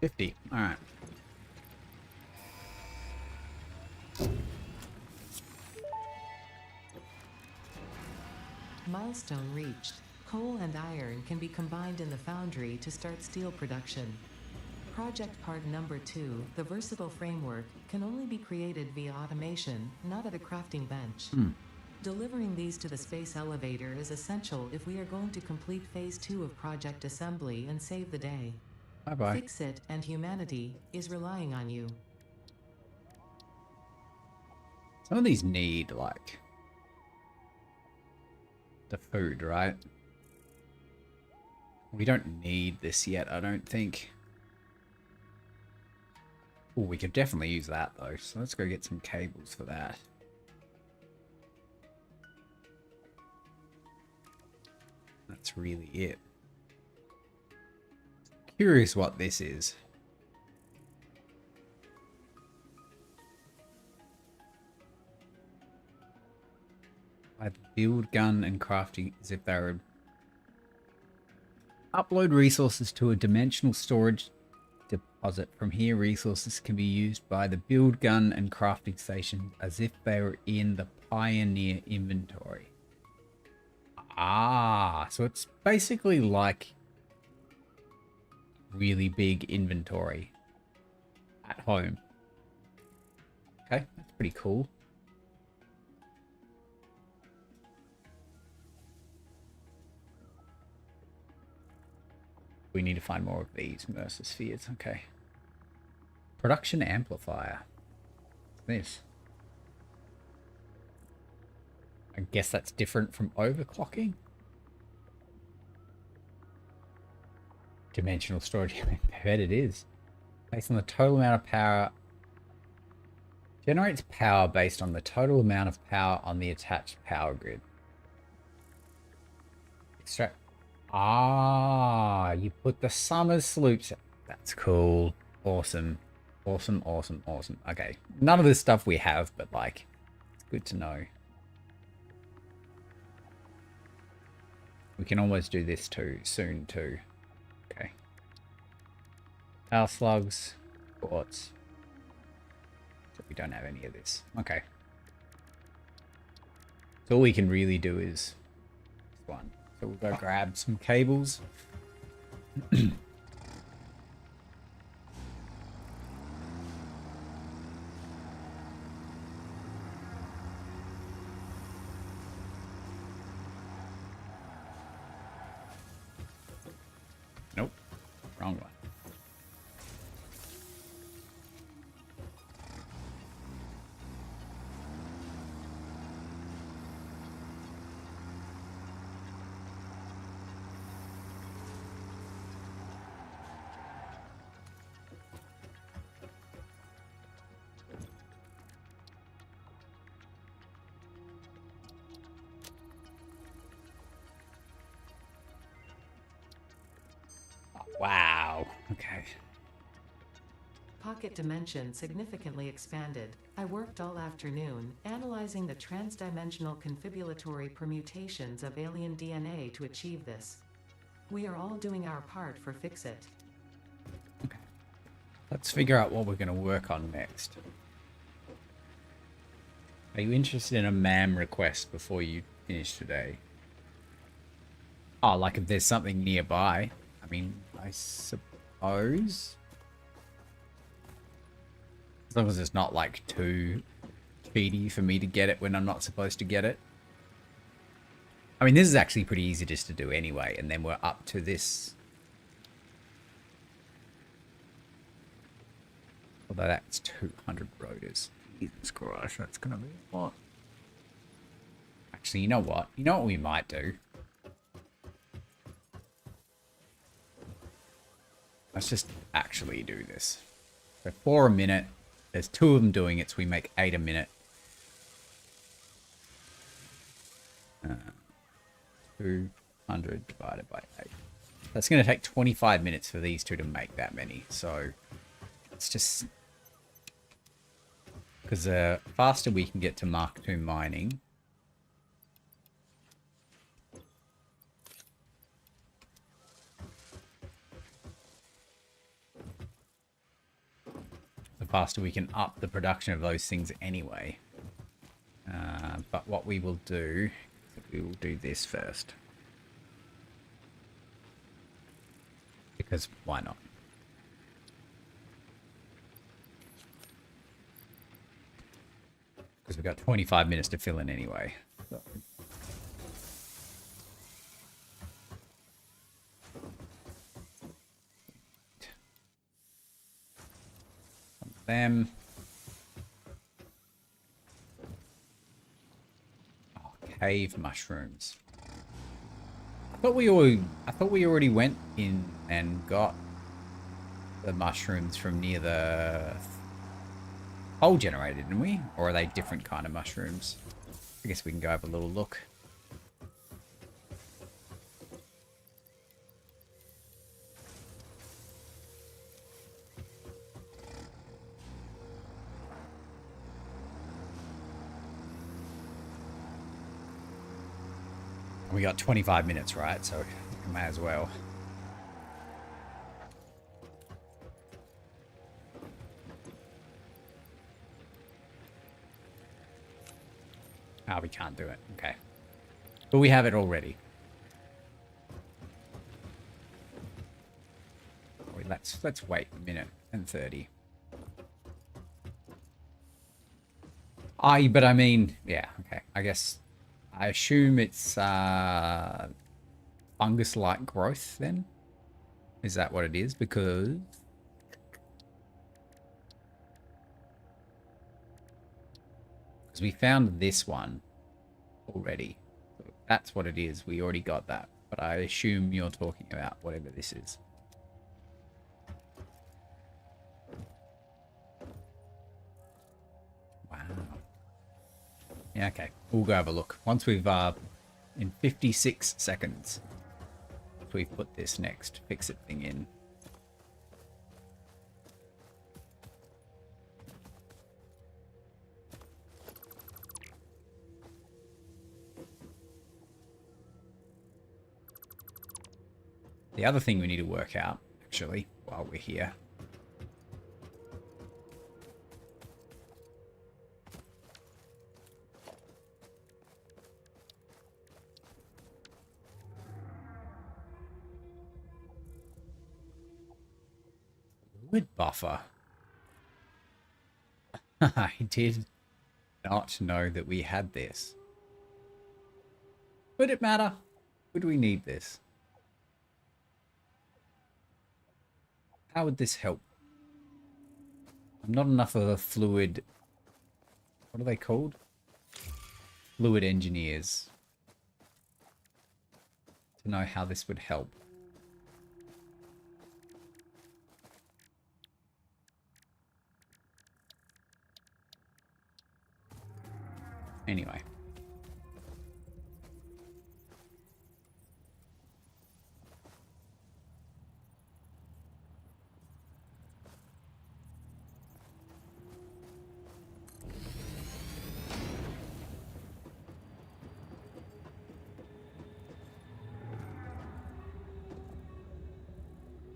$50. All right. Milestone reached. Coal and iron can be combined in the foundry to start steel production. Project part number 2, the versatile framework, can only be created via automation, not at a crafting bench. Delivering these to the space elevator is essential if we are going to complete phase 2 of project assembly and save the day. Bye-bye. Fix It and humanity is relying on you. Some of these need, like, the food, right? We don't need this yet, I don't think. Oh, we could definitely use that, though. So let's go get some cables for that. That's really it. Curious what this is. I build gun and crafting as if they were... Upload resources to a dimensional storage deposit. From here, resources can be used by the build gun and crafting station as if they were in the Pioneer inventory. Ah, so it's basically like really big inventory at home. Okay, that's pretty cool. We need to find more of these Mercer spheres. Okay. Production amplifier. What's this? I guess that's different from overclocking. Dimensional storage. I bet it is. Based on the total amount of power. Generates power based on the total amount of power on the attached power grid. Extract. Ah, you put the summer sloops. That's cool. Awesome. Awesome, awesome, awesome. Okay. None of this stuff we have, but like, it's good to know. We can almost do this too, soon too. Okay. Power slugs, quartz. So we don't have any of this. Okay. So all we can really do is this one. So we'll go grab some cables. pocket dimension significantly expanded. I worked all afternoon, analyzing the transdimensional confibulatory permutations of alien DNA to achieve this. We are all doing our part for Fix-It. Okay. Let's figure out what we're going to work on next. Are you interested in a MAM request before you finish today? Oh, like if there's something nearby. I mean, I suppose. As long as it's not like too speedy for me to get it when I'm not supposed to get it. I mean, this is actually pretty easy just to do anyway, and then we're up to this. Although that's 200 rotors. Jesus Christ, that's gonna be a lot. Actually, you know what? You know what we might do? Let's just actually do this. So 4 a minute. There's 2 of them doing it, so we make 8 a minute. 200 divided by 8. That's going to take 25 minutes for these 2 to make that many. So it's just... because the faster we can get to Mark II mining... the faster we can up the production of those things anyway. But what we will do, we will do this first. Because why not? Because we've got 25 minutes to fill in anyway. So. Them. Oh, cave mushrooms. I thought we already went in and got the mushrooms from near the coal generator, didn't we? Or are they different kind of mushrooms? I guess we can go have a little look. We got 25 minutes, right? So we may as well. Oh, we can't do it. Okay. But we have it already. Let's wait a minute and 30. But I mean, yeah, okay. I guess I assume it's fungus-like growth then? Is that what it is? Because we found this one already. So that's what it is. We already got that. But I assume you're talking about whatever this is. Wow. Yeah, okay. We'll go have a look. Once we've, in 56 seconds, we've put this next fix-it thing in. The other thing we need to work out, actually, while we're here, fluid buffer. I did not know that we had this. Would it matter? Would we need this? How would this help? I'm not enough of a fluid... What are they called? Fluid engineers. To know how this would help. Anyway.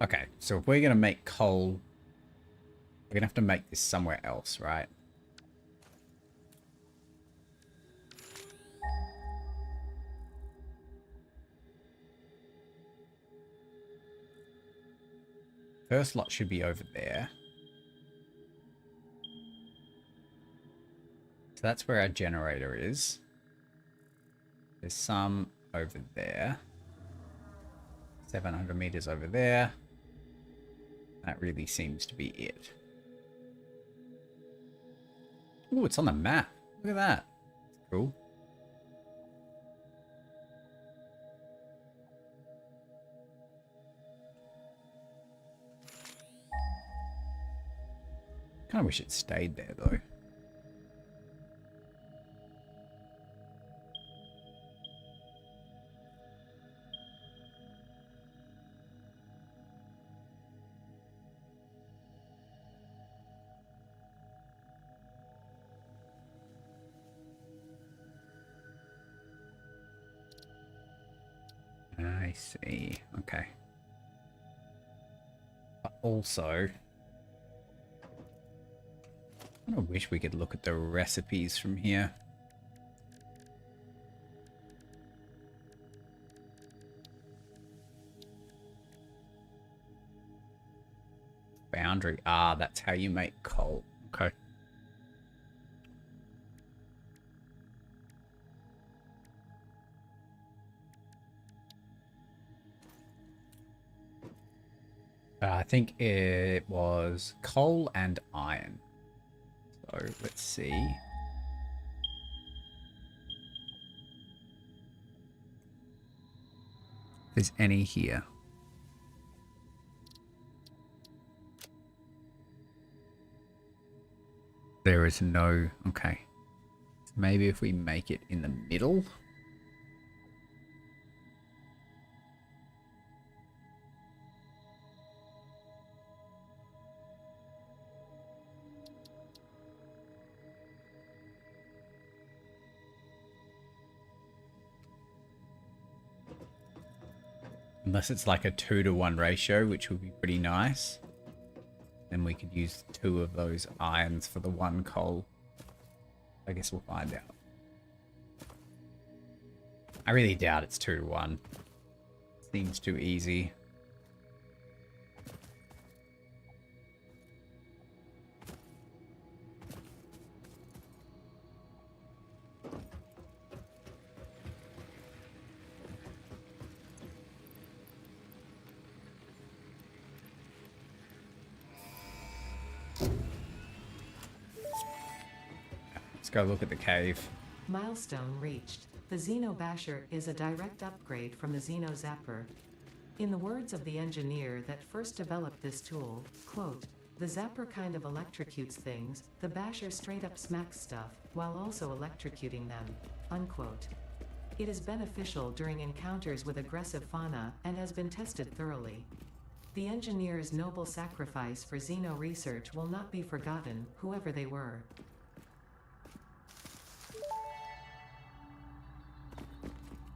Okay, so if we're going to make coal, we're going to have to make this somewhere else, right? First lot should be over there. So that's where our generator is. There's some over there. 700 meters over there. That really seems to be it. Oh, it's on the map. Look at that. That's cool. Kind of wish it stayed there, though. I see. Okay. But also, I kind of wish we could look at the recipes from here. Boundary. Ah, that's how you make coal. Okay. I think it was coal and iron. So let's see. If there's any here. There is no... Okay. So maybe if we make it in the middle. Unless it's like a 2-to-1 ratio, which would be pretty nice. Then we could use 2 of those irons for the 1 coal. I guess we'll find out. I really doubt it's 2-to-1. Seems too easy. Let's go look at the cave. Milestone reached. The Xeno Basher is a direct upgrade from the Xeno Zapper. In the words of the engineer that first developed this tool, quote, "The Zapper kind of electrocutes things, the Basher straight up smacks stuff, while also electrocuting them," unquote. It is beneficial during encounters with aggressive fauna, and has been tested thoroughly. The engineer's noble sacrifice for Xeno research will not be forgotten, whoever they were.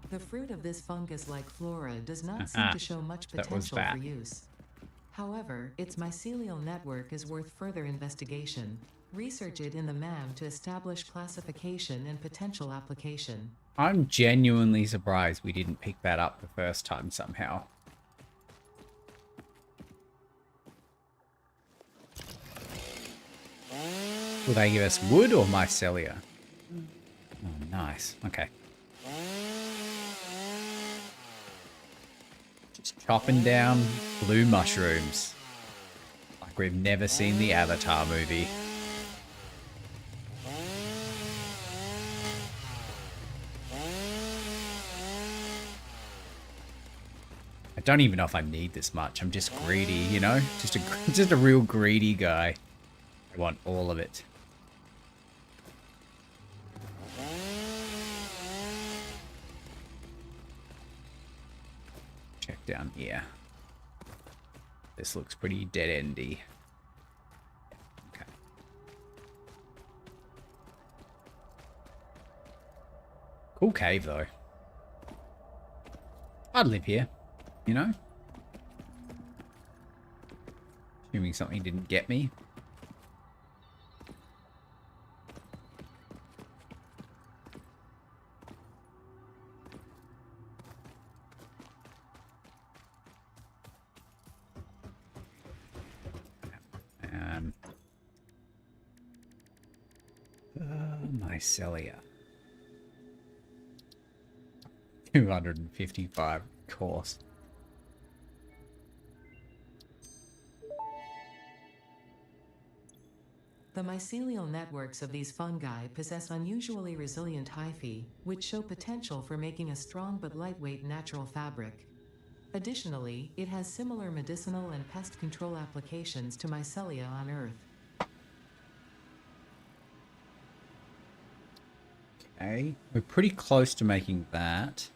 The fruit of this fungus-like flora does not seem to show much potential for use. However, its mycelial network is worth further investigation. Research it in the MAM to establish classification and potential application. I'm genuinely surprised we didn't pick that up the first time somehow. Will they give us wood or mycelia? Oh, nice. Okay. Just chopping down blue mushrooms. Like we've never seen the Avatar movie. I don't even know if I need this much. I'm just greedy, you know? Just a real greedy guy. I want all of it. Check down here. This looks pretty dead-endy. Okay. Cool cave, though. I'd live here, you know? Assuming something didn't get me. Mycelia. 255, of course. The mycelial networks of these fungi possess unusually resilient hyphae, which show potential for making a strong but lightweight natural fabric. Additionally, it has similar medicinal and pest control applications to Mycelia on Earth. Okay, we're pretty close to making that.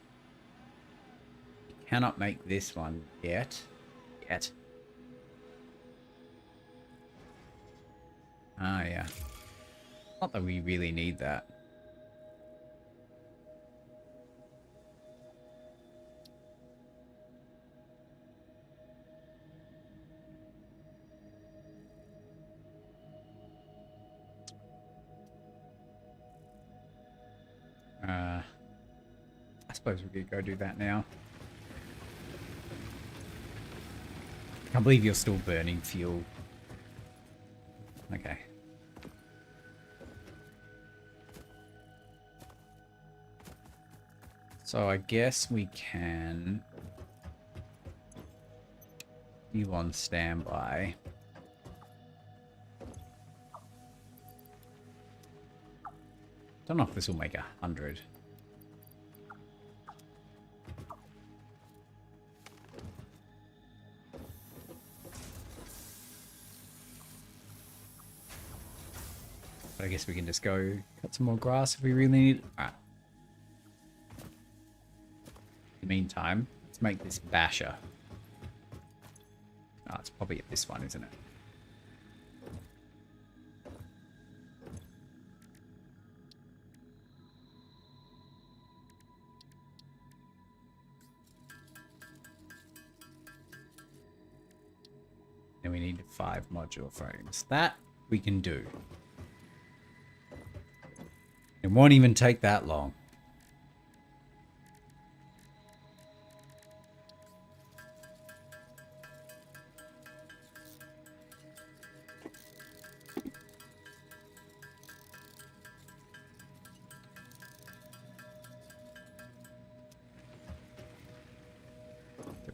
Cannot make this one yet. Ah, yeah. Not that we really need that. I suppose we could go do that now. I can't believe you're still burning fuel. Okay. So I guess we can... You on standby. Don't know if this will make 100. But I guess we can just go cut some more grass if we really need it. Alright. In the meantime, let's make this basher. Oh, it's probably at this one, isn't it? And we need 5 modular frames. That we can do. It won't even take that long.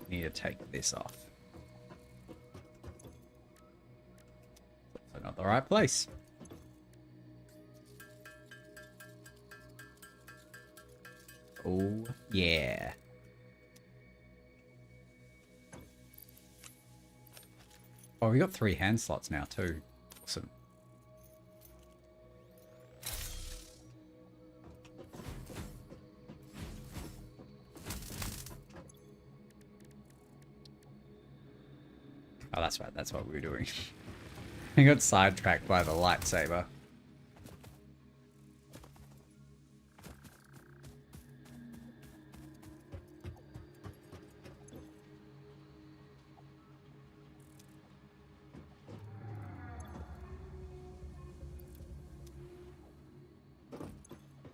We need to take this off. Also not the right place. Oh, yeah. Oh, we got 3 hand slots now, too. Awesome. Oh, that's right. That's what we were doing. I got sidetracked by the lightsaber.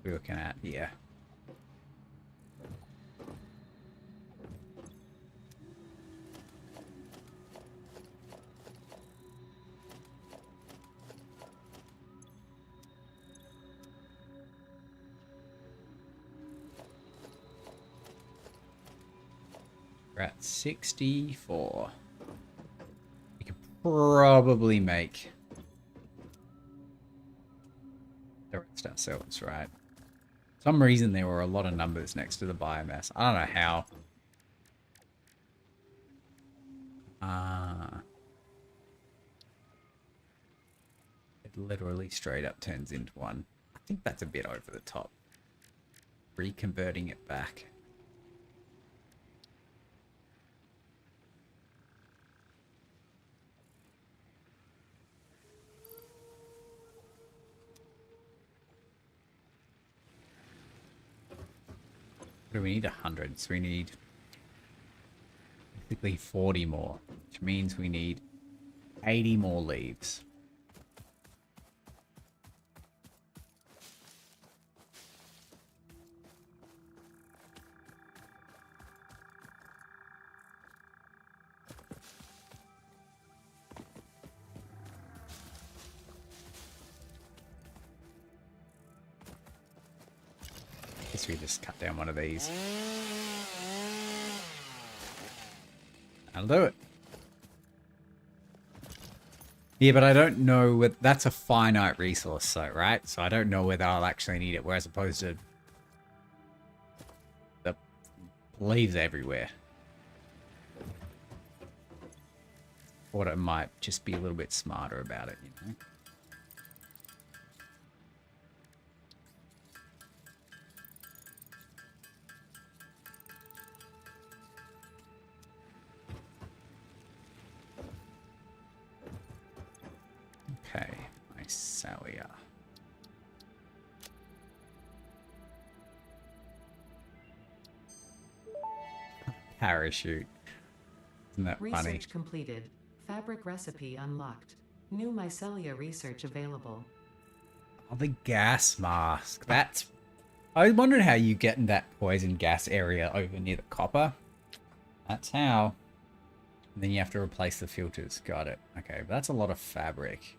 We're looking at here. We're at 64. We could probably make the rest ourselves, right? For some reason there were a lot of numbers next to the biomass. I don't know how. It literally straight up turns into one. I think that's a bit over the top. Reconverting it back. What do we need? 100. So we need basically 40 more, which means we need 80 more leaves. Guess we just cut down one of these. I'll do it. Yeah, but I don't know what that's a finite resource, though, right? So I don't know whether I'll actually need it, whereas opposed to the leaves everywhere. Or it might just be a little bit smarter about it, you know? Okay, Mycelia. Parachute. Isn't that funny? Research completed. Fabric recipe unlocked. New mycelia research available. Oh, the gas mask. That's... I wondered how you get in that poison gas area over near the copper. That's how. And then you have to replace the filters. Got it. Okay, but that's a lot of fabric.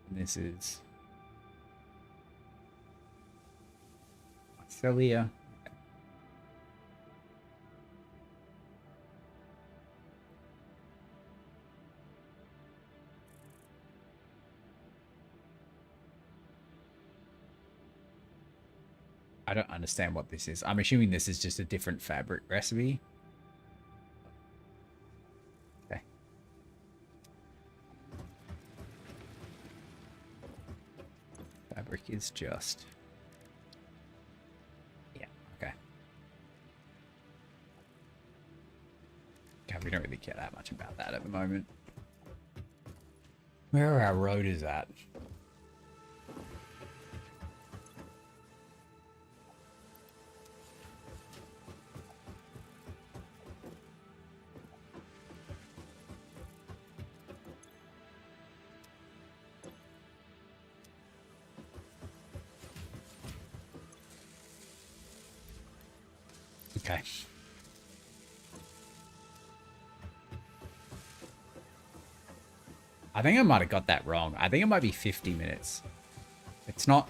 And this is... Mycelia. I don't understand what this is. I'm assuming this is just a different fabric recipe. Okay. Fabric is just... Yeah, okay. Okay, we don't really care that much about that at the moment. Where are our roaders at? Okay. I think I might have got that wrong. I think it might be 50 minutes. It's not...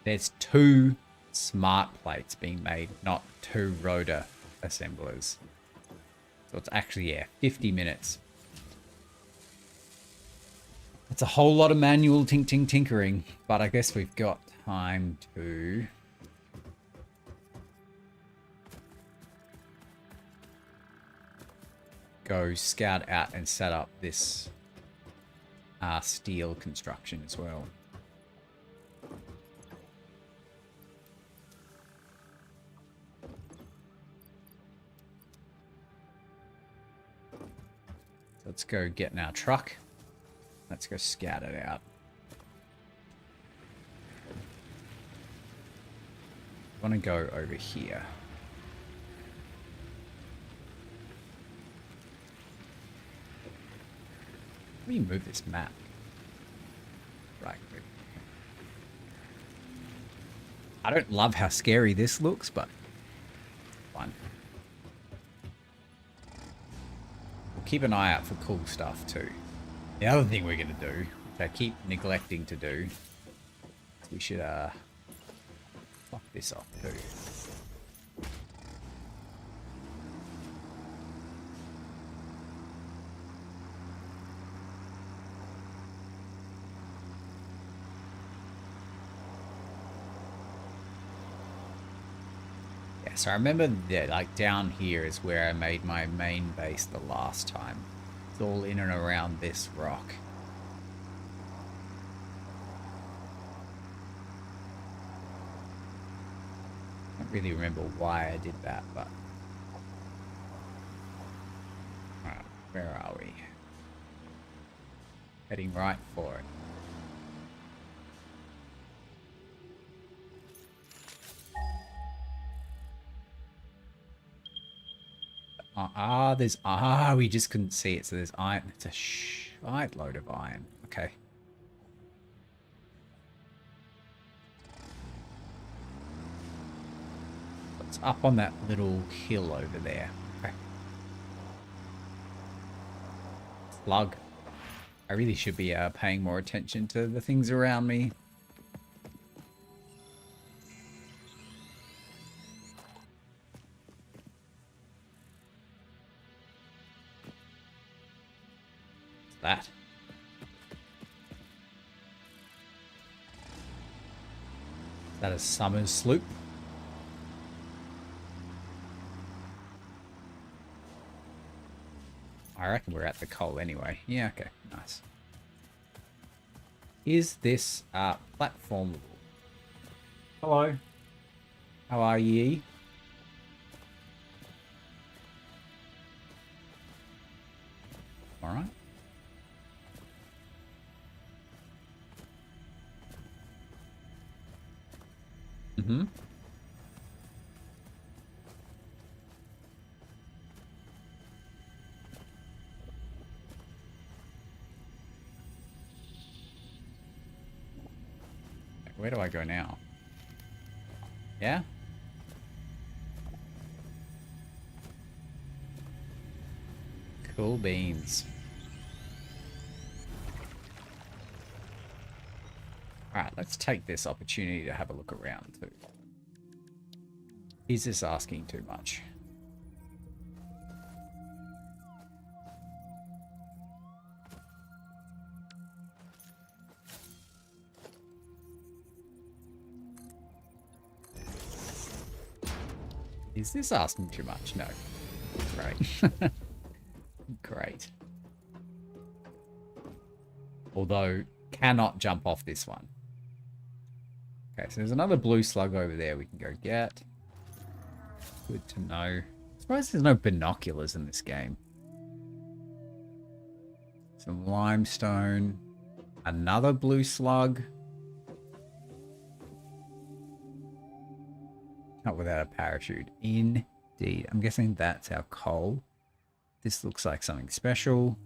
There's 2 smart plates being made, not 2 rotor assemblers. So it's actually, yeah, 50 minutes. It's a whole lot of manual tinkering, but I guess we've got time to... go scout out and set up this steel construction as well. So let's go get in our truck. Let's go scout it out. I want to go over here. How do you move this map? Right. I don't love how scary this looks, but fun. We'll keep an eye out for cool stuff too. The other thing we're gonna do, which I keep neglecting to do, is we should fuck this off too. So I remember that, like, down here is where I made my main base the last time. It's all in and around this rock. I don't really remember why I did that, but... Alright, where are we? Heading right for it. we just couldn't see it. So there's iron. It's a shite load of iron. Okay. It's up on that little hill over there. Okay. Slug. I really should be paying more attention to the things around me. That. Is that a summer's sloop? I reckon we're at the coal anyway. Yeah, okay, nice. Is this platformable? Hello. How are ye? All right. Mm-hmm. Where do I go now? Yeah? Cool beans. Alright, let's take this opportunity to have a look around too. Is this asking too much? Is this asking too much? No. Great. Great. Although, cannot jump off this one. Okay, so there's another blue slug over there we can go get. Good to know. I suppose there's no binoculars in this game. Some limestone. Another blue slug. Not without a parachute. Indeed. I'm guessing that's our coal. This looks like something special.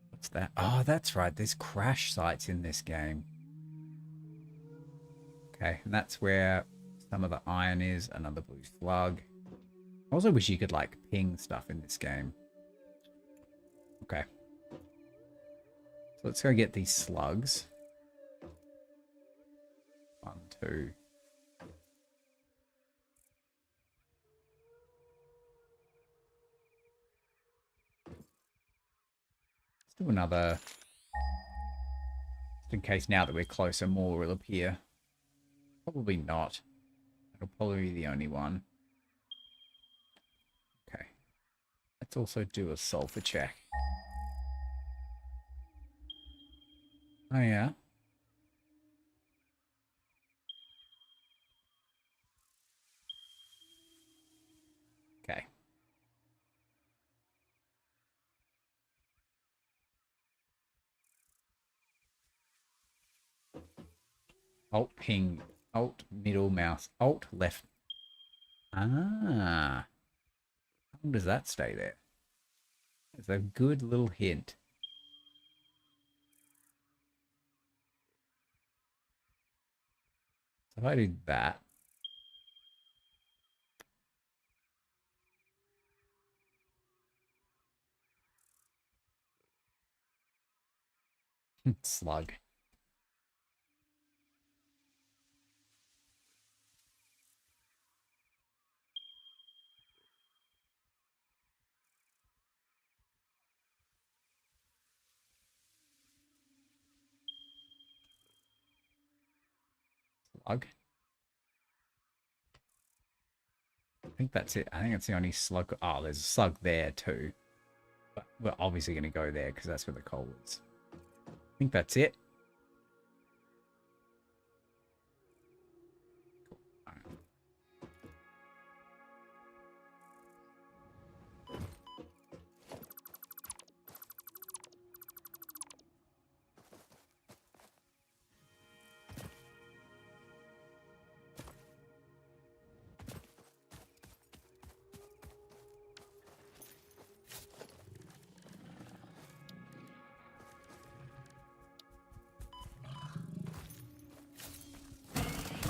What's that? Oh, that's right. There's crash sites in this game. Okay, and that's where some of the iron is. Another blue slug. I also wish you could, like, ping stuff in this game. Okay. So let's go get these slugs. 1, 2. Let's do another. Just in case now that we're closer, more will appear. Probably not. It'll probably be the only one. Okay. Let's also do a sulfur check. Oh, yeah. Okay. Alt ping. Alt middle mouse. Alt left. Ah. How long does that stay there? It's a good little hint. So if I do that. Slug. Slug. I think that's it. I think it's the only slug. Oh, there's a slug there too. But we're obviously going to go there because that's where the coal is. I think that's it.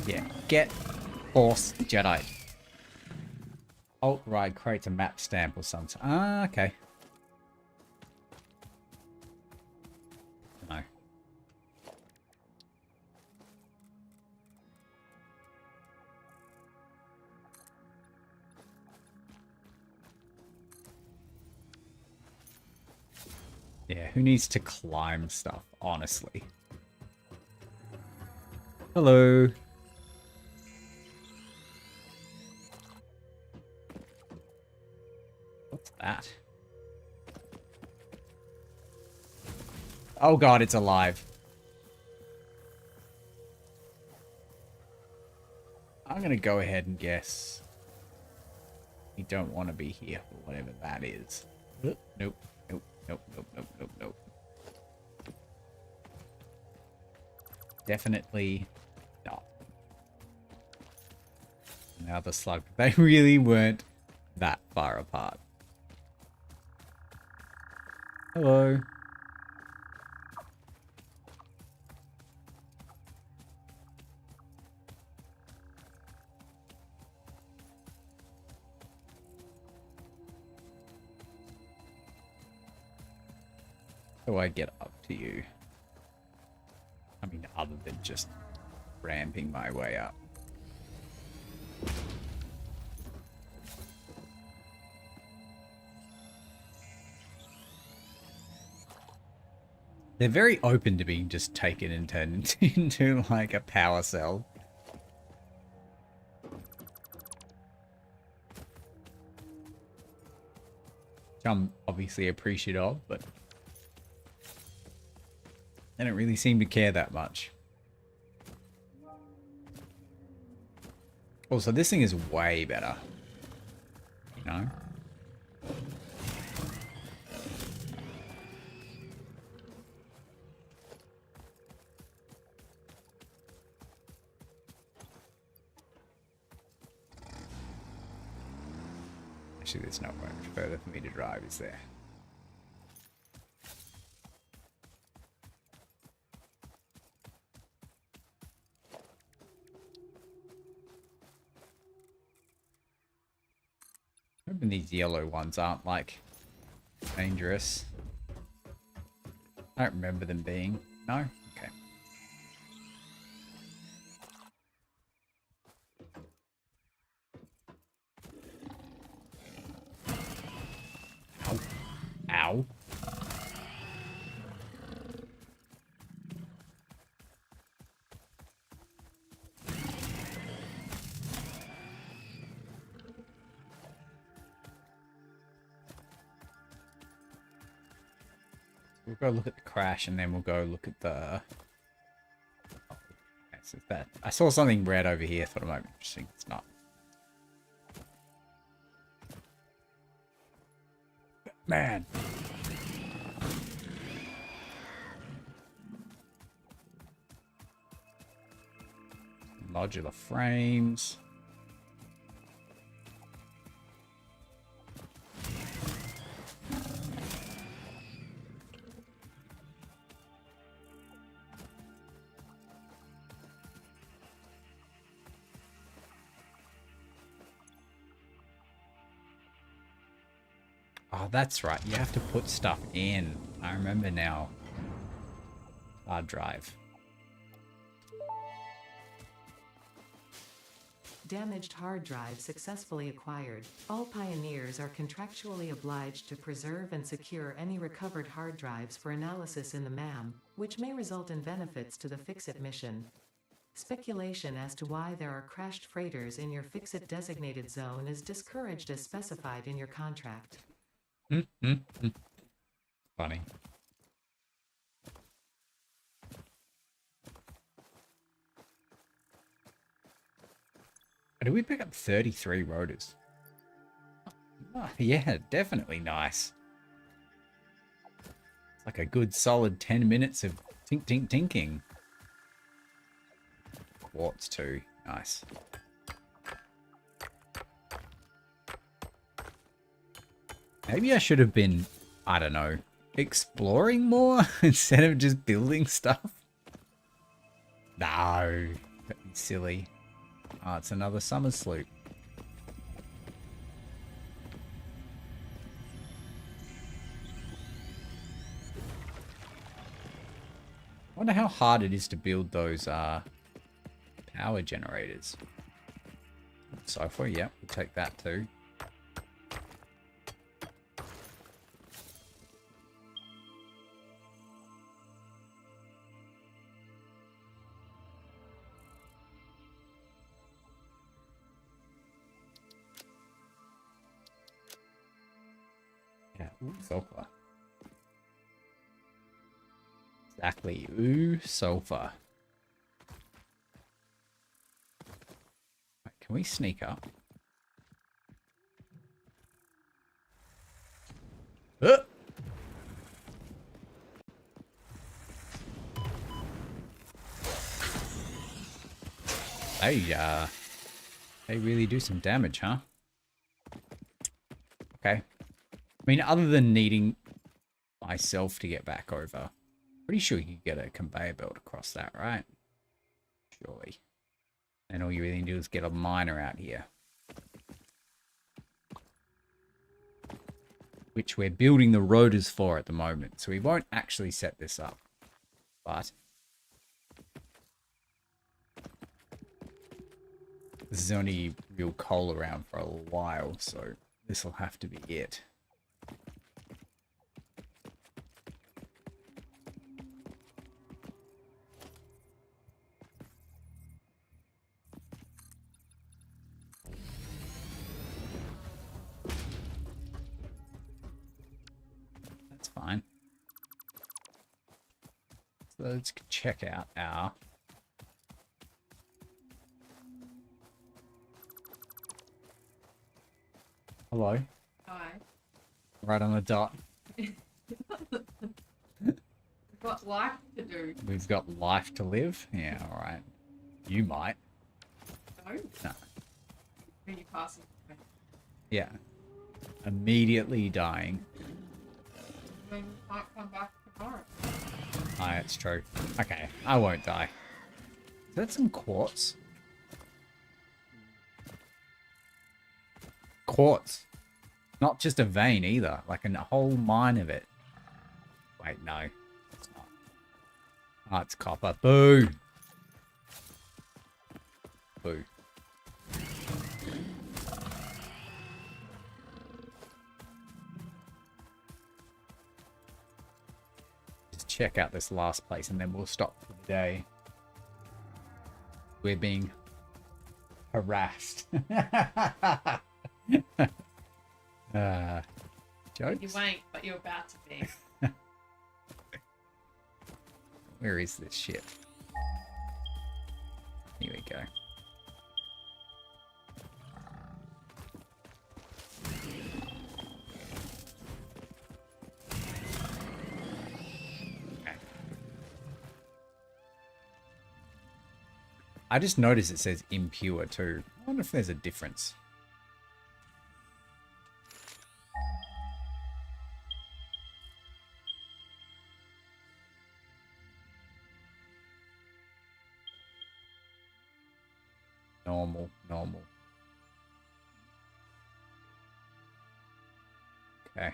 Yeah, get Force Jedi. Alt ride creates a map stamp or something. Ah, okay. No. Yeah, who needs to climb stuff, honestly? Hello. What's that? Oh god, it's alive. I'm gonna go ahead and guess you don't want to be here for whatever that is. Nope, nope, nope, nope, nope, nope, nope. Definitely not. Now the slug. They really weren't that far apart. Hello. How do I get up to you? I mean, other than just ramping my way up. They're very open to being just taken and turned into like a power cell. Which I'm obviously appreciative of, but they don't really seem to care that much. Also, this thing is way better. You know? Actually, there's not much further for me to drive, is there? Hoping these yellow ones aren't like dangerous. I don't remember them being. No? Okay. Ow. Ow. We'll go look at the crash and then we'll go look at the... Oh, so that. I saw something red over here. Thought it might be interesting. It's not. Man. Modular frames. Oh, that's right. You have to put stuff in. I remember now. Hard drive. Damaged hard drive successfully acquired. All pioneers are contractually obliged to preserve and secure any recovered hard drives for analysis in the MAM, which may result in benefits to the Fix-It mission. Speculation as to why there are crashed freighters in your Fix-It designated zone is discouraged as specified in your contract. Funny. Did we pick up 33 rotors? Oh, yeah, definitely nice. It's like a good solid 10 minutes of tink tink tinking. Quartz too. Nice. Maybe I should have been, I don't know, exploring more instead of just building stuff. No, that'd be silly. Oh, it's another summer sloop. I wonder how hard it is to build those power generators. Sulfur, yeah, we'll take that too. Yeah, ooh, sulfur. Exactly, ooh, sulfur. Right, can we sneak up? They really do some damage, huh? Okay. I mean, other than needing myself to get back over, pretty sure you get a conveyor belt across that, right? Surely. And all you really need to do is get a miner out here. Which we're building the rotors for at the moment. So we won't actually set this up. But this is only real coal around for a while, so this will have to be it. That's fine. So let's check out our... Hello. Hi. Right on the dot. Got life to do. We've got life to live. Yeah, all right. You might. No? No. When you pass it. Yeah. Immediately dying. Then you can't come back tomorrow. Oh, that's true. Okay, I won't die. Is that some quartz? Quartz. Not just a vein either, like a whole mine of it. Wait, no. It's not. Oh, it's copper. Boo! Boo. Just check out this last place and then we'll stop for the day. We're being harassed. Jokes? You ain't, but you're about to be. Where is this shit? Here we go. Okay. I just noticed it says impure too. I wonder if there's a difference. Normal. Okay.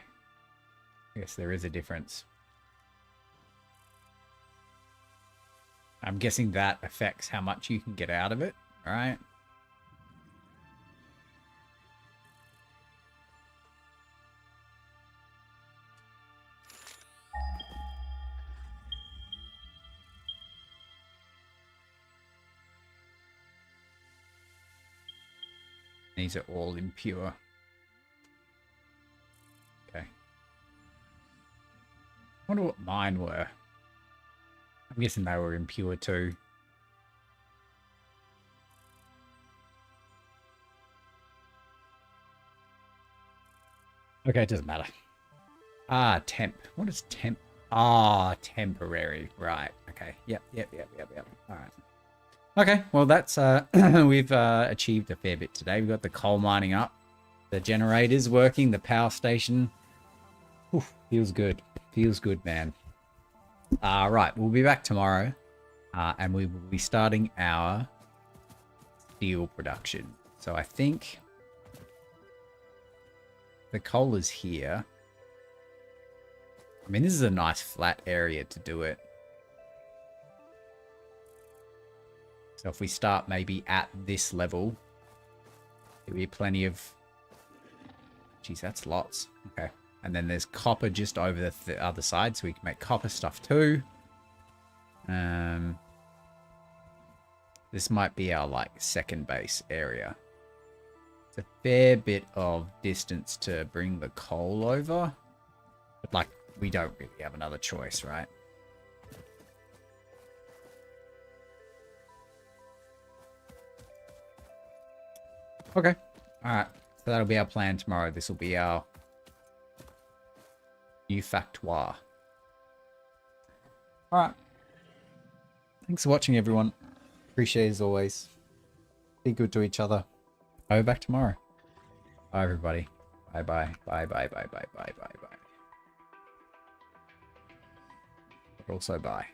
I guess there is a difference. I'm guessing that affects how much you can get out of it, all right? These are all impure. Okay. I wonder what mine were. I'm guessing they were impure too. Okay, it doesn't matter. Ah, temp. What is temp? Ah, temporary. Right. Okay. Yep. All right. Okay, well that's we've achieved a fair bit today. We've got the coal mining up, the generators working, the power station. Oof, feels good. Feels good, man. Right, we'll be back tomorrow, and we will be starting our steel production. So I think the coal is here. I mean, this is a nice flat area to do it. So if we start maybe at this level, there'll be plenty of... Geez, that's lots. Okay. And then there's copper just over the other side, so we can make copper stuff too. This might be our, like, second base area. It's a fair bit of distance to bring the coal over. But, like, we don't really have another choice, right? Okay. Alright. So that'll be our plan tomorrow. This will be our new factoire. Alright. Thanks for watching, everyone. Appreciate it as always. Be good to each other. I'll be back tomorrow. Bye, everybody. Bye, bye. Bye, bye, bye, bye, bye, bye, bye. But also bye.